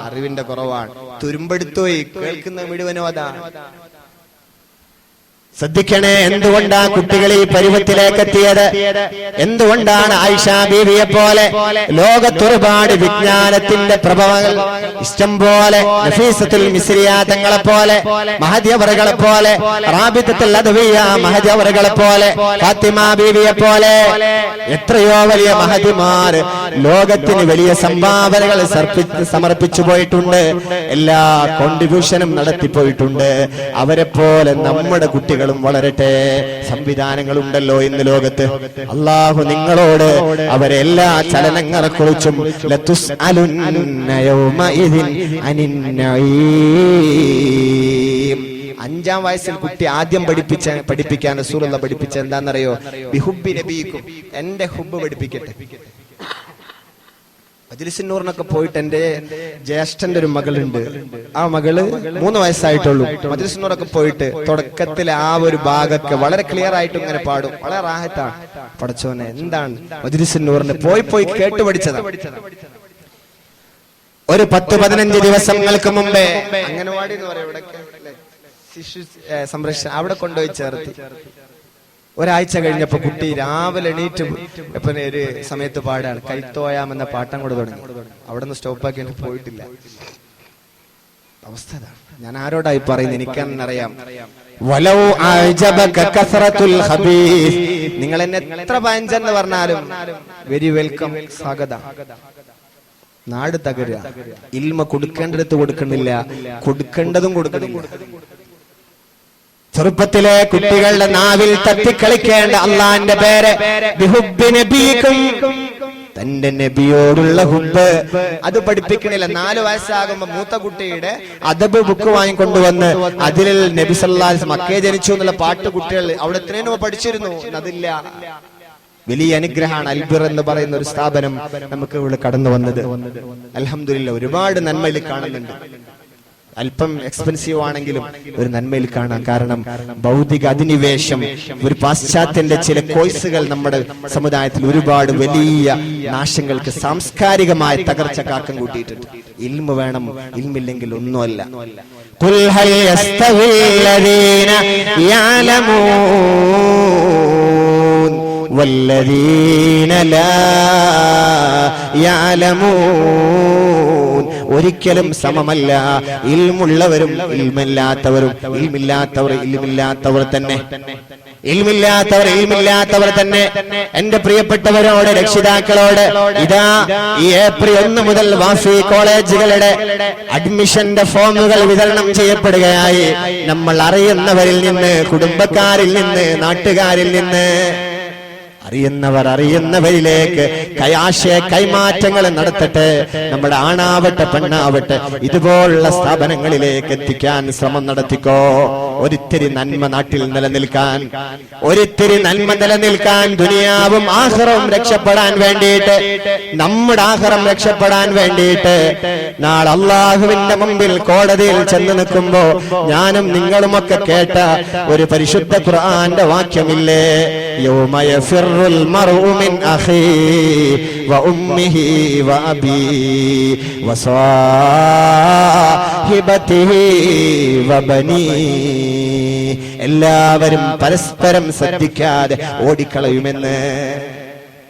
അറിവിന്റെ കുറവാണ്. തുരുമ്പെടുത്തോയി കേൾക്കുന്ന മുഴുവനോ അതാണ്. ശ്രദ്ധിക്കണേ, എന്തുകൊണ്ടാ കുട്ടികൾ ഈ പരുവത്തിലേക്ക് എത്തിയത്? എന്തുകൊണ്ടാണ് ആയിഷ ബീവിയെ പോലെ ലോകത്തൊരുപാട് വിജ്ഞാനത്തിന്റെ പ്രഭവങ്ങൾ ഇഷ്ടം പോലെ, നഫീസത്തുൽ മിസ്രിയ തങ്ങളെ പോലെ, മഹദി അവറുകളെ പോലെ, റാബിത്തത്തുൽ അദവിയ മഹദി അവറുകളെ പോലെ, ഫാത്തിമ ബീവിയെ പോലെ എത്രയോ വലിയ മഹദിമാർ ലോകത്തിന് വലിയ സംഭാവനകൾ സമർപ്പിച്ചു പോയിട്ടുണ്ട്. എല്ലാ കോൺട്രിബ്യൂഷനും നടത്തിപ്പോയിട്ടുണ്ട്. അവരെ പോലെ നമ്മുടെ കുട്ടികൾ വളരട്ടെ. സംവിധാനങ്ങളുണ്ടല്ലോ ഇന്ന് ലോകത്ത്. അള്ളാഹു നിങ്ങളോട് അവരെ എല്ലാ ചലനങ്ങളെ കുറിച്ചും 5-ാം വയസ്സിൽ കുട്ടി ആദ്യം പഠിപ്പിക്കാൻ റസൂലുള്ളാഹി പഠിപ്പിച്ച എന്താണെന്നറിയോ? ബിഹുബ്ബി നബീക്കും, എന്റെ ഹുബ്ബ് പഠിപ്പിക്കട്ടെ. മജ്ലിസുന്നൂറിനൊക്കെ പോയിട്ട് എന്റെ ജ്യേഷ്ഠന്റെ ഒരു മകളുണ്ട്, ആ മകള് 3 വയസ്സായിട്ടുള്ളൂ. മജ്ലിസുന്നൂറൊക്കെ പോയിട്ട് തുടക്കത്തിൽ ആ ഒരു ഭാഗമൊക്കെ വളരെ ക്ലിയർ ആയിട്ട് ഇങ്ങനെ പാടും. വളരെ റാഹത്താണ്. പടച്ചോനെ, എന്താണ് മജ്ലിസുന്നൂറിന് പോയി കേട്ടു പഠിച്ചതാ. ഒരു 10-15 ദിവസങ്ങൾക്ക് മുമ്പേ അംഗനവാടി എന്ന് പറയും ഇവിടൊക്കെ, ശിശു സംരക്ഷണം, അവിടെ കൊണ്ടുപോയി ചേർത്തി. ഒരാഴ്ച കഴിഞ്ഞപ്പോ കുട്ടി രാവിലെ എണീറ്റ് ഒരു സമയത്ത് പാടാണ് കൈത്തോയാം എന്ന പാട്ടം കൂടെ തുടങ്ങി. അവിടെ നിന്ന് സ്റ്റോപ്പാക്കി എനിക്ക് പോയിട്ടില്ല. അവസ്ഥ അതാണ്. ഞാൻ ആരോടായി പറയുന്നത്? എനിക്കറിയാം. നിങ്ങൾ എന്നെ എത്ര പഞ്ചെന്ന് പറഞ്ഞാലും വെരി വെൽക്കം, സ്വാഗതം. നാട് തകരുക. ഇൽമ കൊടുക്കേണ്ടടുത്ത് കൊടുക്കണില്ല, കൊടുക്കേണ്ടതും കൊടുക്കണില്ല. ചെറുപ്പത്തിലെ കുട്ടികളുടെ നാവിൽ തട്ടിക്കളിക്കേണ്ട അള്ളാന്റെ പേര് ബിഹുബ്ബി നബീക്കും, തന്റെ നബിയോടുള്ള ഹുബ്ബ്, അത് പഠിപ്പിക്കണില്ല. 4 വയസ്സാകുമ്പോ മൂത്ത കുട്ടിയുടെ അദബ് ബുക്ക് വാങ്ങിക്കൊണ്ടുവന്ന് അതിൽ നബി സല്ലല്ലാഹു അലൈഹി വസല്ലം മക്കയെ ജനിച്ചു എന്നുള്ള പാട്ട് കുട്ടികൾ അവിടെ എത്രയോ പഠിച്ചിരുന്നു. അതില്ല. വലിയ അനുഗ്രഹമാണ് അൽബിർ എന്ന് പറയുന്ന ഒരു സ്ഥാപനം നമുക്ക് ഇവിടെ കടന്നു വന്നത്. അൽഹംദുലില്ലാഹ്, ഒരുപാട് നന്മയിൽ കാണുന്നുണ്ട്. അല്പം എക്സ്പെൻസീവ് ആണെങ്കിലും ഒരു നന്മയിൽ കാണാം. കാരണം ഭൗതിക അധിനിവേശം, ഒരു പാശ്ചാത്യന്റെ ചില കോഴ്സുകൾ നമ്മുടെ സമുദായത്തിൽ ഒരുപാട് വലിയ നാശങ്ങൾക്ക്, സാംസ്കാരികമായ തകർച്ച കാക്കം കൂട്ടിയിട്ടുണ്ട്. ഇൽമ വേണം, ഇൽമില്ലെങ്കിൽ ഒന്നുമല്ല. ഖുൽ ഹൽ യസ്തവില്ലദീന യഅലമൂൻ വല്ലദീന ലാ യഅലമൂൻ. ഒരിക്കലും സമമല്ല ഇൽമുള്ളവരും ഇൽമില്ലാത്തവരും. ഇൽമില്ലാത്തവർ തന്നെ, ഇൽമില്ലാത്തവർ തന്നെ. എന്റെ പ്രിയപ്പെട്ടവരോട്, രക്ഷിതാക്കളോട്, ഇതാ ഈ ഏപ്രിൽ 1 മുതൽ വാഫി കോളേജുകളുടെ അഡ്മിഷന്റെ ഫോമുകൾ വിതരണം ചെയ്യപ്പെടുകയായി. നമ്മൾ അറിയുന്നവരിൽ നിന്ന്, കുടുംബക്കാരിൽ നിന്ന്, നാട്ടുകാരിൽ നിന്ന്, അറിയുന്നവരിലേക്ക് ആശയ കൈമാറ്റങ്ങൾ നടത്തട്ടെ. നമ്മുടെ ആണാവട്ടെ പെണ്ണാവട്ടെ ഇതുപോലുള്ള സ്ഥാപനങ്ങളിലേക്ക് എത്തിക്കാൻ ശ്രമം നടത്തിക്കോ. ഒരിത്തിരി നന്മ നാട്ടിൽ നിലനിൽക്കാൻ, ദുനിയാവും ആഖിറവും രക്ഷപ്പെടാൻ വേണ്ടിയിട്ട്, നമ്മുടെ ആഖിറം രക്ഷപ്പെടാൻ വേണ്ടിയിട്ട് നാളെ അള്ളാഹുവിന്റെ മുമ്പിൽ കോടതിയിൽ ചെന്ന് നിൽക്കുമ്പോ ഞാനും നിങ്ങളുമൊക്കെ കേട്ട ഒരു പരിശുദ്ധ ഖുർആന്റെ വാക്യമില്ലേ? യൗമ യഫിറുൽ മർഉ മിൻ അഖീഹി വഉമ്മിഹി വഅബീഹി വസാഹിബതിഹി വബനീഹി. എല്ലാവരും പരസ്പരം ശ്രദ്ധിക്കാതെ ഓടിക്കളയുമെന്ന്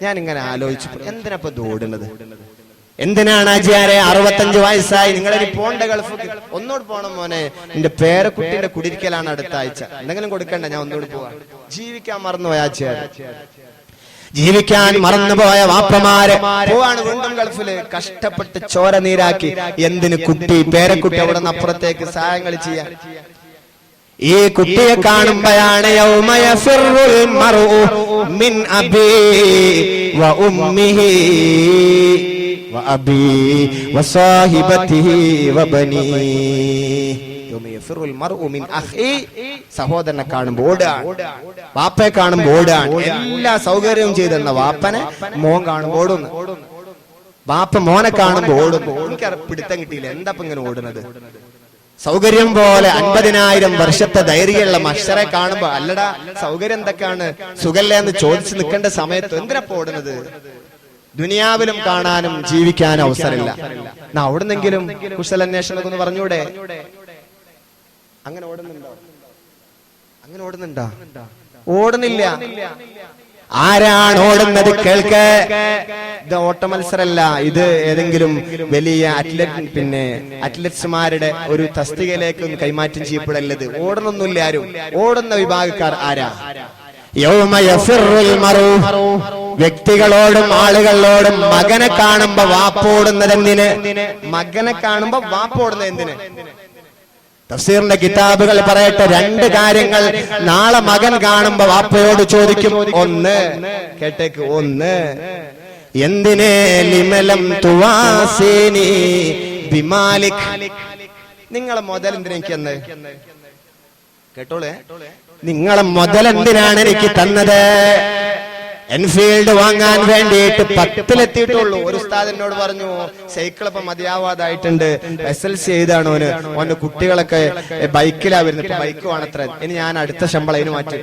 ഞാനിങ്ങനെ ആലോചിച്ചു. എന്തിനപ്പോ ഓടുന്നത്? എന്തിനാണ് ആചാര്യ? 65 വയസ്സായി, നിങ്ങളൊരു പോണ്ട ഗൾഫ്, ഒന്നുകൂടെ പോണം മോനെ. എന്റെ പേരക്കുട്ടിയുടെ കുടിരിക്കലാണ് അടുത്ത ആഴ്ച, എന്തെങ്കിലും കൊടുക്കണ്ട, ഞാൻ ഒന്നുകൂടി പോവാ. ജീവിക്കാൻ മറന്നുപോയ ആചാര്യ, ജീവിക്കാൻ മറന്നുപോയ വാപ്പമാര് പോവാണ് വീണ്ടും ഗൾഫില്, കഷ്ടപ്പെട്ട് ചോര നീരാക്കി. എന്തിന്? കുട്ടി, പേരക്കുട്ടി അവിടെ നിന്ന് അപ്പുറത്തേക്ക് സഹായങ്ങൾ ചെയ്യാൻ. ഈ കുട്ടിയെ കാണുമ്പോഴാണ് യൗമ യഫിറുൽ മർഉ മിൻ അബീഹി വ ഉമ്മിഹി. വഅബീ വസാഹിബതിഹി വബനീ. സഹോദരനെ കാണുമ്പോൾ ഓടാൻ, വാപ്പയെ കാണുമ്പോൾ ഓടാൻ. എല്ലാ സൗകര്യവും ചെയ്തെന്ന വാപ്പനെ മോൻ കാണുമ്പോൾ ഓടുന്നു, വാപ്പ മോനെ കാണുമ്പോൾ ഓടുന്നു. എനിക്ക് പിടുത്തം കിട്ടിയില്ല, എന്താ ഇങ്ങനെ ഓടുന്നത്? സൗകര്യം പോലെ 50,000 വർഷത്തെ ധൈര്യമുള്ള മഷറെ കാണുമ്പോ അല്ലടാ സൗകര്യം എന്തൊക്കെയാണ്, സുഖല്ല എന്ന് ചോദിച്ചു നിൽക്കേണ്ട സമയത്ത് എന്തിനാ ഓടുന്നത്? ദുനിയാവിലും കാണാനും ജീവിക്കാനും അവസരമില്ല. അവിടുന്നെങ്കിലും കുശലന്വേഷണം ഒന്ന് പറഞ്ഞൂടെ? അങ്ങനെ ഓടുന്നുണ്ടോ? അങ്ങനെ ഓടുന്നുണ്ടോ? ഓടുന്നില്ല. ആരാണ് ഓടുന്നത്? കേൾക്ക്, ഇത് ഓട്ട മത്സരമല്ല, ഇത് ഏതെങ്കിലും വലിയ അത്ലറ്റ്സുമാരുടെ ഒരു തസ്തികയിലേക്ക് കൈമാറ്റം ചെയ്യപ്പെടല്ലത്. ഓടണമൊന്നുമില്ല ആരും. ഓടുന്ന വിഭാഗക്കാർ ആരാ? വ്യക്തികളോടും ആളുകളോടും മകനെ കാണുമ്പോ വാപ്പോടുന്നത് എന്തിന്? മകനെ കാണുമ്പോ വാപ്പോടുന്നത് എന്തിന്? തഫ്സീറിന്റെ കിതാബുകൾ പറയട്ടെ, 2 കാര്യങ്ങൾ നാളെ മകൻ കാണുമ്പോ വാപ്പയോട് ചോദിക്കും. ഒന്ന് കേട്ടേക്ക്, ഒന്ന് എന്തിനെ ലിമലം തുവാസീനി ബിമാലിക്, നിങ്ങളെ മുതൽ എന്തിനെനിക്കെന്ന് കേട്ടോളെ, നിങ്ങളെ മുതൽ എന്തിനാണ് എനിക്ക് തന്നത്? എൻഫീൽഡ് വാങ്ങാൻ വേണ്ടിയിട്ട് 10-ലെത്തിയിട്ടുള്ളൂ. ഒരു ഉസ്താദ് എന്നോട് പറഞ്ഞു, സൈക്കിൾ ഇപ്പൊ മതിയാവാതായിട്ടുണ്ട്, SLC എഴുതാണ് ഓന് കുട്ടികളൊക്കെ ബൈക്കിലാ വരുന്നത്, ഇപ്പൊ ബൈക്ക് വേണത്ര, ഇനി ഞാൻ അടുത്ത ശമ്പളം അതിന് മാറ്റി.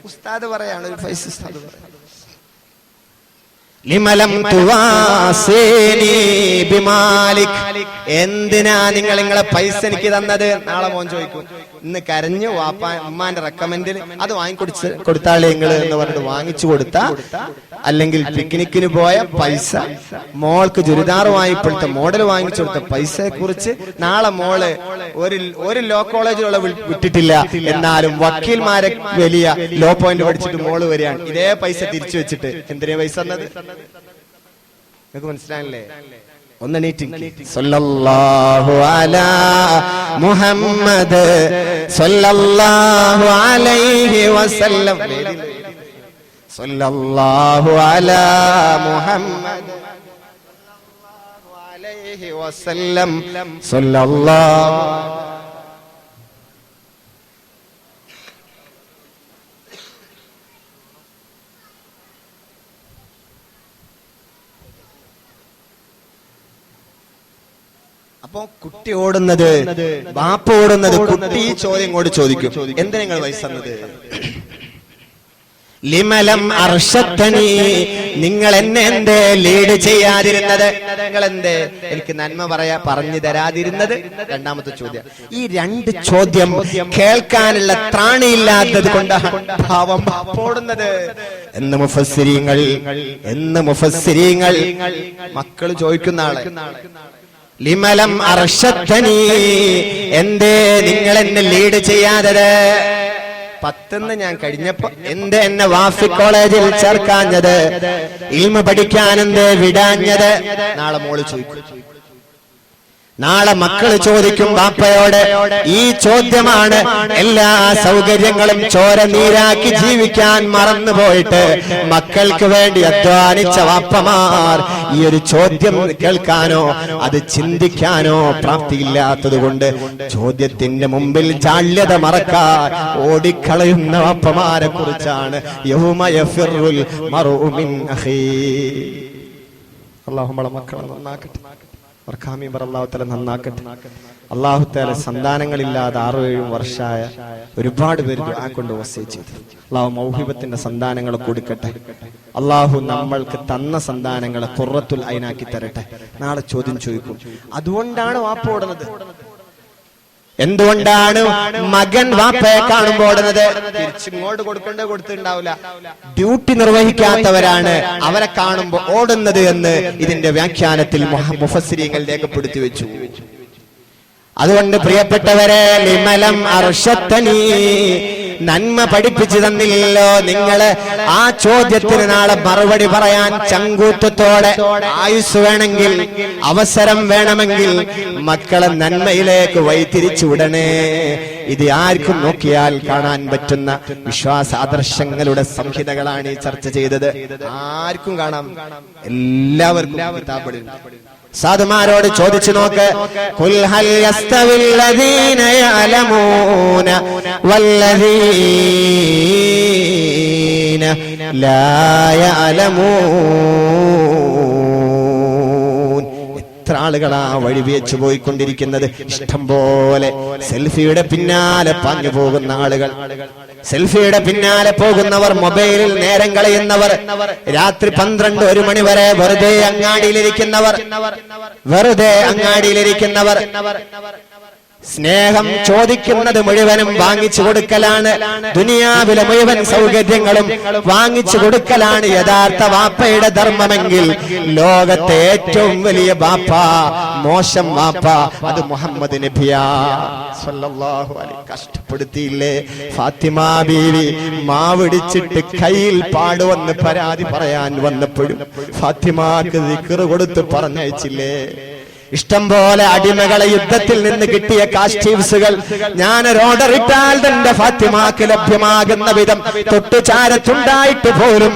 ഉസ്താദ് പറയാണ്, ഒരു ഫൈസ് ഉസ്താദ് പറയാം, ലിമലം തുവാസീനി ബിമാലിക്, എന്തിനാ നിങ്ങൾ നിങ്ങളെ പൈസ എനിക്ക് തന്നത്? നാളെ മോൻ ചോദിക്കും. ഇന്ന് കരഞ്ഞു വാപ്പ ഉമ്മാന്റെ റെക്കമെൻഡിൽ അത് കൊടുത്താളെ നിങ്ങൾ എന്ന് പറഞ്ഞിട്ട് വാങ്ങിച്ചു കൊടുത്ത, അല്ലെങ്കിൽ പിക്നിക്കിന് പോയ പൈസ, മോൾക്ക് ചുരിദാർ വാങ്ങിപ്പോഴത്തെ മോഡൽ വാങ്ങിച്ചു കൊടുത്ത പൈസയെ കുറിച്ച് നാളെ മോള് ഒരു ലോ കോളേജിലുള്ള വിട്ടിട്ടില്ല, എന്നാലും വക്കീൽമാരെ വലിയ ലോ പോയിന്റ് പഠിച്ചിട്ട് മോള് വരികയാണ്, ഇതേ പൈസ തിരിച്ചു വെച്ചിട്ട്. എന്തിനാ പൈസ തന്നത്? നിങ്ങൾക്ക് മനസ്സിലായില്ലേ? ഒന്നെണീറ്റ് സല്ലല്ലാഹു അലാ മുഹമ്മദ് സല്ലല്ലാഹു അലൈഹി വസല്ലം, സല്ലല്ലാഹു അലാ മുഹമ്മദ് സല്ലല്ലാഹു അലൈഹി വസല്ലം, സല്ലല്ലാഹു. അപ്പൊ കുട്ടി ഓടുന്നത്, ബാപ്പ ഓടുന്നത്, കുട്ടി ഈ ചോദ്യം ഇങ്ങോട്ട് ചോദിക്കും, എന്തിനാ നിങ്ങൾ പൈസ തന്നത്? ലിമലം അർശത്തനി, നിങ്ങൾ എന്നെ എന്തേ ലീഡ് ചെയ്യാതിരുന്നത്? നിങ്ങൾ എന്തേ എനിക്ക് നന്മ പറഞ്ഞു തരാതിരുന്നത്? രണ്ടാമത്തെ ചോദ്യം. ഈ 2 ചോദ്യം കേൾക്കാനുള്ള ത്രാണിയില്ലാത്തത് കൊണ്ടാണ് പാവം ഓടുന്നത് എന്ന് മുഫസ്സിരീങ്ങൾ മക്കൾ ചോദിക്കുന്ന ആള്. ലിമലം അർശത്തനി, എന്തേ നിങ്ങൾ എന്നെ ലീഡ് ചെയ്യാതത്? 10 ഞാൻ കഴിഞ്ഞപ്പോ എന്തേ എന്നെ വാഫി കോളേജിൽ ചേർക്കാഞ്ഞത്? ഇൽമ പഠിക്കാൻ എന്തേ വിടാഞ്ഞത്? നാളെ മോള് ചോദിക്കും, നാളെ മക്കള് ചോദിക്കും ബാപ്പയോട്. ഈ ചോദ്യമാണ് എല്ലാ സൗകര്യങ്ങളും ചോര നീരാക്കി ജീവിക്കാൻ മറന്നുപോയിട്ട് മക്കൾക്ക് വേണ്ടി അധ്വാനിച്ച വാപ്പമാർ ഈ ഒരു ചോദ്യം കേൾക്കാനോ അത് ചിന്തിക്കാനോ പ്രാപ്തിയില്ലാത്തത് കൊണ്ട് ചോദ്യത്തിന്റെ മുമ്പിൽ ജാള്യത മറക്കാൻ ഓടിക്കളയുന്ന വാപ്പമാരെ കുറിച്ചാണ് യൗമ യഫിറുൽ മർഉ മിൻ അഖീ. അല്ലാഹു നമ്മളെ മക്കളെ നന്നാക്കട്ടെ, നന്നാക്കട്ടെ. അല്ലാഹു തആല സന്താനങ്ങളില്ലാതെ 6-7 വർഷമായ ഒരുപാട് പേര് ദുആ കൊണ്ട് വസിയത്ത് ചെയ്തു. അല്ലാഹു മൗഹിബത്തിന്റെ സന്താനങ്ങളെ കൊടുക്കട്ടെ. അല്ലാഹു നമ്മൾക്ക് തന്ന സന്താനങ്ങളെ ഖുർറത്തുൽ ഐനാക്കി തരട്ടെ. നാളെ ചോദ്യം ചോദിക്കും. അതുകൊണ്ടാണ് വാപ്പ ഓടുന്നത്. എന്തുകൊണ്ടാണ് മകൻ വാപ്പയെ കാണുമ്പോൾ ഓടുന്നത്? തിരിച്ചിങ്ങോട്ട് കൊടുത്തിട്ടുണ്ടാവില്ല. ഡ്യൂട്ടി നിർവഹിക്കാത്തവരാണ് അവരെ കാണുമ്പോൾ ഓടുന്നത് എന്ന് ഇതിന്റെ വ്യാഖ്യാനത്തിൽ മുഫസ്സിരീങ്ങൾ രേഖപ്പെടുത്തി വെച്ചു. അതുകൊണ്ട് പ്രിയപ്പെട്ടവരെ, ലിമലം അർശത്തനി, നന്മ പഠിപ്പിച്ചു തന്നില്ലല്ലോ നിങ്ങള്. ആ ചോദ്യത്തിന് നാളെ മറുപടി പറയാൻ ചങ്കൂറ്റത്തോടെ ആയുസ് വേണമെങ്കിൽ, അവസരം വേണമെങ്കിൽ മക്കളെ നന്മയിലേക്ക് വഴിതിരിച്ചു വിടണേ ഇത് ആർക്കും നോക്കിയാൽ കാണാൻ പറ്റുന്ന വിശ്വാസാദർശങ്ങളുടെ സംഹിതകളാണ് ഈ ചർച്ച ചെയ്തത്. ആർക്കും കാണാം, എല്ലാവർക്കും കിതാബുകളുണ്ട്. സാധുമാരോട് ചോദിച്ചു നോക്ക്, ഖുൽ ഹൽ യസ്തവിൽ ലദീന യഅലമൂന വല്ലദീന ലാ യഅലമൂൻ. എത്ര ആളുകളാ വഴി വെച്ചു പോയിക്കൊണ്ടിരിക്കുന്നത്. ഇഷ്ടം പോലെ സെൽഫിയുടെ പിന്നാലെ പാഞ്ഞു പോകുന്ന ആളുകൾ, സെൽഫിയുടെ പിന്നാലെ പോകുന്നവർ, മൊബൈലിൽ നേരം കളയുന്നവർ, രാത്രി 12-1 മണി വരെ വെറുതെ അങ്ങാടിയിലിരിക്കുന്നവർ, സ്നേഹം ചോദിക്കുന്നത് മുഴുവനും വാങ്ങിച്ചു കൊടുക്കലാണ്. ദുനിയാവിലെ മുഴുവൻ സൗകര്യങ്ങളും വാങ്ങിച്ചു കൊടുക്കലാണ് യഥാർത്ഥ വാപ്പയുടെ ധർമ്മമെങ്കിൽ ലോകത്തെ ഏറ്റവും വലിയ വാപ്പ, മോശം വാപ്പ, അത് മുഹമ്മദ് നബിയാ സല്ലല്ലാഹു അലൈഹി. കഷ്ടപ്പെടുത്തിയില്ലേ ഫാത്തിമ ബീവി? മാവിടിച്ചിട്ട് കയ്യിൽ പാടുവന്ന് പരാതി പറയാൻ വന്നപ്പോഴും ഫാത്തിമാക്ക് ദിക്ർ കൊടുത്ത് പറഞ്ഞയച്ചില്ലേ? ഇഷ്ടം പോലെ അടിമകളെ യുദ്ധത്തിൽ നിന്ന് കിട്ടിയ കാസ്റ്റീവ്സുകൾ ഞാനൊരു ഓർഡർ ഇട്ടാൽ തന്റെ ഫാത്തിമാക്ക് ലഭ്യമാകുന്ന വിധം തൊട്ടുചാരത്തുണ്ടായിട്ട് പോലും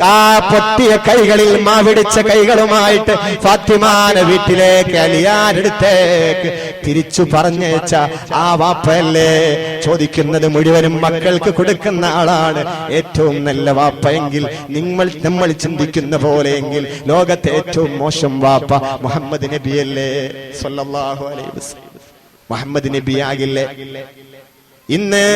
ആ പൊട്ടിയ കൈകളിൽ, മാവിടിച്ച കൈകളുമായിട്ട് ഫാത്തിമാനെ വീട്ടിലേക്ക്, അലിയാരടുത്തേക്ക് തിരിച്ചു പറഞ്ഞയച്ച ആ വാപ്പയല്ലേ ചോദിക്കുന്നത് മുഴുവനും മക്കൾക്ക് കൊടുക്കുന്ന ആളാണ് ഏറ്റവും നല്ല വാപ്പയെങ്കിൽ? നമ്മൾ ചിന്തിക്കുന്ന പോലെയെങ്കിൽ ലോകത്തെ ഏറ്റവും മോശം വാപ്പ മുഹമ്മദ് നബിയല്ലേ സ്വല്ലല്ലാഹു അലൈഹി വസല്ലം? മുഹമ്മദ് നബിയാകില്ലേ? ഇന്ന്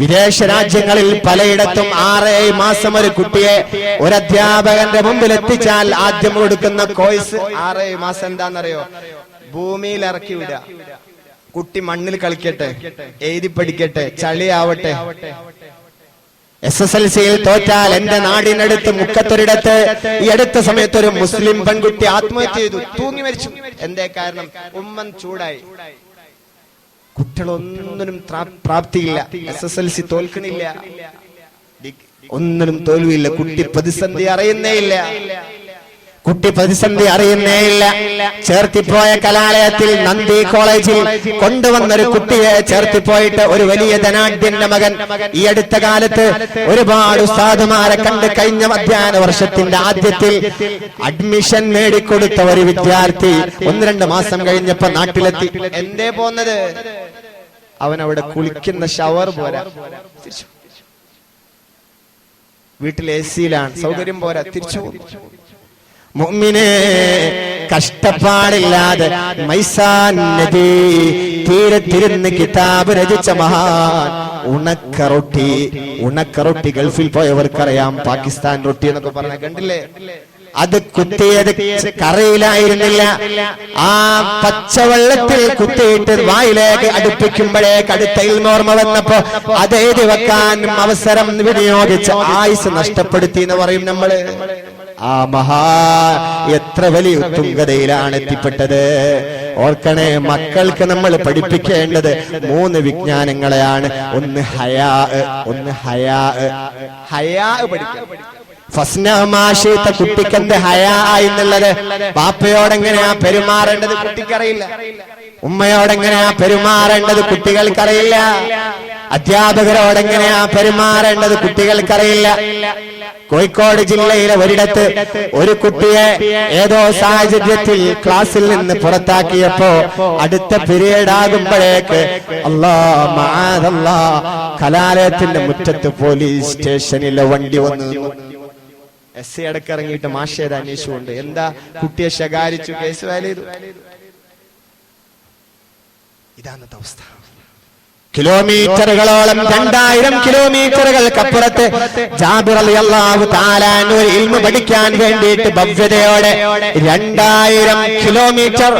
വിദേശ രാജ്യങ്ങളിൽ പലയിടത്തും 6 മാസം ഒരു കുട്ടിയെ ഒരു അധ്യാപകന്റെ മുമ്പിൽ എത്തിച്ചാൽ ആദ്യം കൊടുക്കുന്ന കോഴ്സ് 6 മാസം എന്താണെന്നറിയോ? ഭൂമിയിൽ ഇറക്കി വിടുക. കുട്ടി മണ്ണിൽ കളിക്കട്ടെ, എഴുതി പഠിക്കട്ടെ, ചളിയാവട്ടെ. SSLC-യിൽ തോറ്റാൽ എന്റെ നാടിനടുത്ത് മുക്കത്തൊരിടത്ത് ഈ അടുത്ത സമയത്ത് ഒരു മുസ്ലിം പെൺകുട്ടി ആത്മഹത്യ ചെയ്തു, തൂങ്ങി മരിച്ചു. എന്തേ കാരണം? ഉമ്മൻ ചൂടായി. കുട്ടികളൊന്നിനും പ്രാപ്തിയില്ല, SSLC തോൽക്കണില്ല, ഒന്നിനും തോൽവിയില്ല. കുട്ടി പ്രതിസന്ധി അറിയുന്നേയില്ല. ചേർത്തിപ്പോയ കലാലയത്തിൽ നന്ദി കോളേജിൽ കൊണ്ടുവന്നൊരു കുട്ടിയെ ചേർത്തിപ്പോയിട്ട് ഒരു വലിയ ധനാഢ്യന്റെ മകൻ ഈ അടുത്ത കാലത്ത് ഒരുപാട് ഉസ്താദുമാരെ കണ്ട് കഴിഞ്ഞ അധ്യയന വർഷത്തിന്റെ ആദ്യത്തിൽ അഡ്മിഷൻ നേടിക്കൊടുത്ത ഒരു വിദ്യാർത്ഥി 1-2 മാസം കഴിഞ്ഞപ്പോ നാട്ടിലെത്തി. എന്തേ പോന്നത്? അവൻ അവിടെ കുളിക്കുന്ന ഷവർ പോരാ, വീട്ടിൽ AC-യിലാണ്, സൗകര്യം പോരാ, തിരിച്ചു. മുഅ്മിനേ, കഷ്ടപ്പാടില്ലാതെ മൈസാൻ നബി തീരത്തിരുന്ന് കിതാബ് രചിച്ച മഹാൻ. ഉണക്കറൊട്ടി ഗൾഫിൽ പോയവർക്കറിയാം, പാകിസ്ഥാൻ റൊട്ടി എന്നൊക്കെ പറഞ്ഞ കണ്ടില്ലേ? അത് കുത്തിയത് കറിയിലായിരുന്നില്ല, ആ പച്ചവെള്ളത്തിൽ കുത്തിയിട്ട് വായിലേക്ക് അടുപ്പിക്കുമ്പോഴേക്ക് അടുത്ത ഇൽമോർമ്മ വന്നപ്പോ അത് എഴുതി വെക്കാനും അവസരം വിനിയോഗിച്ച ആയുസ് നഷ്ടപ്പെടുത്തി എന്ന് പറയും നമ്മള്. ആ മഹാ എത്ര വലിയ ഉത്തുംഗതയിലാണ് എത്തിപ്പെട്ടത്. ഓർക്കണേ, മക്കൾക്ക് നമ്മൾ പഠിപ്പിക്കേണ്ടത് 3 വിജ്ഞാനങ്ങളെയാണ്. ഒന്ന് ഹയാ പഠിക്കണം. ഫസ്നമാശീത്ത കുട്ടിക്ക് എന്ത് ഹയാ എന്നുള്ളത്, ബാപ്പയോടെങ്ങനെയാ പെരുമാറേണ്ടത് കുട്ടിക്കറിയില്ല, ഉമ്മയോടെങ്ങനെയാ പെരുമാറേണ്ടത് കുട്ടികൾക്കറിയില്ല, അധ്യാപകരോടെങ്ങനെയാ പെരുമാറേണ്ടത് കുട്ടികൾക്കറിയില്ല. കോഴിക്കോട് ജില്ലയിലെ ഒരിടത്ത് ഒരു കുട്ടിയെ ഏതോ സാഹചര്യത്തിൽ ക്ലാസ്സിൽ നിന്ന് പുറത്താക്കിയപ്പോ അടുത്ത പീരീഡ് ആകുമ്പോഴേക്ക് കലാലയത്തിന്റെ മുറ്റത്ത് പോലീസ് സ്റ്റേഷനിലെ വണ്ടി വന്നു. SI അടക്കിറങ്ങിയിട്ട് മാഷേത് അന്വേഷിച്ചുകൊണ്ട് എന്താ കുട്ടിയെ ശകാരിച്ചു, കേസ് ഫയൽ ചെയ്തു. ഇതാണത്തെ അവസ്ഥ. കിലോമീറ്ററുകളോളം 2000 കിലോമീറ്ററുകൾക്കപ്പുറത്ത് ജാബിർ റളിയല്ലാഹു തആല അൻഹു ഇൽമു പഠിക്കാൻ വേണ്ടിയിട്ട് ഭവ്യതയോടെ 2000 കിലോമീറ്റർ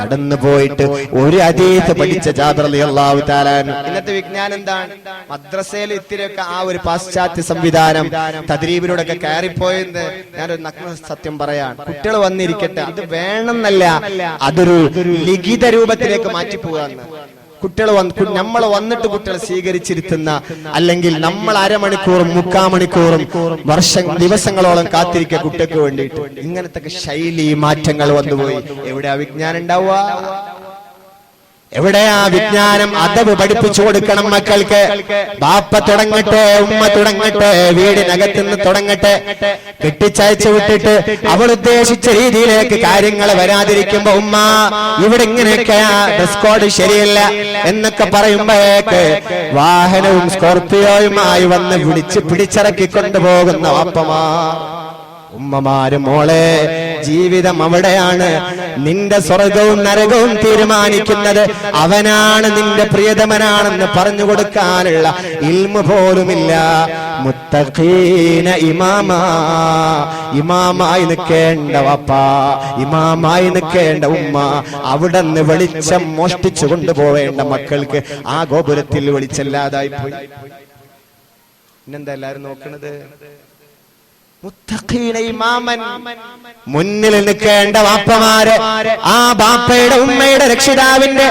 നടന്നു പോയിട്ട് ഒരു ഹദീസ് പഠിച്ച ജാബിർ റളിയല്ലാഹു തആല. ഇന്നത്തെ വിജ്ഞാനം എന്താണ്? മദ്രസയിൽ ഇത്തിരിയൊക്കെ ആ ഒരു പാശ്ചാത്യ സംവിധാനം തദ്രീബിലൂടെ ഒക്കെ കയറിപ്പോയെന്ന് ഞാനൊരു നഗ്ന സത്യം പറയാൻ. കുട്ടികൾ വന്നിരിക്കട്ടെ, അത് വേണമെന്നല്ല, അതൊരു ലിഖിത രൂപത്തിലേക്ക് മാറ്റിപ്പോകാന്ന്. കുട്ടികൾ നമ്മൾ വന്നിട്ട് കുട്ടികളെ സ്വീകരിച്ചിരുത്തുന്ന, അല്ലെങ്കിൽ നമ്മൾ അരമണിക്കൂറും 3/4 മണിക്കൂറും ദിവസങ്ങളോളം കാത്തിരിക്കുക കുട്ടികൾക്ക് വേണ്ടിയിട്ട്. ഇങ്ങനത്തെ ശൈലി മാറ്റങ്ങൾ വന്നുപോയി. എവിടെ വിജ്ഞാനം ഉണ്ടാവുക? എവിടെയാ വിജ്ഞാനം? അദബ് പഠിപ്പിച്ചു കൊടുക്കണം മക്കൾക്ക്. ബാപ്പ തുടങ്ങട്ടെ, ഉമ്മ തുടങ്ങട്ടെ, വീടിനകത്തുനിന്ന് തുടങ്ങട്ടെ. കെട്ടിച്ചയച്ചു വിട്ടിട്ട് അവൾ ഉദ്ദേശിച്ച രീതിയിലേക്ക് കാര്യങ്ങൾ വരാതിരിക്കുമ്പോ ഉമ്മ ഇവിടെ ഇങ്ങനെയൊക്കെയാ, ഡ്രസ് കോഡ് ശരിയല്ല എന്നൊക്കെ പറയുമ്പോഴേക്ക് വാഹനവും സ്കോർപിയോയുമായി വന്ന് പിടിച്ചിറക്കി കൊണ്ടുപോകുന്ന വാപ്പമാ ഉമ്മമാര്, മോളെ ജീവിതം അവിടെയാണ്. നിന്റെ സ്വർഗവും നരകവും തീരുമാനിക്കുന്നത് അവനാണ്, നിന്റെ പ്രിയതമനാണെന്ന് പറഞ്ഞു കൊടുക്കാനുള്ള ഇൽമു പോലുമില്ല. മുത്തഖീന ഇമാമാ, ഇമാമായി നിൽക്കേണ്ട വാപ്പ, ഇമാമായി നിൽക്കേണ്ട ഉമ്മ, അവിടെ നിന്ന് വെളിച്ചം മോഷ്ടിച്ചു കൊണ്ടുപോവേണ്ട മക്കൾക്ക് ആ ഗോപുരത്തിൽ വെളിച്ചല്ലാതായി പോയി. പിന്നെന്താ എല്ലാരും നോക്കണത്? മുത്തഖീന ഇമാമൻ, മുന്നിൽ നിൽക്കേണ്ട വാപ്പമാര്, ആ ബാപ്പയുടെ ഉമ്മയുടെ രക്ഷിതാവിന്റെ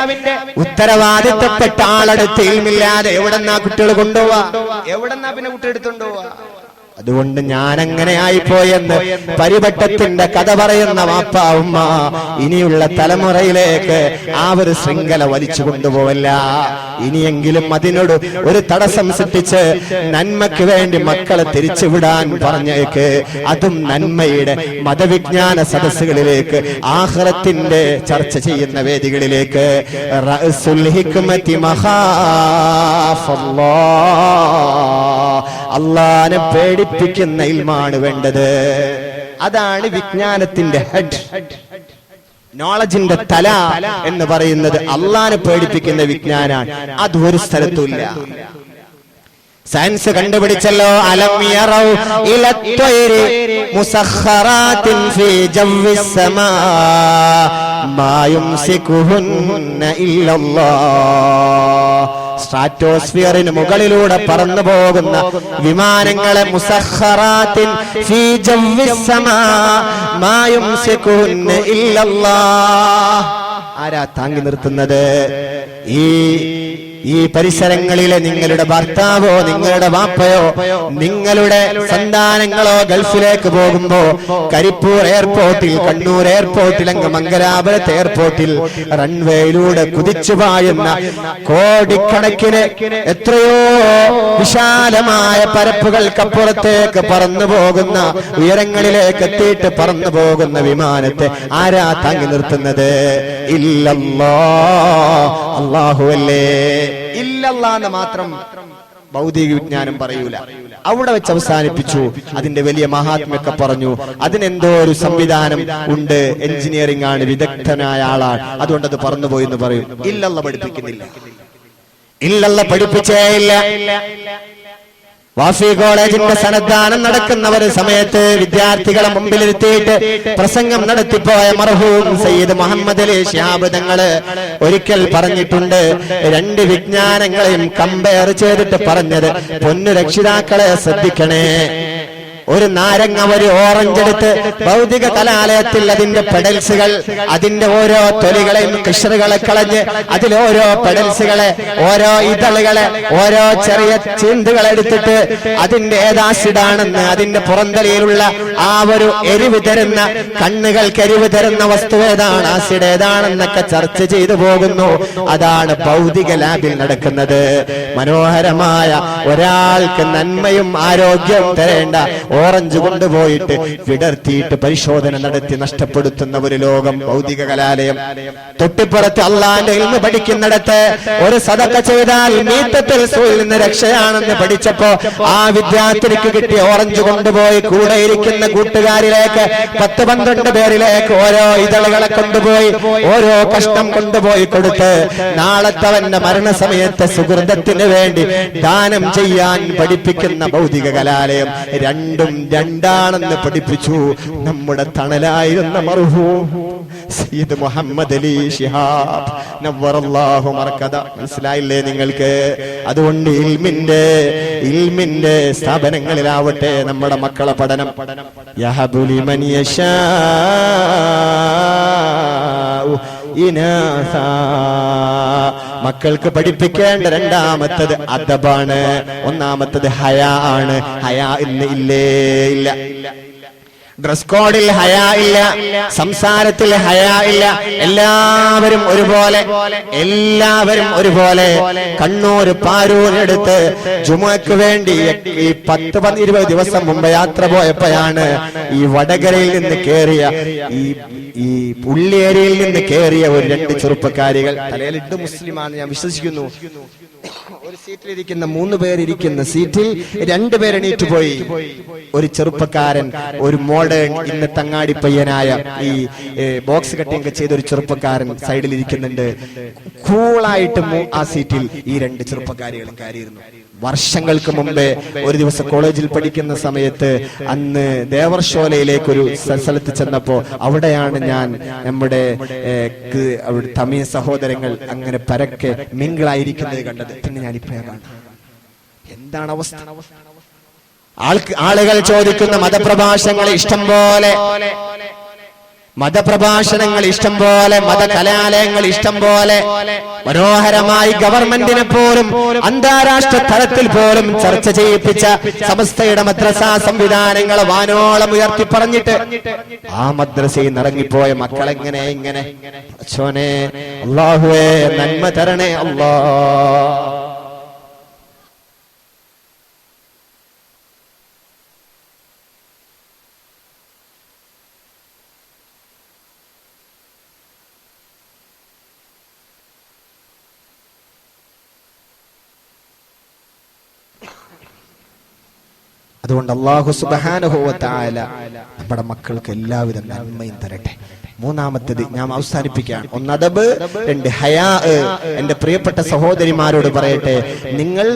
ഉത്തരവാദിത്തപ്പെട്ട ആളെടുത്ത് ഇൽമില്ലാതെ എവിടെന്നാ കുട്ടികൾ കൊണ്ടുപോവാ? എവിടെന്നാ പിന്നെ കുട്ടി എടുത്തുകൊണ്ടുപോവാ? അതുകൊണ്ട് ഞാൻ അങ്ങനെ ആയിപ്പോയെന്ന് പരിപട്ടത്തിന്റെ കഥ പറയുന്ന വാപ്പ ഉമ്മ ഇനിയുള്ള തലമുറയിലേക്ക് ആ ഒരു ശൃംഖല വലിച്ചു കൊണ്ടുപോവല്ല. ഇനിയെങ്കിലും അതിനോട് ഒരു തടസ്സം സൃഷ്ടിച്ച് നന്മയ്ക്ക് വേണ്ടി മക്കളെ തിരിച്ചുവിടാൻ പറഞ്ഞേക്ക്. അതും നന്മയുടെ മതവിജ്ഞാന സദസ്സുകളിലേക്ക്, ആഖിറത്തിന്റെ ചർച്ച ചെയ്യുന്ന വേദികളിലേക്ക്. റഅസുൽ ഹിക്മതി മഖാഫല്ലാഹ്, അല്ലാഹനെ പേടിപ്പിക്കുന്ന ഇൽമാണ് വേണ്ടത്. അതാണ് വിജ്ഞാനത്തിന്റെ ഹെഡ്, നോളജിന്റെ തല എന്ന് പറയുന്നത്. അല്ലാഹനെ പേടിപ്പിക്കുന്ന വിജ്ഞാനാണ്. അത് ഒരു സ്ഥലത്തുമില്ല. സയൻസ് കണ്ടുപിടിച്ചല്ലോ, അലം യറൗ ഇലത്വൈരി മുസഖറാത്തിൻ ഫീ ജവ്വിസ് സമാ മാ യുംസികുഹുന്ന ഇല്ലല്ലാഹ്. സ്ട്രാറ്റോസ്ഫിയറിന് മുകളിലൂടെ പറന്നു പോകുന്ന വിമാനങ്ങളെ മുസഖറാത്തിൻ ഫീ ജവ്വിസ് സമാ മാ യുംസികുഹുന്ന ഇല്ലല്ലാഹ്. ആരാ താങ്ങി നിർത്തുന്നത്? ഈ പരിസരങ്ങളിലെ നിങ്ങളുടെ ഭർത്താവോ നിങ്ങളുടെ വാപ്പയോ നിങ്ങളുടെ സന്താനങ്ങളോ ഗൾഫിലേക്ക് പോകുമ്പോ കരിപ്പൂർ എയർപോർട്ടിൽ, കണ്ണൂർ എയർപോർട്ടിൽ, അങ്ങ് മംഗലാപുരത്ത് എയർപോർട്ടിൽ റൺവേയിലൂടെ കുതിച്ചു പായുന്ന കോടിക്കണക്കിന് എത്രയോ വിശാലമായ പരപ്പുകൾക്കപ്പുറത്തേക്ക് പറന്നു പോകുന്ന, ഉയരങ്ങളിലേക്ക് എത്തിയിട്ട് പറന്നു പോകുന്ന വിമാനത്തെ ആരാ താങ്ങി നിർത്തുന്നത്? ഇല്ലല്ലാഹ്, അല്ലാഹുവല്ലേ. ഇല്ലല്ലാഹ് മാത്രം ഭൗതിക വിജ്ഞാനം പറയൂല. അവിടെ വെച്ച് അവസാനിപ്പിച്ചു. അതിന്റെ വലിയ മഹാത്മ്യൊക്കെ പറഞ്ഞു. അതിനെന്തോ ഒരു സംവിധാനം ഉണ്ട്, എഞ്ചിനീയറിംഗ് ആണ്, വിദഗ്ധനായ ആളാണ്, അതുകൊണ്ട് അത് പറന്നുപോയി എന്ന് പറയും. ഇല്ലല്ലാഹ് പഠിപ്പിക്കുന്നില്ല, ഇല്ലല്ലാഹ് പഠിപ്പിച്ചേ ഇല്ല. വാഫി കോളേജിന്റെ സന്നദ്ധാനം നടക്കുന്ന ഒരു സമയത്ത് വിദ്യാർത്ഥികളെ മുമ്പിലിരുത്തിയിട്ട് പ്രസംഗം നടത്തിപ്പോയ മർഹൂം സയ്യിദ് മുഹമ്മദ് അലി ശിഹാബ് തങ്ങള് ഒരിക്കൽ പറഞ്ഞിട്ടുണ്ട്, രണ്ട് വിജ്ഞാനങ്ങളെയും കമ്പയർ ചെയ്തിട്ട് പറഞ്ഞത്, പൊന്നു രക്ഷിതാക്കളെ ശ്രദ്ധിക്കണേ. ഒരു നാരങ്ങ, ഒരു ഓറഞ്ച് എടുത്ത് ഭൗതിക കലാലയത്തിൽ അതിന്റെ പെഡൽസുകൾ, അതിന്റെ ഓരോ തൊലികളെയും കിഷറുകളെ കളഞ്ഞ് അതിലോരോ പെഡൽസുകളെ, ഓരോ ഇതളുകളെ, ഓരോ ചെറിയ ചീന്തുകളെ എടുത്തിട്ട് അതിന്റെ ഏതാസിഡാണെന്ന്, അതിന്റെ പുറന്തലയിലുള്ള ആ ഒരു എരിവ് തരുന്ന, കണ്ണുകൾക്ക് എരിവ് തരുന്ന വസ്തു ഏതാണ്, ആസിഡ് ഏതാണെന്നൊക്കെ ചർച്ച ചെയ്തു പോകുന്നു. അതാണ് ഭൗതിക ലാബിൽ നടക്കുന്നത്. മനോഹരമായ ഒരാൾക്ക് നന്മയും ആരോഗ്യവും തരേണ്ട ഓറഞ്ച് കൊണ്ടുപോയിട്ട് വിടർത്തിയിട്ട് പരിശോധന നടത്തി നഷ്ടപ്പെടുത്തുന്ന ഒരു ലോകം ഭൗതിക കലാലയം. തൊട്ടിപ്പുറത്ത് അള്ളാന്റെ ഇൽമ് പഠിക്കുന്നിടത്ത് ഒരു സദഖ ചെയ്താൽ മീത്തത്തിൽ സൂയിൽ നിന്ന് രക്ഷയാണെന്ന് പഠിച്ചപ്പോ ആ വിദ്യാർത്ഥിക്ക് കിട്ടിയ ഓറഞ്ച് കൊണ്ടുപോയി കൂടെ ഇരിക്കുന്ന കൂട്ടുകാരിലേക്ക് 10-12 പേരിലേക്ക് ഓരോ ഇതളുകളെ കൊണ്ടുപോയി ഓരോ കഷ്ടം കൊണ്ടുപോയി കൊടുത്ത് നാളത്തവന്റെ മരണസമയത്തെ സുഹൃതത്തിന് വേണ്ടി ദാനം ചെയ്യാൻ പഠിപ്പിക്കുന്ന ഭൗതിക കലാലയം. രണ്ടും രണ്ടാണെന്ന് പഠിപ്പിച്ചു നമ്മുടെ തണലായിരുന്ന മർഹൂം സയ്യിദ് മുഹമ്മദ് അലി ശിഹാബ് നവ്വറല്ലാഹു മർകദ. മനസ്സിലായില്ലേ നിങ്ങൾക്ക്? അതുകൊണ്ട് ഇൽമിന്റെ സ്ഥാപനങ്ങളിലാവട്ടെ നമ്മുടെ മക്കളെ പഠനം. യഹബു ലിമൻ യശാഉ ഇനാസാ. മക്കൾക്ക് പഠിപ്പിക്കേണ്ട രണ്ടാമത്തത് അദബാണ്, ഒന്നാമത്തത് ഹയാ ആണ്. ഹയാ ഇല്ല. ഡ്രസ് കോഡിൽ ഹയാ ഇല്ല, സംസാരത്തിൽ ഹയാ ഇല്ല. എല്ലാവരും ഒരുപോലെ കണ്ണൂർ പാരൂരിനടുത്ത് ജുമുഅക്ക് വേണ്ടി ഈ 10-20 ദിവസം മുമ്പ് യാത്ര പോയപ്പോഴാണ് ഈ വടകരയിൽ നിന്ന് കേറിയ ഈ ഉള്ളിയേരിയിൽ നിന്ന് കേറിയ ഒരു 2 ചെറുപ്പക്കാരികൾ. തലയിലിട്ട് മുസ്ലിമാണ് ഞാൻ വിശ്വസിക്കുന്നു. ഒരു സീറ്റിലിരിക്കുന്ന 3 പേരിരിക്കുന്ന സീറ്റിൽ 2 പേർ എണീറ്റ് പോയി. ഒരു ചെറുപ്പക്കാരൻ, ഒരു മോഡേൺ ഇന്ന് തങ്ങാടി പയ്യനായ ഈ ബോക്സ് കട്ടിങ് ചെയ്ത ഒരു ചെറുപ്പക്കാരൻ സൈഡിൽ ഇരിക്കുന്നുണ്ട്. കൂളായിട്ട് ആ സീറ്റിൽ ഈ 2 ചെറുപ്പക്കാരികളും കയറിയിരുന്നു. വർഷങ്ങൾക്ക് മുമ്പേ ഒരു ദിവസം കോളേജിൽ പഠിക്കുന്ന സമയത്ത് അന്ന് ദേവർശോലയിലേക്ക് ഒരു സ്ഥലത്ത് ചെന്നപ്പോ അവിടെയാണ് ഞാൻ നമ്മുടെ തമിഴ് സഹോദരങ്ങൾ അങ്ങനെ പരക്കെ മിങ്കിളായിരിക്കുന്നത് കണ്ടത്. പിന്നെ ഞാനിപ്പോഴാണ് കാണുന്നത്. എന്താണ് അവസ്ഥ? ആളുകൾ ചോദിക്കുന്ന മതപ്രഭാഷണങ്ങൾ ഇഷ്ടം പോലെ, മതകലാലയങ്ങൾ ഇഷ്ടം പോലെ, മനോഹരമായി ഗവൺമെന്റിനെ പോലും അന്താരാഷ്ട്ര തലത്തിൽ പോലും ചർച്ച ചെയ്യിപ്പിച്ച സമസ്തയുടെ മദ്രസാ സംവിധാനങ്ങളെ വാനോളം ഉയർത്തി പറഞ്ഞിട്ട് ആ മദ്രസയിൽ നിറങ്ങിപ്പോയ മക്കളെങ്ങനെ ഇങ്ങനെ അച്ഛനെ അല്ലാഹുവേ നന്മ തരണേ അല്ലാ. അതുകൊണ്ട് അല്ലാഹു സുബ്ഹാനഹു വ തആല നമ്മുടെ മക്കൾക്ക് എല്ലാവിധ നന്മയും തരട്ടെ. മൂന്നാമത്തേത് ഞാൻ അവസാനിപ്പിക്കുകയാണ്. 1 അദബ്, 2 ഹയാ. എന്റെ പ്രിയപ്പെട്ട സഹോദരിമാരോട് പറയട്ടെ, നിങ്ങൾ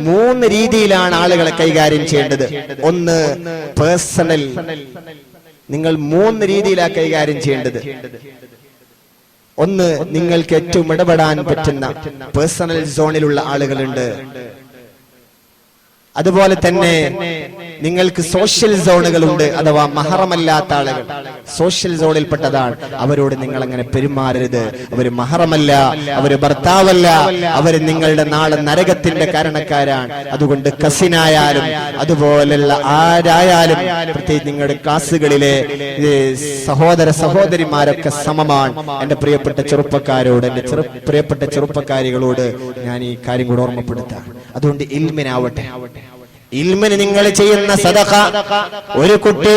3 രീതിയിലാണ് ആളുകളെ കൈകാര്യം ചെയ്യേണ്ടത്. 1 പേഴ്സണൽ, നിങ്ങൾ 3 രീതിയിലാണ് കൈകാര്യം ചെയ്യേണ്ടത്. 1 നിങ്ങൾക്ക് ഏറ്റവും ഇടപെടാൻ പറ്റുന്ന പേഴ്സണൽ സോണിലുള്ള ആളുകളുണ്ട്. അതുപോലെ തന്നെ നിങ്ങൾക്ക് സോഷ്യൽ സോണുകളുണ്ട്, അഥവാ മഹറമല്ലാത്ത ആളുകൾ സോഷ്യൽ സോണിൽപ്പെട്ടതാണ്. അവരോട് നിങ്ങൾ അങ്ങനെ പെരുമാറരുത്. അവര് മഹറമല്ല, അവര് ഭർത്താവല്ല, അവര് നിങ്ങളുടെ നാളെ നരകത്തിന്റെ കാരണക്കാരാണ്. അതുകൊണ്ട് കസിനായാലും അതുപോലുള്ള ആരായാലും, പ്രത്യേകിച്ച് നിങ്ങളുടെ ക്ലാസ്സുകളിലെ സഹോദര സഹോദരിമാരൊക്കെ സമമാണ്. എന്റെ പ്രിയപ്പെട്ട ചെറുപ്പക്കാരോട്, എന്റെ പ്രിയപ്പെട്ട ചെറുപ്പക്കാരികളോട് ഞാൻ ഈ കാര്യം കൂടെ ഓർമ്മപ്പെടുത്താം. അതുകൊണ്ട് ഇൽമിനാവട്ടെ, ഇൽമിന് നിങ്ങൾ ചെയ്യുന്ന സദഖ. ഒരു കുട്ടി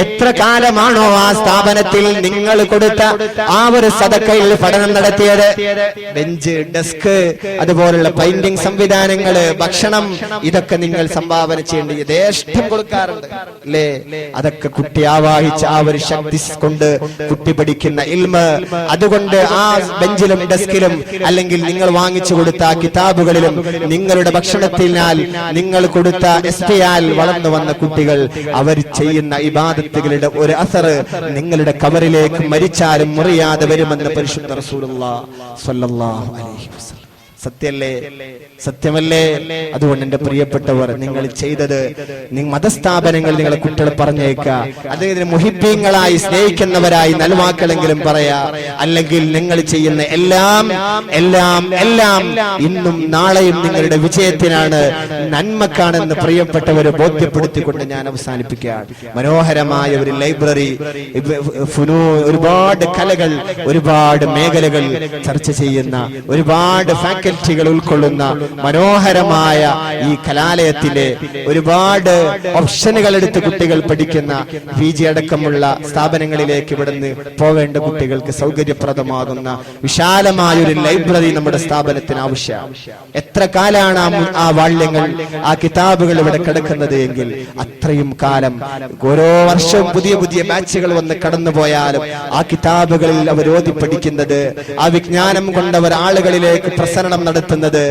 എത്ര കാലമാണോ ആ സ്ഥാപനത്തിൽ നിങ്ങൾ കൊടുത്ത ആ ഒരു സദഖയിൽ പഠനം നടത്തിയത്, ബെഞ്ച്, ഡെസ്ക്, അതുപോലുള്ള പെയിന്റിംഗ് സംവിധാനങ്ങള്, ഭക്ഷണം, ഇതൊക്കെ നിങ്ങൾ സംഭാവന ചെയ്യേണ്ടി യഥേഷ്ടം കൊടുക്കാറുണ്ട് അല്ലേ? അതൊക്കെ കുട്ടി ആവാഹിച്ച ആ ഒരു ശക്തി കൊണ്ട് കുട്ടി പഠിക്കുന്ന ഇൽമ്, അതുകൊണ്ട് ആ ബെഞ്ചിലും ഡെസ്കിലും അല്ലെങ്കിൽ നിങ്ങൾ വാങ്ങിച്ചു കൊടുത്ത കിതാബുകളിലും നിങ്ങളുടെ ഭക്ഷണത്തിനാൽ നിങ്ങൾ കൊടുത്ത എസ്പിയാൽ വളർന്നു വന്ന കുട്ടികൾ അവർ ചെയ്യുന്ന ഇബാദത്തുകളുടെ ഒരു അസർ നിങ്ങളുടെ കബറിലേക്ക് മരിച്ചാലും മുറിയാതെ വരുമെന്ന് പരിശുദ്ധ റസൂലുള്ളാഹി സ്വല്ലല്ലാഹു അലൈഹി വസല്ലം. സത്യമല്ലേ? സത്യമല്ലേ? അതുകൊണ്ട് എന്റെ പ്രിയപ്പെട്ടവർ, നിങ്ങൾ ചെയ്തത്, മതസ്ഥാപനങ്ങളിൽ നിങ്ങളെ കുട്ടികളെ പറഞ്ഞേക്കുക. അദ്ദേഹത്തിന് മുഹിബ്ബീങ്ങളായി സ്നേഹിക്കുന്നവരായി നൽവാക്കളെങ്കിലും പറയാ. അല്ലെങ്കിൽ നിങ്ങൾ ചെയ്യുന്ന എല്ലാം എല്ലാം എല്ലാം ഇന്നും നാളെയും നിങ്ങളുടെ വിജയത്തിനാണ്, നന്മക്കാണെന്ന് പ്രിയപ്പെട്ടവരെ ബോധ്യപ്പെടുത്തിക്കൊണ്ട് ഞാൻ അവസാനിപ്പിക്കുകയാണ്. മനോഹരമായ ഒരു ലൈബ്രറി, ഒരുപാട് കലകൾ, ഒരുപാട് മേഖലകൾ ചർച്ച ചെയ്യുന്ന, ഒരുപാട് ഫാക്കൽറ്റികൾ ഉൾക്കൊള്ളുന്ന മനോഹരമായ ഈ കലാലയത്തിലെ ഒരുപാട് ഓപ്ഷനുകൾ എടുത്ത് കുട്ടികൾ പഠിക്കുന്ന PG അടക്കമുള്ള സ്ഥാപനങ്ങളിലേക്ക് ഇവിടുന്ന് പോവേണ്ട കുട്ടികൾക്ക് സൗകര്യപ്രദമാകുന്ന വിശാലമായൊരു ലൈബ്രറി നമ്മുടെ സ്ഥാപനത്തിന് ആവശ്യമാണ്. എത്ര കാലാണ് ആ വാള്യങ്ങൾ, ആ കിതാബുകൾ ഇവിടെ കിടക്കുന്നത് എങ്കിൽ അത്രയും കാലം ഓരോ വർഷവും പുതിയ പുതിയ ബാച്ചുകൾ വന്ന് കടന്നുപോയാലും ആ കിതാബുകളിൽ അവർ ഓതി പഠിക്കുന്നത്, ആ വിജ്ഞാനം കൊണ്ട് അവർ ആളുകളിലേക്ക് പ്രസരണം നടത്തുന്നത്,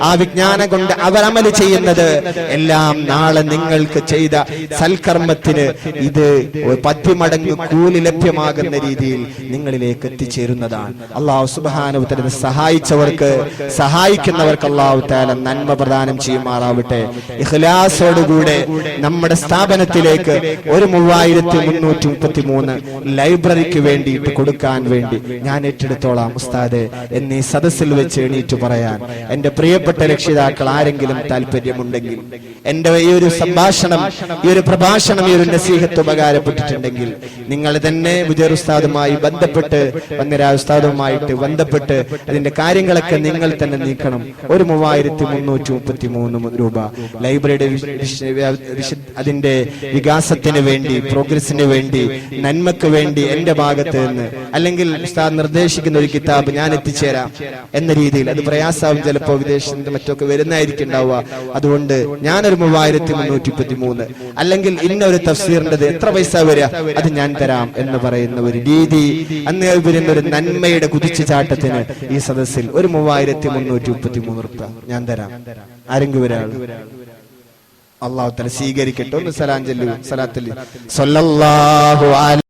ആ വിജ്ഞാനം കൊണ്ട് അവർ അമല് ചെയ്യുന്നത് എല്ലാം നാളെ നിങ്ങൾക്ക് ചെയ്ത സൽക്കർമ്മത്തിന് ഇത് 10 മടങ്ങ് കൂലി ലഭ്യമാകുന്ന രീതിയിൽ നിങ്ങളിലേക്ക് എത്തിച്ചേരുന്നതാണ്. അല്ലാഹു സുബ്ഹാനഹു വ തആല സഹായിച്ചവർക്ക്, സഹായിക്കുന്നവർക്ക് അല്ലാഹു തആല നന്മ പ്രദാനം ചെയ്യുമാറാവട്ടെ. ഇഖ്ലാസോടുകൂടെ നമ്മുടെ സ്ഥാപനത്തിലേക്ക് ഒരു 3333 ലൈബ്രറിക്ക് വേണ്ടിയിട്ട് കൊടുക്കാൻ വേണ്ടി ഞാൻ ഏറ്റെടുത്തോളാം ഉസ്താദെ എന്നീ സദസ്സിൽ വെച്ച് എണീറ്റ് പറയാം. പറയാൻ എന്റെ പ്രിയപ്പെട്ട രക്ഷിതാക്കൾ ആരെങ്കിലും താല്പര്യമുണ്ടെങ്കിൽ, എന്റെ ഈ ഒരു സംഭാഷണം, ഈ ഒരു പ്രഭാഷണം, ഈ ഒരു നസീഹത്ത് ഉപകാരപ്പെട്ടിട്ടുണ്ടെങ്കിൽ നിങ്ങൾ തന്നെ മുജീർ ഉസ്താദുമായി ബന്ധപ്പെട്ട്, വന്നിരാ ഉസ്താദുമായിട്ട് ബന്ധപ്പെട്ട് അതിന്റെ കാര്യങ്ങളൊക്കെ നിങ്ങൾ തന്നെ നീക്കണം. ഒരു 3333 രൂപ ലൈബ്രറിയുടെ അതിന്റെ വികാസത്തിന് വേണ്ടി, പ്രോഗ്രസിന് വേണ്ടി, നന്മക്ക് വേണ്ടി എന്റെ ഭാഗത്ത് നിന്ന്, അല്ലെങ്കിൽ ഉസ്താദ് നിർദ്ദേശിക്കുന്ന ഒരു കിതാബ് ഞാൻ എത്തിച്ചേരാം എന്ന രീതിയിൽ. അത് പ്രയാസാവും, ചിലപ്പോ വിദേശത്ത് മറ്റൊക്കെ വരുന്നതായിരിക്കും ഉണ്ടാവുക. അതുകൊണ്ട് ഞാനൊരു 3333, അല്ലെങ്കിൽ ഇന്ന ഒരു തഫ്സീറിന്റെ എത്ര പൈസ വരിക അത് ഞാൻ തരാം എന്ന് പറയുന്ന ഒരു രീതി, അന്ന് വരുന്ന ഒരു നന്മയുടെ കുതിച്ചുചാട്ടത്തിന് ഈ സദസ്സിൽ ഒരു 3333 രൂപ ഞാൻ തരാം. ആരെങ്കിലും ഒരാൾ അല്ലാഹു തആല സ്വീകരിക്കട്ടെ. ഒന്ന് സലാം ചൊല്ലു. സലാത്തുൽ സല്ലല്ലാഹു അലൈഹി